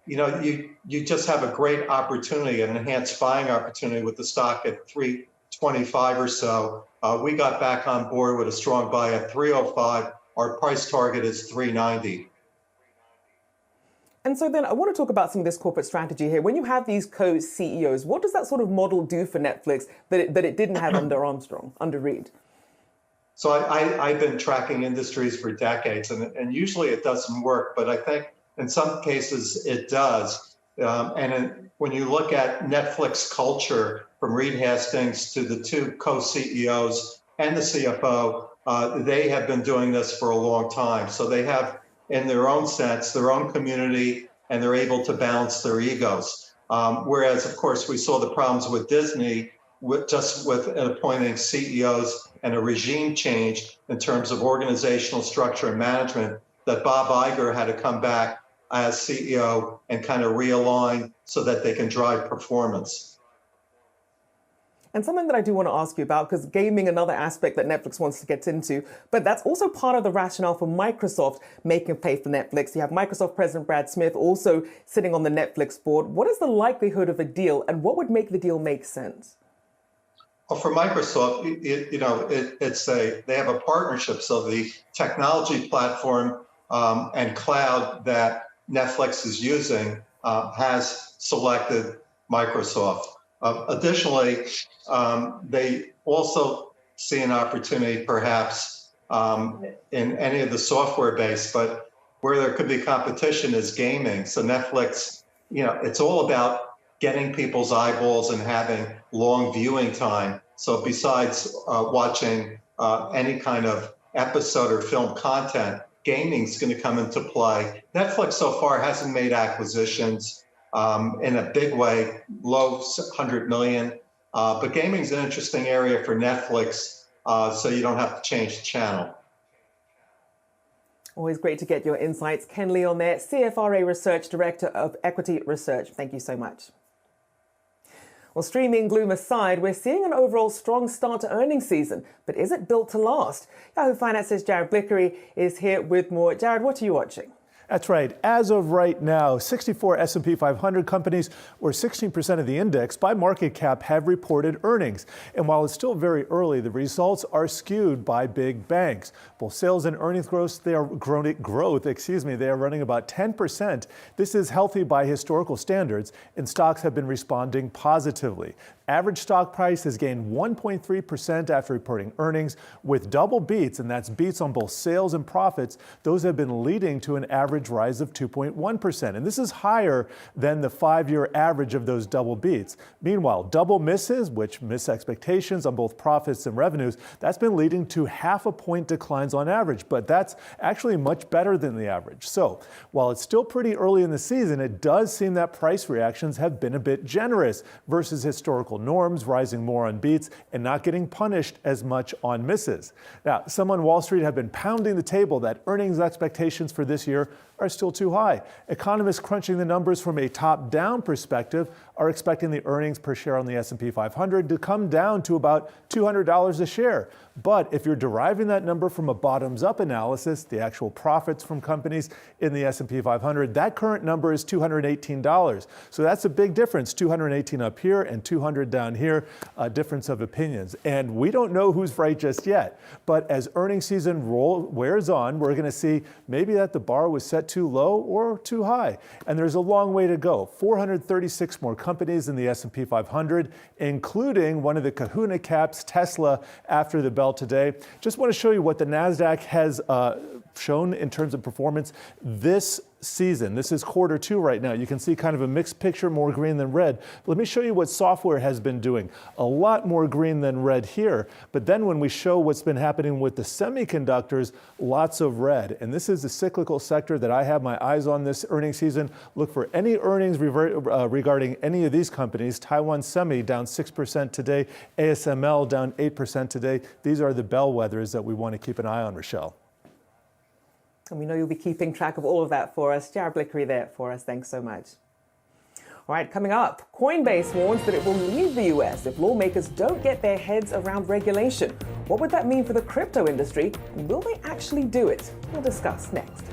Speaker 24: you just have a great opportunity, an enhanced buying opportunity with the stock at 325 or so. We got back on board with a strong buy at 305. Our price target is 390.
Speaker 21: And so then I want to talk about some of this corporate strategy here. When you have these co-CEOs, what does that sort of model do for Netflix that it didn't have under Armstrong, under Reed?
Speaker 24: So I've been tracking industries for decades, and usually it doesn't work, but I think in some cases it does. When you look at Netflix culture, from Reed Hastings to the two co-CEOs and the CFO, they have been doing this for a long time. So they have, in their own sense, their own community, and they're able to balance their egos. Whereas, of course, we saw the problems with Disney with appointing CEOs and a regime change in terms of organizational structure and management, that Bob Iger had to come back as CEO and kind of realign so that they can drive performance.
Speaker 21: And something that I do want to ask you about, because gaming, another aspect that Netflix wants to get into, but that's also part of the rationale for Microsoft making a play for Netflix. You have Microsoft President Brad Smith also sitting on the Netflix board. What is the likelihood of a deal, and what would make the deal make sense?
Speaker 24: Well, for Microsoft, they have a partnership. So the technology platform and cloud that Netflix is using has selected Microsoft. Additionally, they also see an opportunity perhaps in any of the software base, but where there could be competition is gaming. So Netflix, it's all about getting people's eyeballs and having long viewing time. So besides watching any kind of episode or film content, gaming is going to come into play. Netflix so far hasn't made acquisitions. in a big way, low 100 million. But gaming's an interesting area for Netflix, so you don't have to change the channel.
Speaker 21: Always great to get your insights. Ken Leon there, CFRA Research Director of Equity Research. Thank you so much. Well, streaming gloom aside, we're seeing an overall strong start to earnings season. But is it built to last? Yahoo Finance's Jared Blickery is here with more. Jared, what are you watching?
Speaker 5: That's right. As of right now, 64 S&P 500 companies, or 16% of the index by market cap, have reported earnings. And while it's still very early, the results are skewed by big banks. Both sales and earnings growth, they are running about 10%. This is healthy by historical standards, and stocks have been responding positively. Average stock price has gained 1.3% after reporting earnings, with double beats, and that's beats on both sales and profits. Those have been leading to an average rise of 2.1%. And this is higher than the 5-year average of those double beats. Meanwhile, double misses, which miss expectations on both profits and revenues, that's been leading to 0.5 point declines on average. But that's actually much better than the average. So while it's still pretty early in the season, it does seem that price reactions have been a bit generous versus historical norms, rising more on beats and not getting punished as much on misses. Now, some on Wall Street have been pounding the table that earnings expectations for this year are still too high. Economists crunching the numbers from a top-down perspective are expecting the earnings per share on the S&P 500 to come down to about $200 a share. But if you're deriving that number from a bottoms-up analysis, the actual profits from companies in the S&P 500, that current number is $218. So that's a big difference, 218 up here and 200 down here, a difference of opinions. And we don't know who's right just yet. But as earnings season wears on, we're going to see maybe that the bar was set too low or too high. And there's a long way to go. 436 more companies in the S&P 500, including one of the kahuna caps, Tesla, after the bell today. Just want to show you what the Nasdaq has shown in terms of performance this season. This is quarter 2 right now. You can see kind of a mixed picture, more green than red. But let me show you what software has been doing. A lot more green than red here. But then when we show what's been happening with the semiconductors, lots of red. And this is the cyclical sector that I have my eyes on this earnings season. Look for any earnings regarding any of these companies. Taiwan Semi down 6% today. ASML down 8% today. These are the bellwethers that we want to keep an eye on, Rochelle.
Speaker 21: And we know you'll be keeping track of all of that for us. Jared Blickery there for us. Thanks so much. All right, coming up, Coinbase warns that it will leave the US if lawmakers don't get their heads around regulation. What would that mean for the crypto industry? And will they actually do it? We'll discuss next.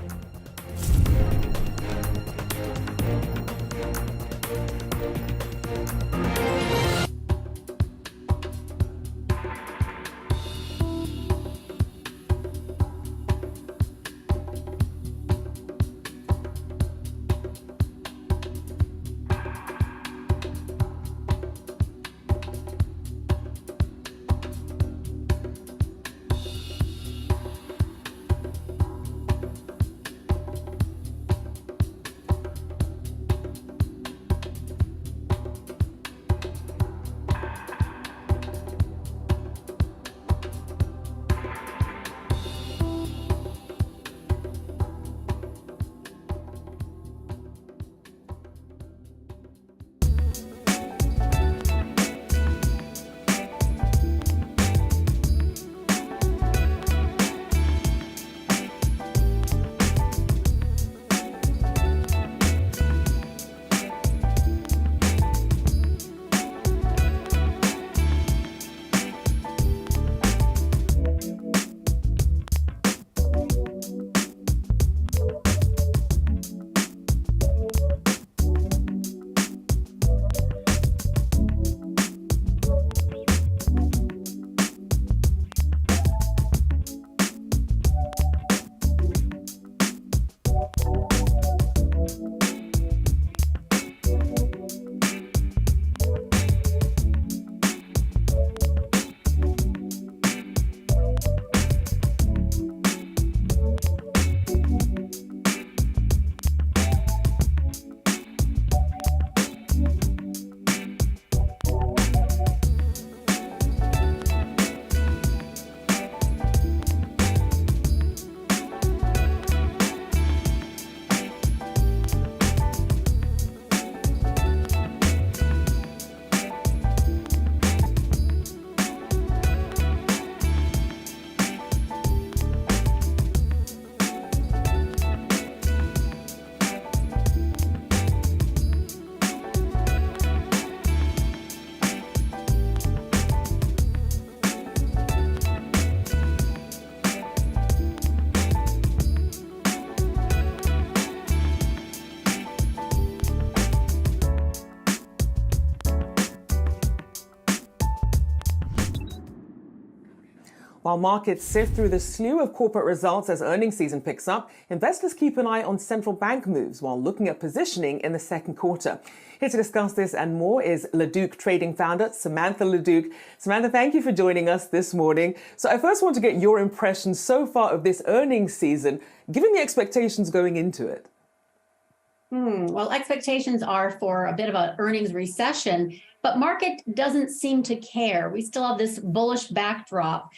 Speaker 21: While markets sift through the slew of corporate results as earnings season picks up, investors keep an eye on central bank moves while looking at positioning in the second quarter. Here to discuss this and more is Leduc Trading founder Samantha Leduc. Samantha, thank you for joining us this morning. So I first want to get your impressions so far of this earnings season, given the expectations going into it.
Speaker 6: Well, expectations are for a bit of an earnings recession, but market doesn't seem to care. We still have this bullish backdrop.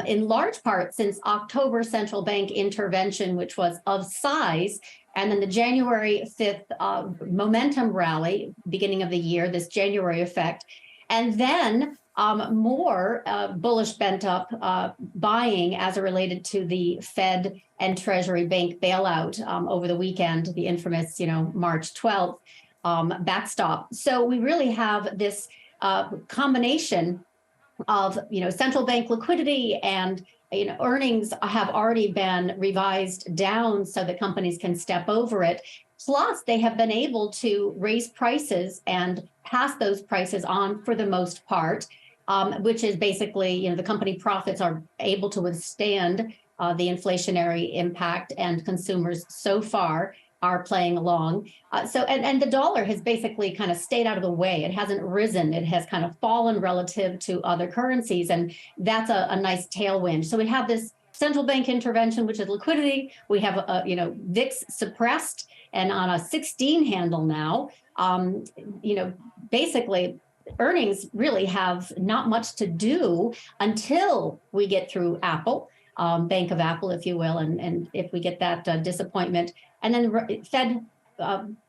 Speaker 6: In large part since October central bank intervention, which was of size, and then the January 5th momentum rally, beginning of the year, this January effect, and then more bullish bent up buying as it related to the Fed and Treasury Bank bailout over the weekend, the infamous, March 12th backstop. So we really have this combination of central bank liquidity and earnings have already been revised down so that companies can step over it. Plus, they have been able to raise prices and pass those prices on for the most part, which is basically the company profits are able to withstand the inflationary impact, and consumers so far are playing along. And the dollar has basically kind of stayed out of the way. It hasn't risen. It has kind of fallen relative to other currencies. And that's a nice tailwind. So we have this central bank intervention, which is liquidity. We have, VIX suppressed and on a 16 handle now. Basically, earnings really have not much to do until we get through Apple. Bank of Apple, if you will, and if we get that disappointment. And then the Fed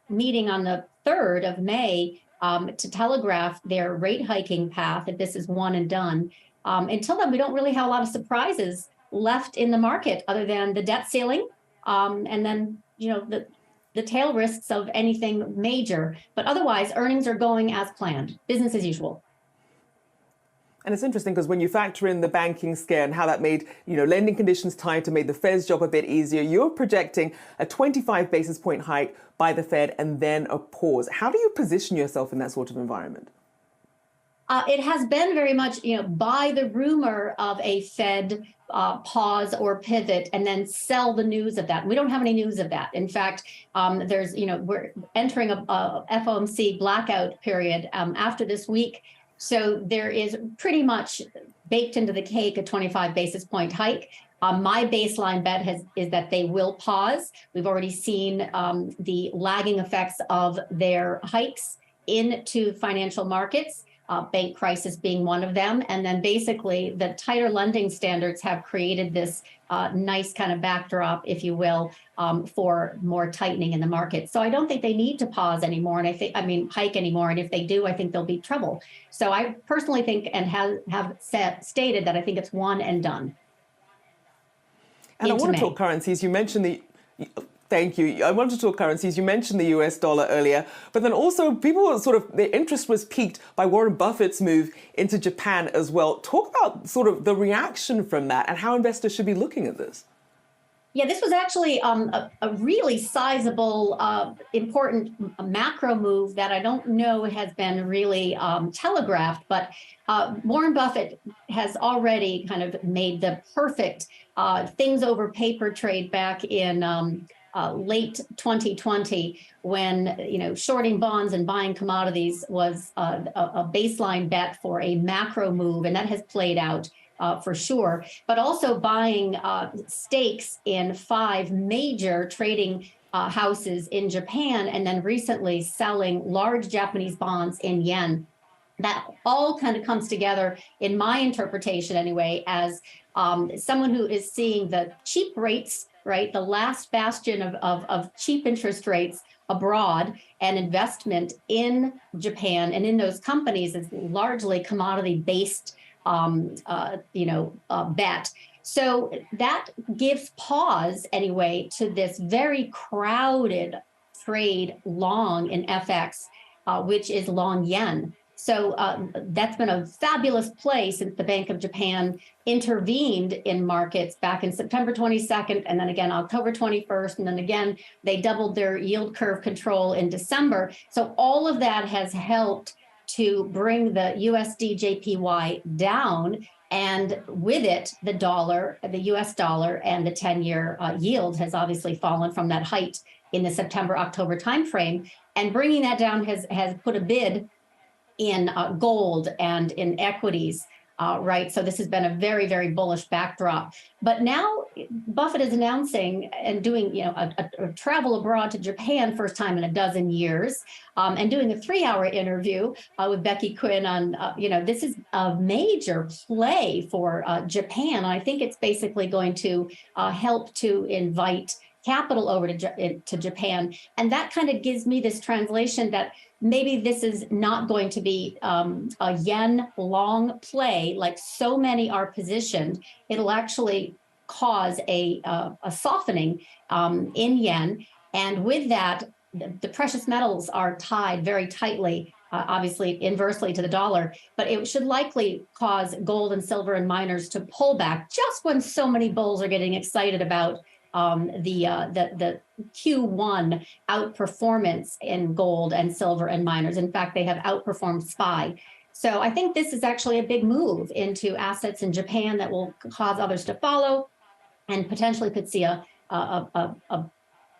Speaker 6: meeting on the 3rd of May to telegraph their rate hiking path, if this is one and done. Until then, we don't really have a lot of surprises left in the market other than the debt ceiling and then, the tail risks of anything major. But otherwise, earnings are going as planned, business as usual.
Speaker 21: And it's interesting because when you factor in the banking scare and how that made, lending conditions tighter, made the Fed's job a bit easier, you're projecting a 25 basis point hike by the Fed and then a pause. How do you position yourself in that sort of environment?
Speaker 6: It has been very much, buy the rumor of a Fed pause or pivot and then sell the news of that. We don't have any news of that. In fact, we're entering a FOMC blackout period after this week. So there is pretty much baked into the cake a 25 basis point hike. My baseline bet is that they will pause. We've already seen the lagging effects of their hikes into financial markets, bank crisis being one of them. And then basically the tighter lending standards have created this nice kind of backdrop, if you will, for more tightening in the market. So I don't think they need to pause anymore. And hike anymore. And if they do, I think there'll be trouble. So I personally think and have stated that I think it's one and done.
Speaker 21: And I want to talk currencies. You mentioned Thank you. I wanted to talk currencies. You mentioned the US dollar earlier, but then also people their interest was piqued by Warren Buffett's move into Japan as well. Talk about the reaction from that and how investors should be looking at this.
Speaker 6: Yeah, this was actually a really sizable, important macro move that I don't know has been really telegraphed, but Warren Buffett has already kind of made the perfect things over paper trade back in late 2020 when, shorting bonds and buying commodities was a baseline bet for a macro move, and that has played out for sure, but also buying stakes in 5 major trading houses in Japan, and then recently selling large Japanese bonds in yen. That all kind of comes together, in my interpretation anyway, as someone who is seeing the cheap rates, right, the last bastion of cheap interest rates abroad, and investment in Japan and in those companies is largely commodity-based bet. So that gives pause anyway to this very crowded trade long in FX, which is long yen. So that's been a fabulous play since the Bank of Japan intervened in markets back in September 22nd, and then again October 21st, and then again they doubled their yield curve control in December. So all of that has helped to bring the USD JPY down. And with it, the dollar, the US dollar, and the 10-year yield has obviously fallen from that height in the September-October timeframe. And bringing that down has put a bid in gold and in equities, right? So this has been a very, very bullish backdrop. But now Buffett is announcing and doing, a travel abroad to Japan, first time in a dozen years, and doing a 3-hour interview with Becky Quinn on, this is a major play for Japan. And I think it's basically going to help to invite capital over to Japan. And that kind of gives me this translation that maybe this is not going to be a yen long play like so many are positioned. It'll actually cause a softening in yen. And with that, the precious metals are tied very tightly, obviously inversely to the dollar, but it should likely cause gold and silver and miners to pull back just when so many bulls are getting excited about the Q1 outperformance in gold and silver and miners. In fact, they have outperformed SPY. So I think this is actually a big move into assets in Japan that will cause others to follow and potentially could see a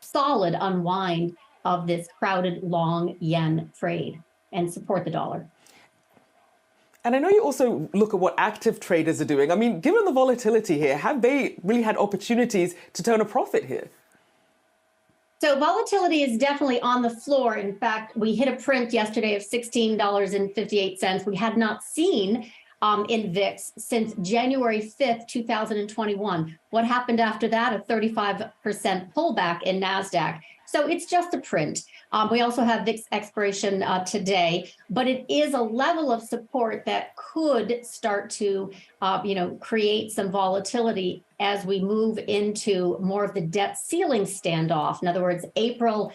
Speaker 6: solid unwind of this crowded long yen trade and support the dollar.
Speaker 21: And I know you also look at what active traders are doing. I mean, given the volatility here, have they really had opportunities to turn a profit here?
Speaker 6: So volatility is definitely on the floor. In fact, we hit a print yesterday of $16.58. We had not seen in VIX since January 5th, 2021. What happened after that? A 35% pullback in Nasdaq. So it's just a print. We also have VIX expiration today, but it is a level of support that could start to, create some volatility as we move into more of the debt ceiling standoff. In other words, April,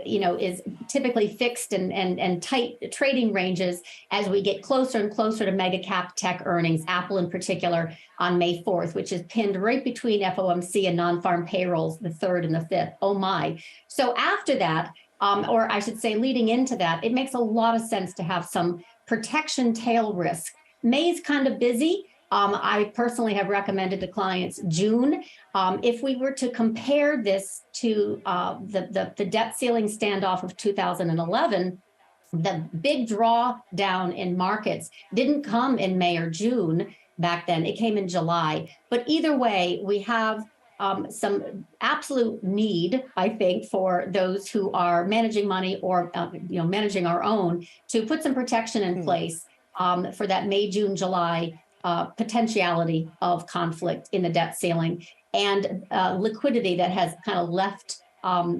Speaker 6: is typically fixed and tight trading ranges as we get closer and closer to mega cap tech earnings, Apple in particular on May 4th, which is pinned right between FOMC and non-farm payrolls, the 3rd and the 5th. Oh my. So after that, or I should say leading into that, it makes a lot of sense to have some protection tail risk. May's kind of busy. I personally have recommended to clients June. If we were to compare this to the debt ceiling standoff of 2011, the big drawdown in markets didn't come in May or June back then. It came in July. But either way, we have some absolute need, I think, for those who are managing money or managing our own to put some protection in place for that May, June, July potentiality of conflict in the debt ceiling and liquidity that has kind of left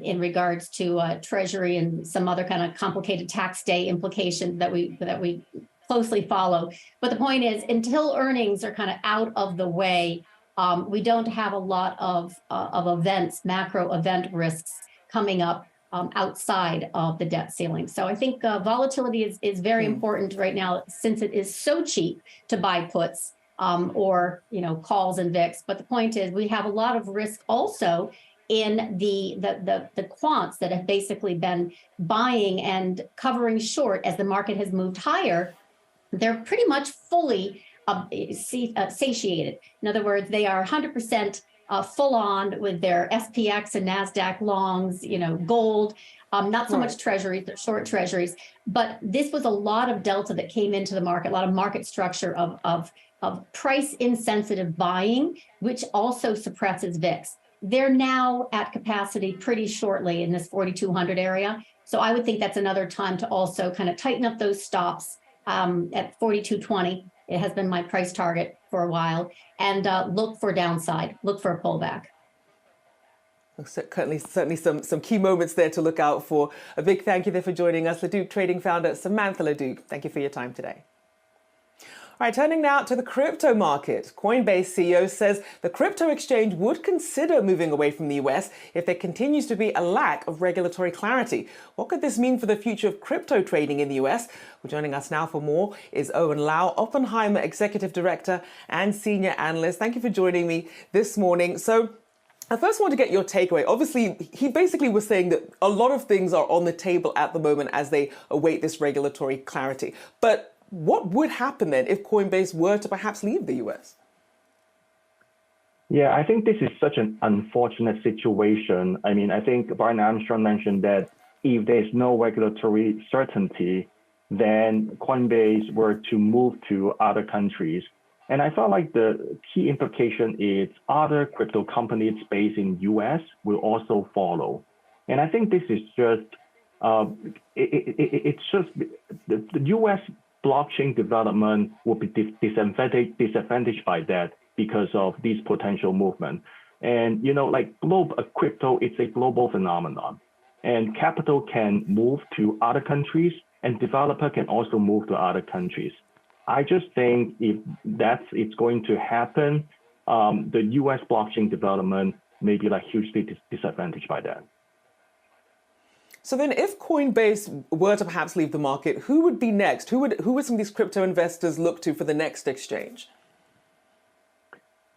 Speaker 6: in regards to Treasury and some other kind of complicated tax day implications that we closely follow. But the point is, until earnings are kind of out of the way, we don't have a lot of events, macro event risks coming up outside of the debt ceiling. So I think volatility is very important right now, since it is so cheap to buy puts or calls and VIX. But the point is, we have a lot of risk also in the quants that have basically been buying and covering short as the market has moved higher. They're pretty much fully satiated. In other words, they are 100% full on with their SPX and Nasdaq longs, gold, not so much treasuries, short treasuries, but this was a lot of delta that came into the market, a lot of market structure of price insensitive buying, which also suppresses VIX. They're now at capacity pretty shortly in this 4,200 area. So I would think that's another time to also kind of tighten up those stops at 4,220. It has been my price target for a while, and look for downside, look for a pullback.
Speaker 21: Certainly some key moments there to look out for. A big thank you there for joining us, Leduc Trading founder Samantha Leduc. Thank you for your time today. All right, turning now to the crypto market. Coinbase CEO says the crypto exchange would consider moving away from the US if there continues to be a lack of regulatory clarity. What could this mean for the future of crypto trading in the US? Well, joining us now for more is Owen Lau, Oppenheimer Executive Director and Senior Analyst. Thank you for joining me this morning. So I first want to get your takeaway. Obviously, he basically was saying that a lot of things are on the table at the moment as they await this regulatory clarity. But what would happen then if Coinbase were to perhaps leave the US?
Speaker 7: Yeah, I think this is such an unfortunate situation. I mean, I think Brian Armstrong mentioned that if there's no regulatory certainty, then Coinbase were to move to other countries. And I felt like the key implication is other crypto companies based in US will also follow. And I think this is just, it's just the US blockchain development will be disadvantaged by that because of these potential movement. And, you know, like crypto, it's a global phenomenon. And capital can move to other countries and developer can also move to other countries. I just think if it's going to happen, the US blockchain development may be like hugely disadvantaged by that.
Speaker 21: So then if Coinbase were to perhaps leave the market, who would be next? Who would some of these crypto investors look to for the next exchange?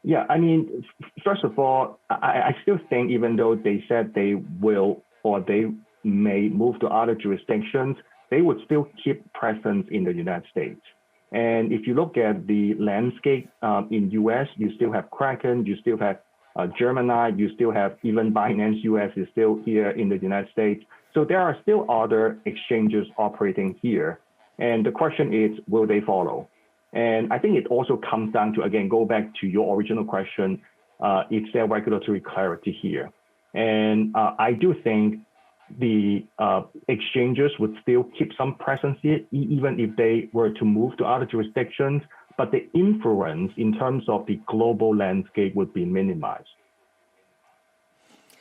Speaker 7: Yeah, I mean, first of all, I still think even though they said they will or they may move to other jurisdictions, they would still keep presence in the United States. And if you look at the landscape in US, you still have Kraken, you still have Gemini, you still have even Binance US is still here in the United States. So there are still other exchanges operating here. And the question is, will they follow? And I think it also comes down to, again, go back to your original question, is there regulatory clarity here? And I do think the exchanges would still keep some presence here, even if they were to move to other jurisdictions, but the influence in terms of the global landscape would be minimized.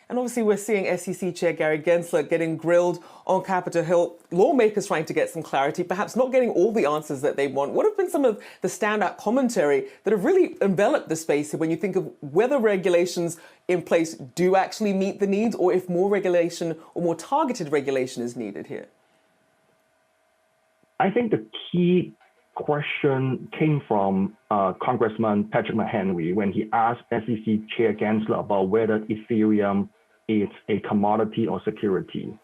Speaker 21: And obviously we're seeing SEC Chair Gary Gensler getting grilled on Capitol Hill, lawmakers trying to get some clarity, perhaps not getting all the answers that they want. What have been some of the standout commentary that have really enveloped the space here when you think of whether regulations in place do actually meet the needs or if more regulation or more targeted regulation is needed here?
Speaker 7: I think the key question came from Congressman Patrick McHenry when he asked SEC Chair Gensler about whether Ethereum is a commodity or security.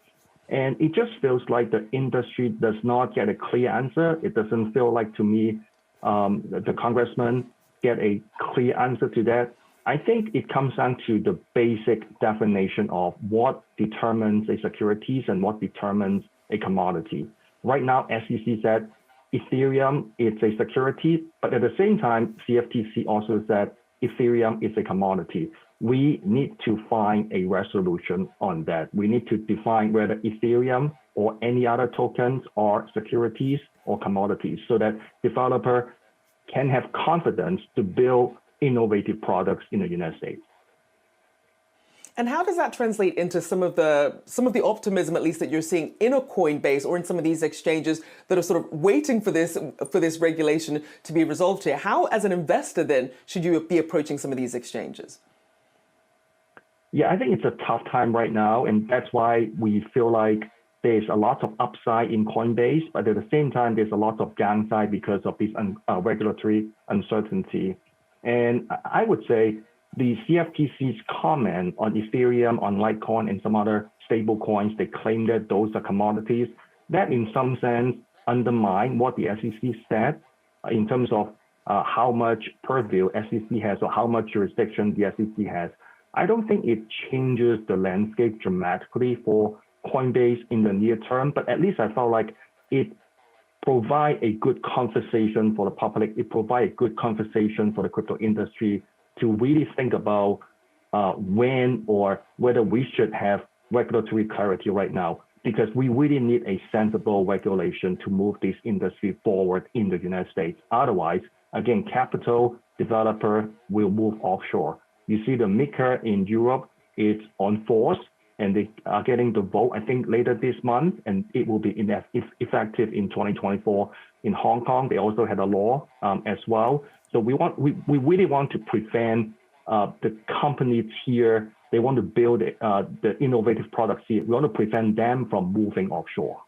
Speaker 7: And it just feels like the industry does not get a clear answer. It doesn't feel like, to me, the congressman get a clear answer to that. I think it comes down to the basic definition of what determines a securities and what determines a commodity. Right now, SEC said Ethereum is a security, but at the same time, CFTC also said Ethereum is a commodity. We need to find a resolution on that. We need to define whether Ethereum or any other tokens are securities or commodities so that developer can have confidence to build innovative products in the United States.
Speaker 21: And how does that translate into some of the optimism, at least, that you're seeing in a Coinbase or in some of these exchanges that are sort of waiting for this regulation to be resolved here? How, as an investor, then, should you be approaching some of these exchanges?
Speaker 7: Yeah, I think it's a tough time right now, and that's why we feel like there's a lot of upside in Coinbase, but at the same time, there's a lot of downside because of this regulatory uncertainty. And I would say the CFTC's comment on Ethereum, on Litecoin, and some other stable coins, they claim that those are commodities. That, in some sense, undermine what the SEC said in terms of how much purview SEC has or how much jurisdiction the SEC has. I don't think it changes the landscape dramatically for Coinbase in the near term, but at least I felt like it provide a good conversation for the public. It provide a good conversation for the crypto industry to really think about when or whether we should have regulatory clarity right now, because we really need a sensible regulation to move this industry forward in the United States. Otherwise, again, capital developer will move offshore. You see the MiCA in Europe is on force, and they are getting the vote, I think, later this month, and it will be effective in 2024. In Hong Kong, they also had a law as well. So we really want to prevent the companies here. They want to build the innovative products here. We want to prevent them from moving offshore.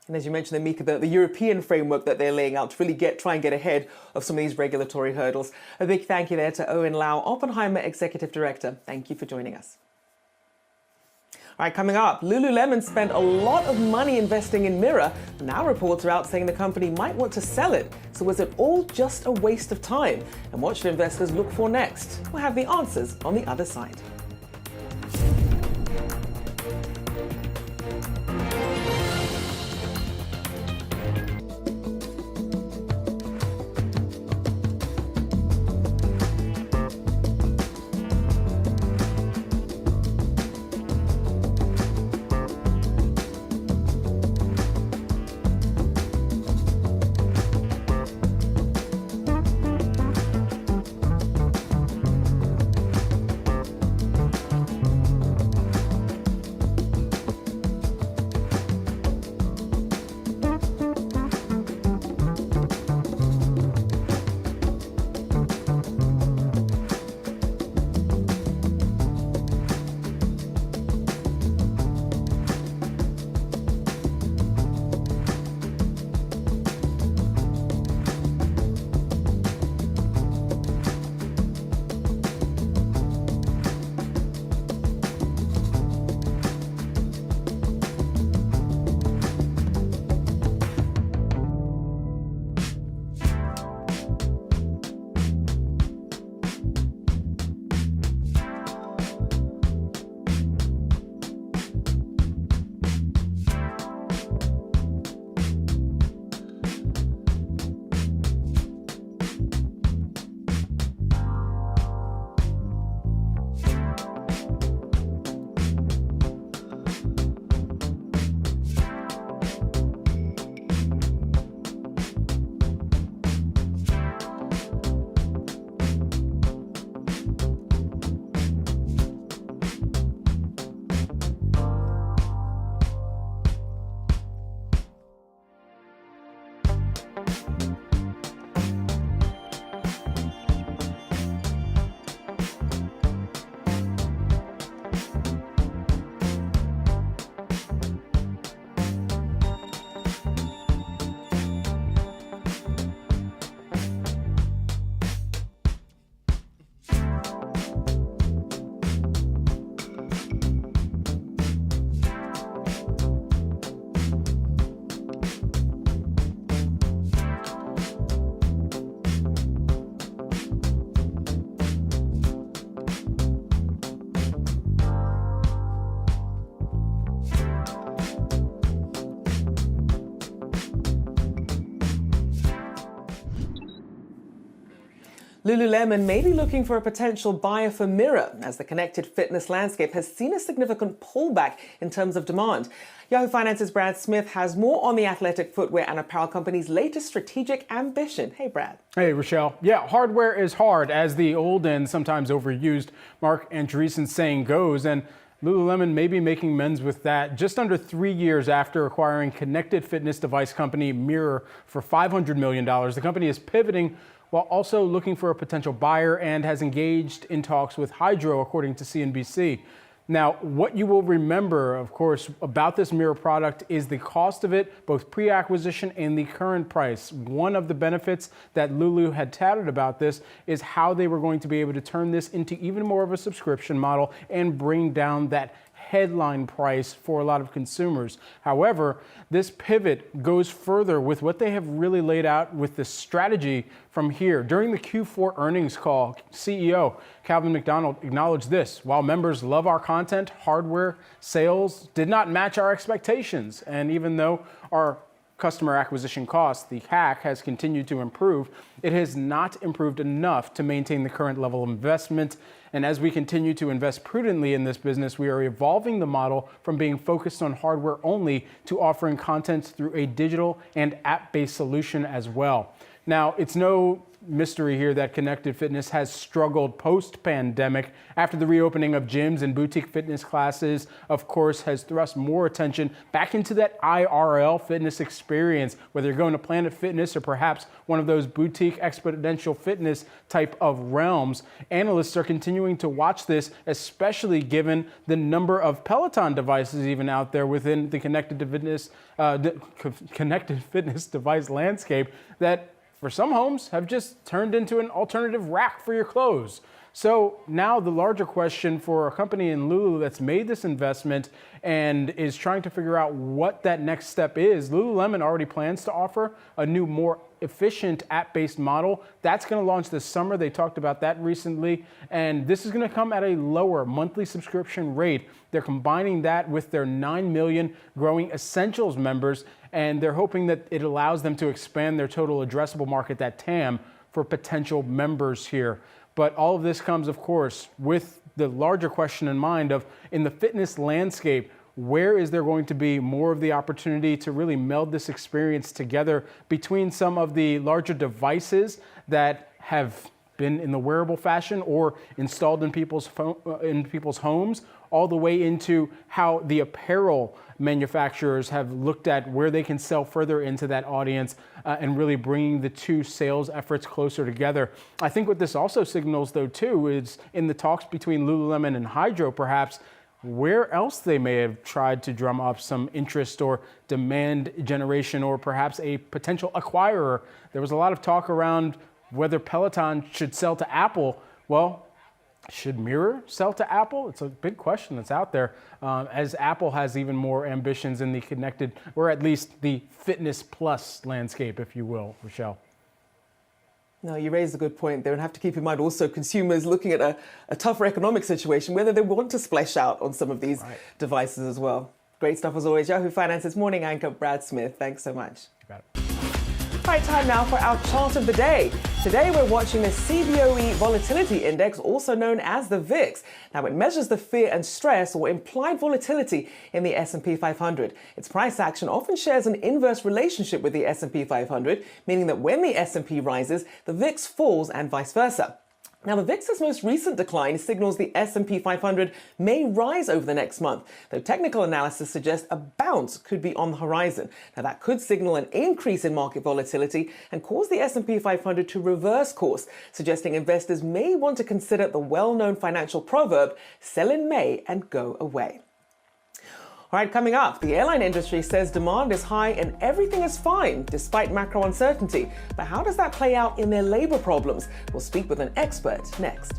Speaker 21: And as you mentioned, Amika, the European framework that they're laying out to really try and get ahead of some of these regulatory hurdles. A big thank you there to Owen Lau, Oppenheimer Executive Director. Thank you for joining us. All right, coming up, Lululemon spent a lot of money investing in Mirror. Now reports are out saying the company might want to sell it. So was it all just a waste of time? And what should investors look for next? We'll have the answers on the other side. Lululemon may be looking for a potential buyer for Mirror, as the connected fitness landscape has seen a significant pullback in terms of demand. Yahoo Finance's Brad Smith has more on the athletic footwear and apparel company's latest strategic ambition. Hey, Brad.
Speaker 2: Hey, Rochelle. Yeah, hardware is hard, as the old and sometimes overused Mark Andreessen's saying goes, and Lululemon may be making amends with that just under 3 years after acquiring connected fitness device company Mirror for $500 million. The company is pivoting while also looking for a potential buyer and has engaged in talks with Hydro, according to CNBC. Now, what you will remember, of course, about this Mirror product is the cost of it, both pre-acquisition and the current price. One of the benefits that Lulu had touted about this is how they were going to be able to turn this into even more of a subscription model and bring down that headline price for a lot of consumers. However, this pivot goes further with what they have really laid out with the strategy from here. During the Q4 earnings call, CEO Calvin McDonald acknowledged this: while members love our content, hardware sales did not match our expectations. And even though our customer acquisition cost, the CAC, has continued to improve, it has not improved enough to maintain the current level of investment. And as we continue to invest prudently in this business, we are evolving the model from being focused on hardware only to offering content through a digital and app-based solution as well. Now, it's no mystery here that connected fitness has struggled post-pandemic after the reopening of gyms and boutique fitness classes, of course, has thrust more attention back into that IRL fitness experience, whether you're going to Planet Fitness or perhaps one of those boutique exponential fitness type of realms. Analysts are continuing to watch this, especially given the number of Peloton devices even out there within the connected fitness device landscape that for some homes, have just turned into an alternative rack for your clothes. So now the larger question for a company in Lulu that's made this investment and is trying to figure out what that next step is, Lululemon already plans to offer a new, more efficient app-based model. That's going to launch this summer. They talked about that recently. And this is going to come at a lower monthly subscription rate. They're combining that with their 9 million growing Essentials members, and they're hoping that it allows them to expand their total addressable market, that TAM, for potential members here. But all of this comes, of course, with the larger question in mind of, in the fitness landscape, where is there going to be more of the opportunity to really meld this experience together between some of the larger devices that have been in the wearable fashion or installed in people's homes, all the way into how the apparel manufacturers have looked at where they can sell further into that audience and really bringing the two sales efforts closer together. I think what this also signals, though, too, is in the talks between Lululemon and Hydro, perhaps, where else they may have tried to drum up some interest or demand generation, or perhaps a potential acquirer. There was a lot of talk around whether Peloton should sell to Apple. Well, should Mirror sell to Apple? It's a big question that's out there, as Apple has even more ambitions in the connected, or at least the fitness plus landscape, if you will, Rochelle.
Speaker 21: No, you raised a good point there, and have to keep in mind also consumers looking at a tougher economic situation, whether they want to splash out on some of these devices as well. Great stuff as always. Yahoo Finance's morning anchor, Brad Smith. Thanks so much.
Speaker 2: You got it.
Speaker 21: Right, time now for our chart of the day. Today we're watching the CBOE Volatility Index, also known as the VIX. Now it measures the fear and stress or implied volatility in the S&P 500. Its price action often shares an inverse relationship with the S&P 500, meaning that when the S&P rises, the VIX falls and vice versa. Now, the VIX's most recent decline signals the S&P 500 may rise over the next month, though technical analysis suggests a bounce could be on the horizon. Now, that could signal an increase in market volatility and cause the S&P 500 to reverse course, suggesting investors may want to consider the well-known financial proverb, sell in May and go away. All right, coming up, the airline industry says demand is high and everything is fine despite macro uncertainty. But how does that play out in their labor problems? We'll speak with an expert next.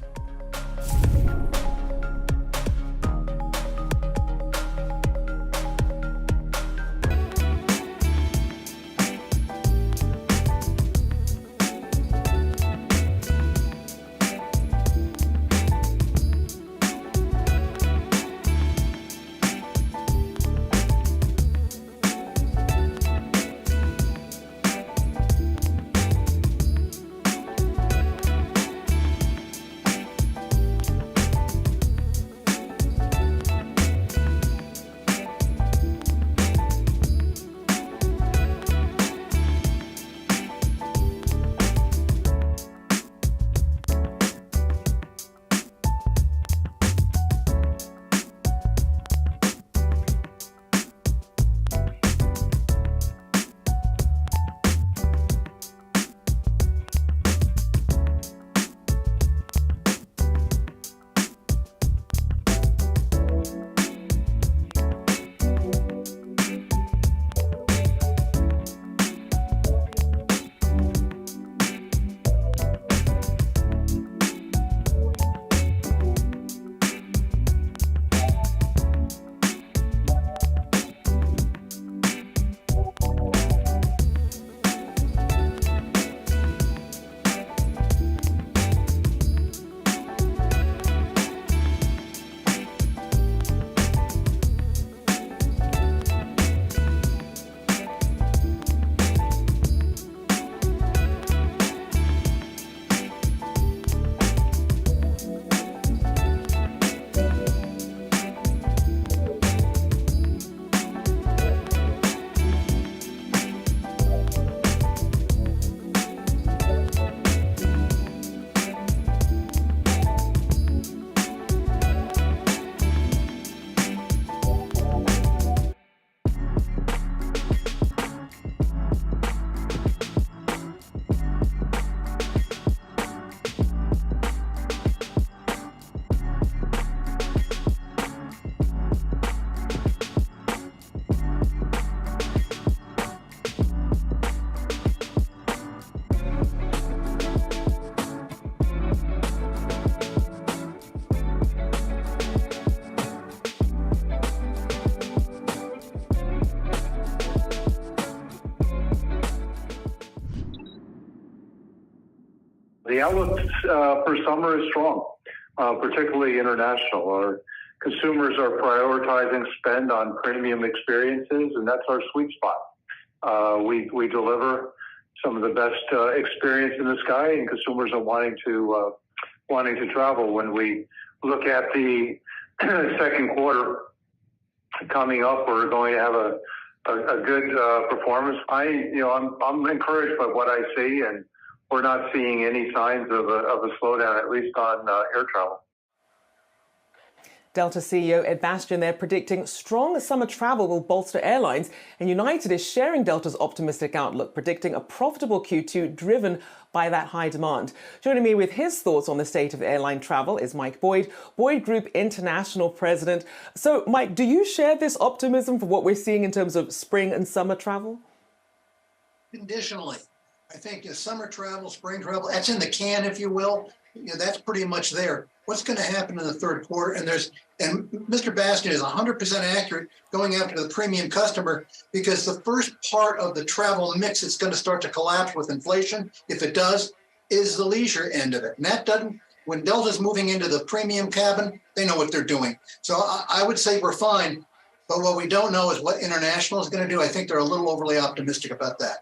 Speaker 24: The outlook for summer is strong, particularly international. Our consumers are prioritizing spend on premium experiences, and that's our sweet spot. We deliver some of the best experience in the sky, and consumers are wanting to travel. When we look at the second quarter coming up, we're going to have a good performance. I'm encouraged by what I see, and we're not seeing any signs of a slowdown, at least on air travel.
Speaker 21: Delta CEO Ed Bastian there predicting strong summer travel will bolster airlines, and United is sharing Delta's optimistic outlook, predicting a profitable Q2 driven by that high demand. Joining me with his thoughts on the state of airline travel is Mike Boyd, Boyd Group International President. So, Mike, do you share this optimism for what we're seeing in terms of spring and summer travel?
Speaker 8: Conditionally. I think summer travel, spring travel, that's in the can, if you will. That's pretty much there. What's going to happen in the third quarter? And Mr. Bastian is 100% accurate going after the premium customer, because the first part of the travel mix that's going to start to collapse with inflation, if it does, is the leisure end of it. And that doesn't, when Delta's moving into the premium cabin, they know what they're doing. So I would say we're fine. But what we don't know is what international is going to do. I think they're a little overly optimistic about that.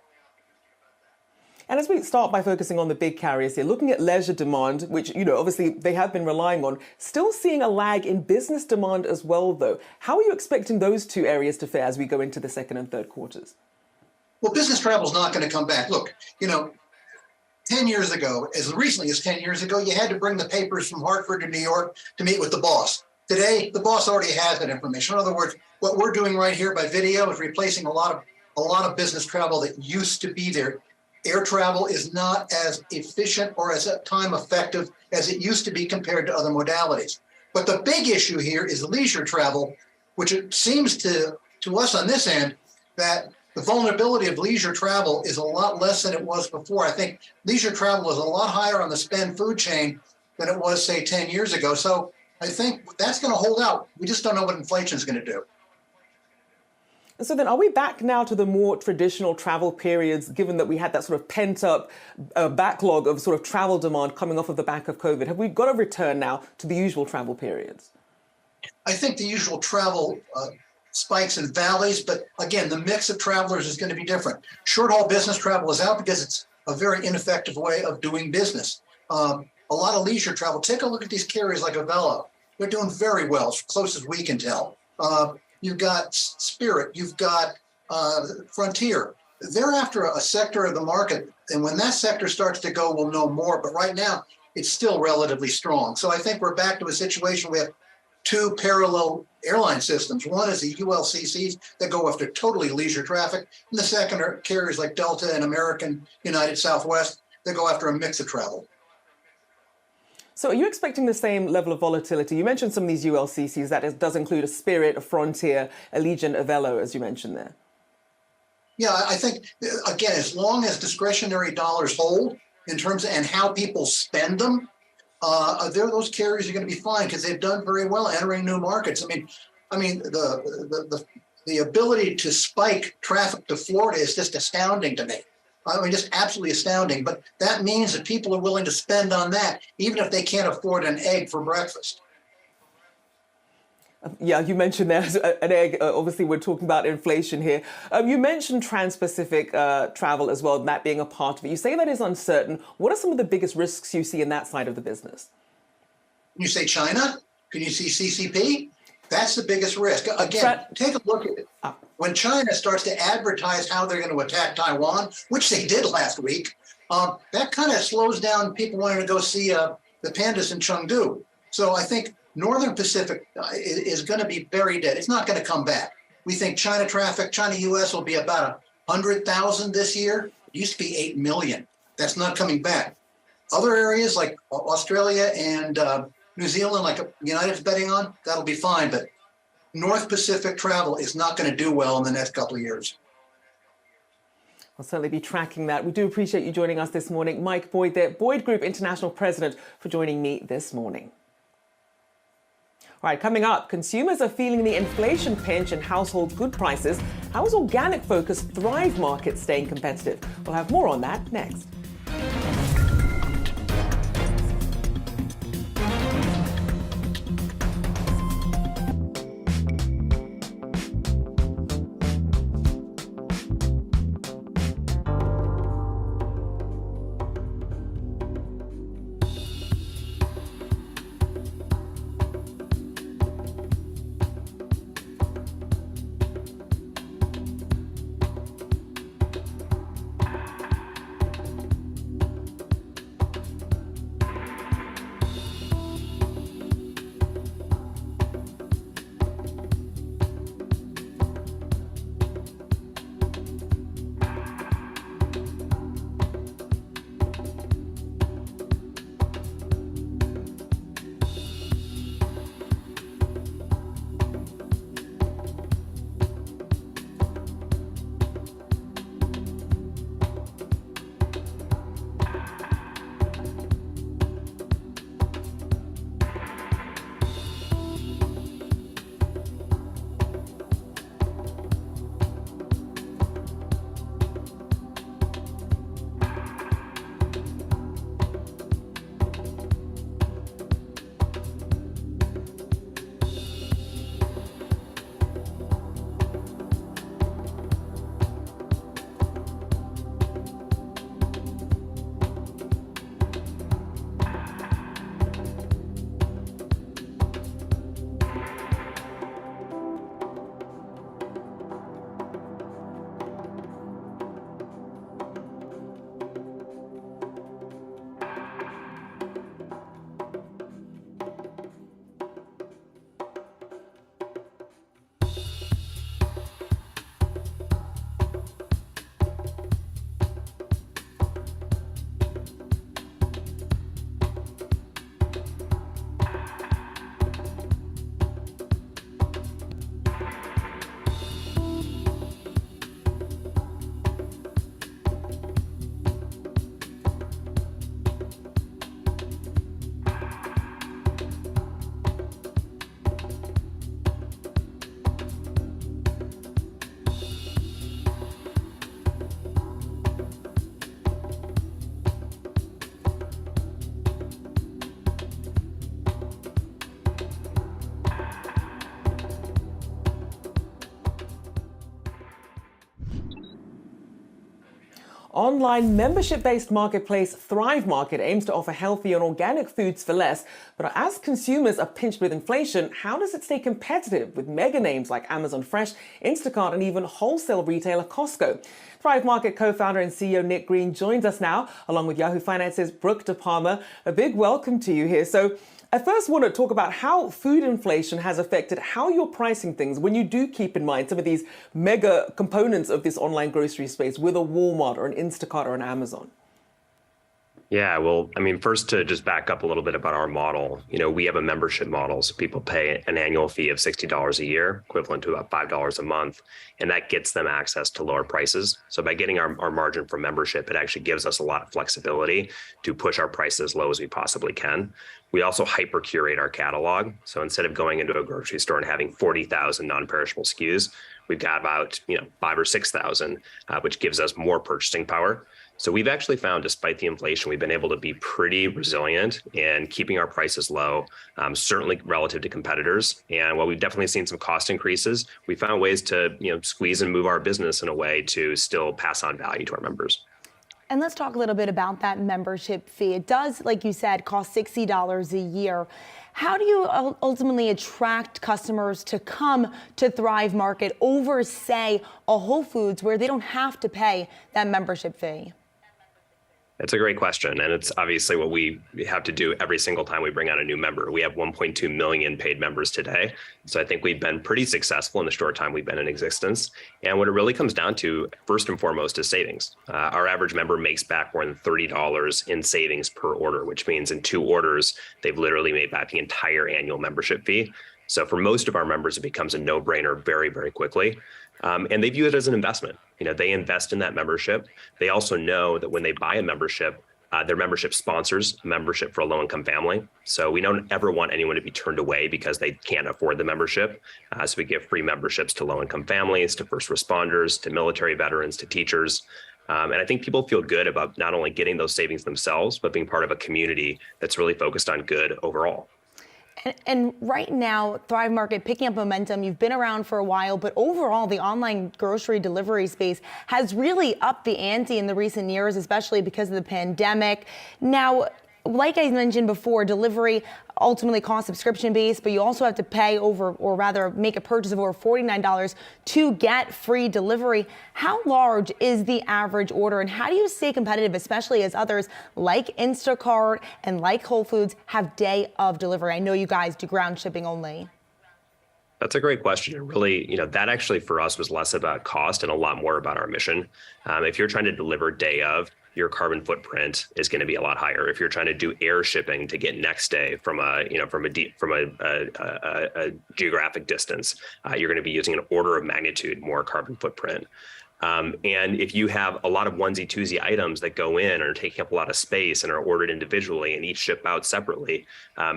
Speaker 21: And as we start by focusing on the big carriers here, looking at leisure demand, which, obviously they have been relying on, still seeing a lag in business demand as well, though. How are you expecting those two areas to fare as we go into the second and third quarters?
Speaker 8: Well, business travel is not going to come back. Look, 10 years ago, as recently as 10 years ago, you had to bring the papers from Hartford to New York to meet with the boss. Today, the boss already has that information. In other words, what we're doing right here by video is replacing a lot of business travel that used to be there. Air travel is not as efficient or as time effective as it used to be compared to other modalities. But the big issue here is leisure travel, which it seems to us on this end that the vulnerability of leisure travel is a lot less than it was before. I think leisure travel is a lot higher on the spend food chain than it was, say, 10 years ago. So I think that's going to hold out. We just don't know what inflation is going to do.
Speaker 21: So then are we back now to the more traditional travel periods, given that we had that sort of pent-up backlog of sort of travel demand coming off of the back of COVID? Have we got to return now to the usual travel periods?
Speaker 8: I think the usual travel spikes and valleys, but again, the mix of travelers is going to be different. Short-haul business travel is out because it's a very ineffective way of doing business. A lot of leisure travel. Take a look at these carriers like Avella. They're doing very well, as close as we can tell. You've got Spirit, you've got Frontier. They're after a sector of the market. And when that sector starts to go, we'll know more. But right now, it's still relatively strong. So I think we're back to a situation where we have two parallel airline systems. One is the ULCCs that go after totally leisure traffic. And the second are carriers like Delta and American, United, Southwest that go after a mix of travel.
Speaker 21: So are you expecting the same level of volatility? You mentioned some of these ULCCs, that does include a Spirit, a Frontier, Allegiant, Avella, as you mentioned there.
Speaker 8: Yeah, I think, again, as long as discretionary dollars hold in terms of and how people spend them, those carriers are going to be fine because they've done very well entering new markets. I mean, the ability to spike traffic to Florida is just astounding to me. Just absolutely astounding. But that means that people are willing to spend on that, even if they can't afford an egg for breakfast.
Speaker 21: Yeah, you mentioned there an egg. Obviously, we're talking about inflation here. You mentioned trans-Pacific travel as well, that being a part of it. You say that is uncertain. What are some of the biggest risks you see in that side of the business?
Speaker 8: Can you say China? Can you see CCP? That's the biggest risk. Again, take a look at it. When China starts to advertise how they're going to attack Taiwan, which they did last week, that kind of slows down people wanting to go see the pandas in Chengdu. So I think Northern Pacific is going to be very dead. It's not going to come back. We think China traffic, China-US will be about 100,000 this year. It used to be 8 million. That's not coming back. Other areas like Australia and New Zealand, like United's betting on, that'll be fine. But North Pacific travel is not going to do well in the next couple of years.
Speaker 21: I'll certainly be tracking that. We do appreciate you joining us this morning. Mike Boyd there, Boyd Group International President, for joining me this morning. All right, coming up, consumers are feeling the inflation pinch in household good prices. How is organic-focused Thrive Market staying competitive? We'll have more on that next. Online membership-based marketplace Thrive Market aims to offer healthy and organic foods for less. But as consumers are pinched with inflation, how does it stay competitive with mega names like Amazon Fresh, Instacart, and even wholesale retailer Costco? Thrive Market co-founder and CEO Nick Green joins us now, along with Yahoo Finance's Brooke De Palma. A big welcome to you here. So I first want to talk about how food inflation has affected how you're pricing things when you do keep in mind some of these mega components of this online grocery space with a Walmart or an Instacart or an Amazon.
Speaker 9: Yeah, well, I mean, first to just back up a little bit about our model, we have a membership model. So people pay an annual fee of $60 a year, equivalent to about $5 a month. And that gets them access to lower prices. So by getting our margin from membership, it actually gives us a lot of flexibility to push our prices as low as we possibly can. We also hyper curate our catalog. So instead of going into a grocery store and having 40,000 non-perishable SKUs, we've got about 5,000 or 6,000, which gives us more purchasing power. So we've actually found, despite the inflation, we've been able to be pretty resilient in keeping our prices low, certainly relative to competitors. And while we've definitely seen some cost increases, we found ways to squeeze and move our business in a way to still pass on value to our members.
Speaker 3: And let's talk a little bit about that membership fee. It does, like you said, cost $60 a year. How do you ultimately attract customers to come to Thrive Market over, say, a Whole Foods where they don't have to pay that membership fee?
Speaker 9: That's a great question. And it's obviously what we have to do every single time we bring on a new member. We have 1.2 million paid members today. So I think we've been pretty successful in the short time we've been in existence. And what it really comes down to, first and foremost, is savings. Our average member makes back more than $30 in savings per order, which means in 2 orders, they've literally made back the entire annual membership fee. So for most of our members, it becomes a no-brainer very, very quickly. And they view it as an investment. They invest in that membership. They also know that when they buy a membership, their membership sponsors a membership for a low-income family. So we don't ever want anyone to be turned away because they can't afford the membership. So we give free memberships to low-income families, to first responders, to military veterans, to teachers. And I think people feel good about not only getting those savings themselves, but being part of a community that's really focused on good overall.
Speaker 3: And right now, Thrive Market picking up momentum. You've been around for a while, but overall, the online grocery delivery space has really upped the ante in the recent years, especially because of the pandemic. Now, like I mentioned before, delivery ultimately costs subscription-based, but you also have to pay or rather make a purchase of over $49 to get free delivery. How large is the average order, and how do you stay competitive, especially as others like Instacart and like Whole Foods have day of delivery? I know you guys do ground shipping only.
Speaker 9: That's a great question. Really, that actually for us was less about cost and a lot more about our mission. If you're trying to deliver day of, your carbon footprint is going to be a lot higher. If you're trying to do air shipping to get next day from a geographic distance, you're going to be using an order of magnitude more carbon footprint. And if you have a lot of onesie twosie items that go in and are taking up a lot of space and are ordered individually and each ship out separately,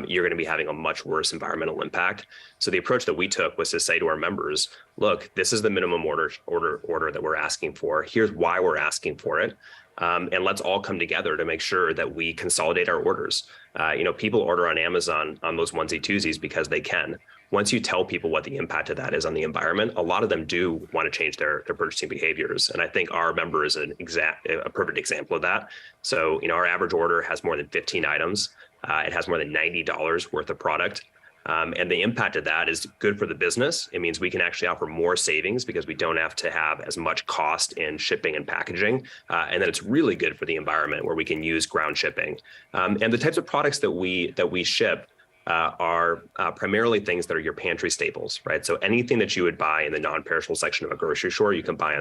Speaker 9: you're going to be having a much worse environmental impact. So the approach that we took was to say to our members, look, this is the minimum order that we're asking for. Here's why we're asking for it. And let's all come together to make sure that we consolidate our orders. People order on Amazon on those onesie twosies because they can. Once you tell people what the impact of that is on the environment, a lot of them do want to change their purchasing behaviors. And I think our member is a perfect example of that. So, our average order has more than 15 items. It has more than $90 worth of product. And the impact of that is good for the business. It means we can actually offer more savings because we don't have to have as much cost in shipping and packaging. And then it's really good for the environment where we can use ground shipping. And the types of products that we ship are primarily things that are your pantry staples, right? So anything that you would buy in the non-perishable section of a grocery store, you can buy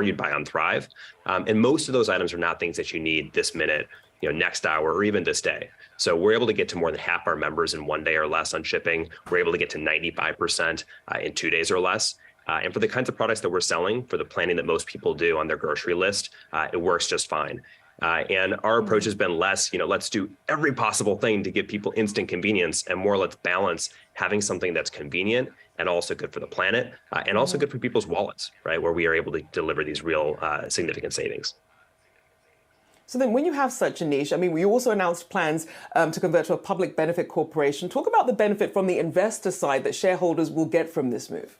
Speaker 9: you'd buy on Thrive. And most of those items are not things that you need this minute, next hour, or even this day. So we're able to get to more than half our members in 1 day or less on shipping. We're able to get to 95% in 2 days or less. And for the kinds of products that we're selling, for the planning that most people do on their grocery list, it works just fine. And our approach has been less, let's do every possible thing to give people instant convenience, and more let's balance having something that's convenient and also good for the planet and also good for people's wallets, right? Where we are able to deliver these real significant savings.
Speaker 21: So then when you have such a niche, we also announced plans to convert to a public benefit corporation. Talk about the benefit from the investor side that shareholders will get from this move.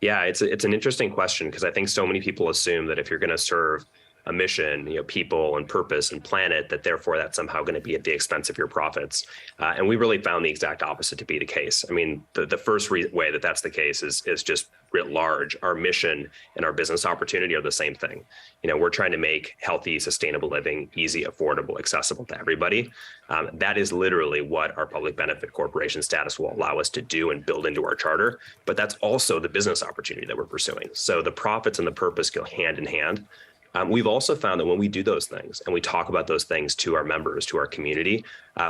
Speaker 9: Yeah, it's an interesting question because I think so many people assume that if you're going to serve a mission, people and purpose and planet, that therefore that's somehow going to be at the expense of your profits. And we really found the exact opposite to be the case. I mean, the first way that that's the case is just writ large. Our mission and our business opportunity are the same thing. We're trying to make healthy, sustainable living easy, affordable, accessible to everybody. That is literally what our public benefit corporation status will allow us to do and build into our charter. But that's also the business opportunity that we're pursuing. So the profits and the purpose go hand in hand. We've also found that when we do those things and we talk about those things to our members, to our community,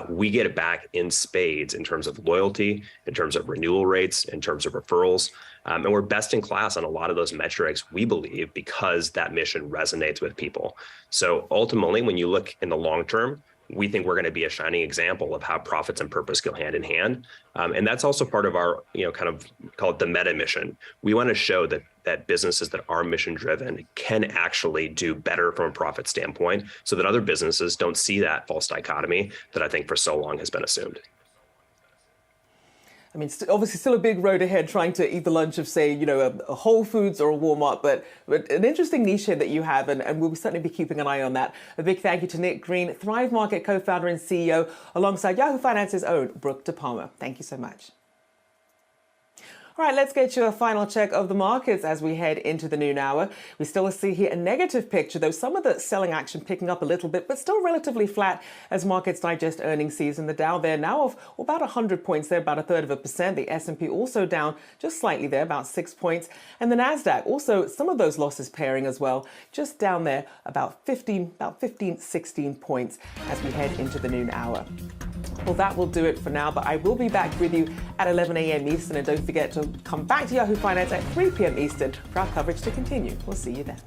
Speaker 9: we get it back in spades in terms of loyalty, in terms of renewal rates, in terms of referrals. And we're best in class on a lot of those metrics, we believe, because that mission resonates with people. So ultimately, when you look in the long term, we think we're going to be a shining example of how profits and purpose go hand in hand. And that's also part of our, kind of call it the meta mission. We want to show that businesses that are mission driven can actually do better from a profit standpoint, so that other businesses don't see that false dichotomy that I think for so long has been assumed.
Speaker 21: I mean, obviously still a big road ahead trying to eat the lunch of, say, a Whole Foods or a Walmart, but an interesting niche here that you have, and we'll certainly be keeping an eye on that. A big thank you to Nick Green, Thrive Market co-founder and CEO, alongside Yahoo Finance's own Brooke DePalma. Thank you so much. All right, let's get you a final check of the markets as we head into the noon hour. We still see here a negative picture, though some of the selling action picking up a little bit, but still relatively flat as markets digest earnings season. The Dow there now of about 100 points there, about 1/3%. The S&P also down just slightly there, about 6 points. And the Nasdaq also some of those losses pairing as well, just down there about 15, 16 points as we head into the noon hour. Well, that will do it for now, but I will be back with you at 11 a.m. Eastern, and don't forget to come back to Yahoo Finance at 3 p.m. Eastern for our coverage to continue. We'll see you then.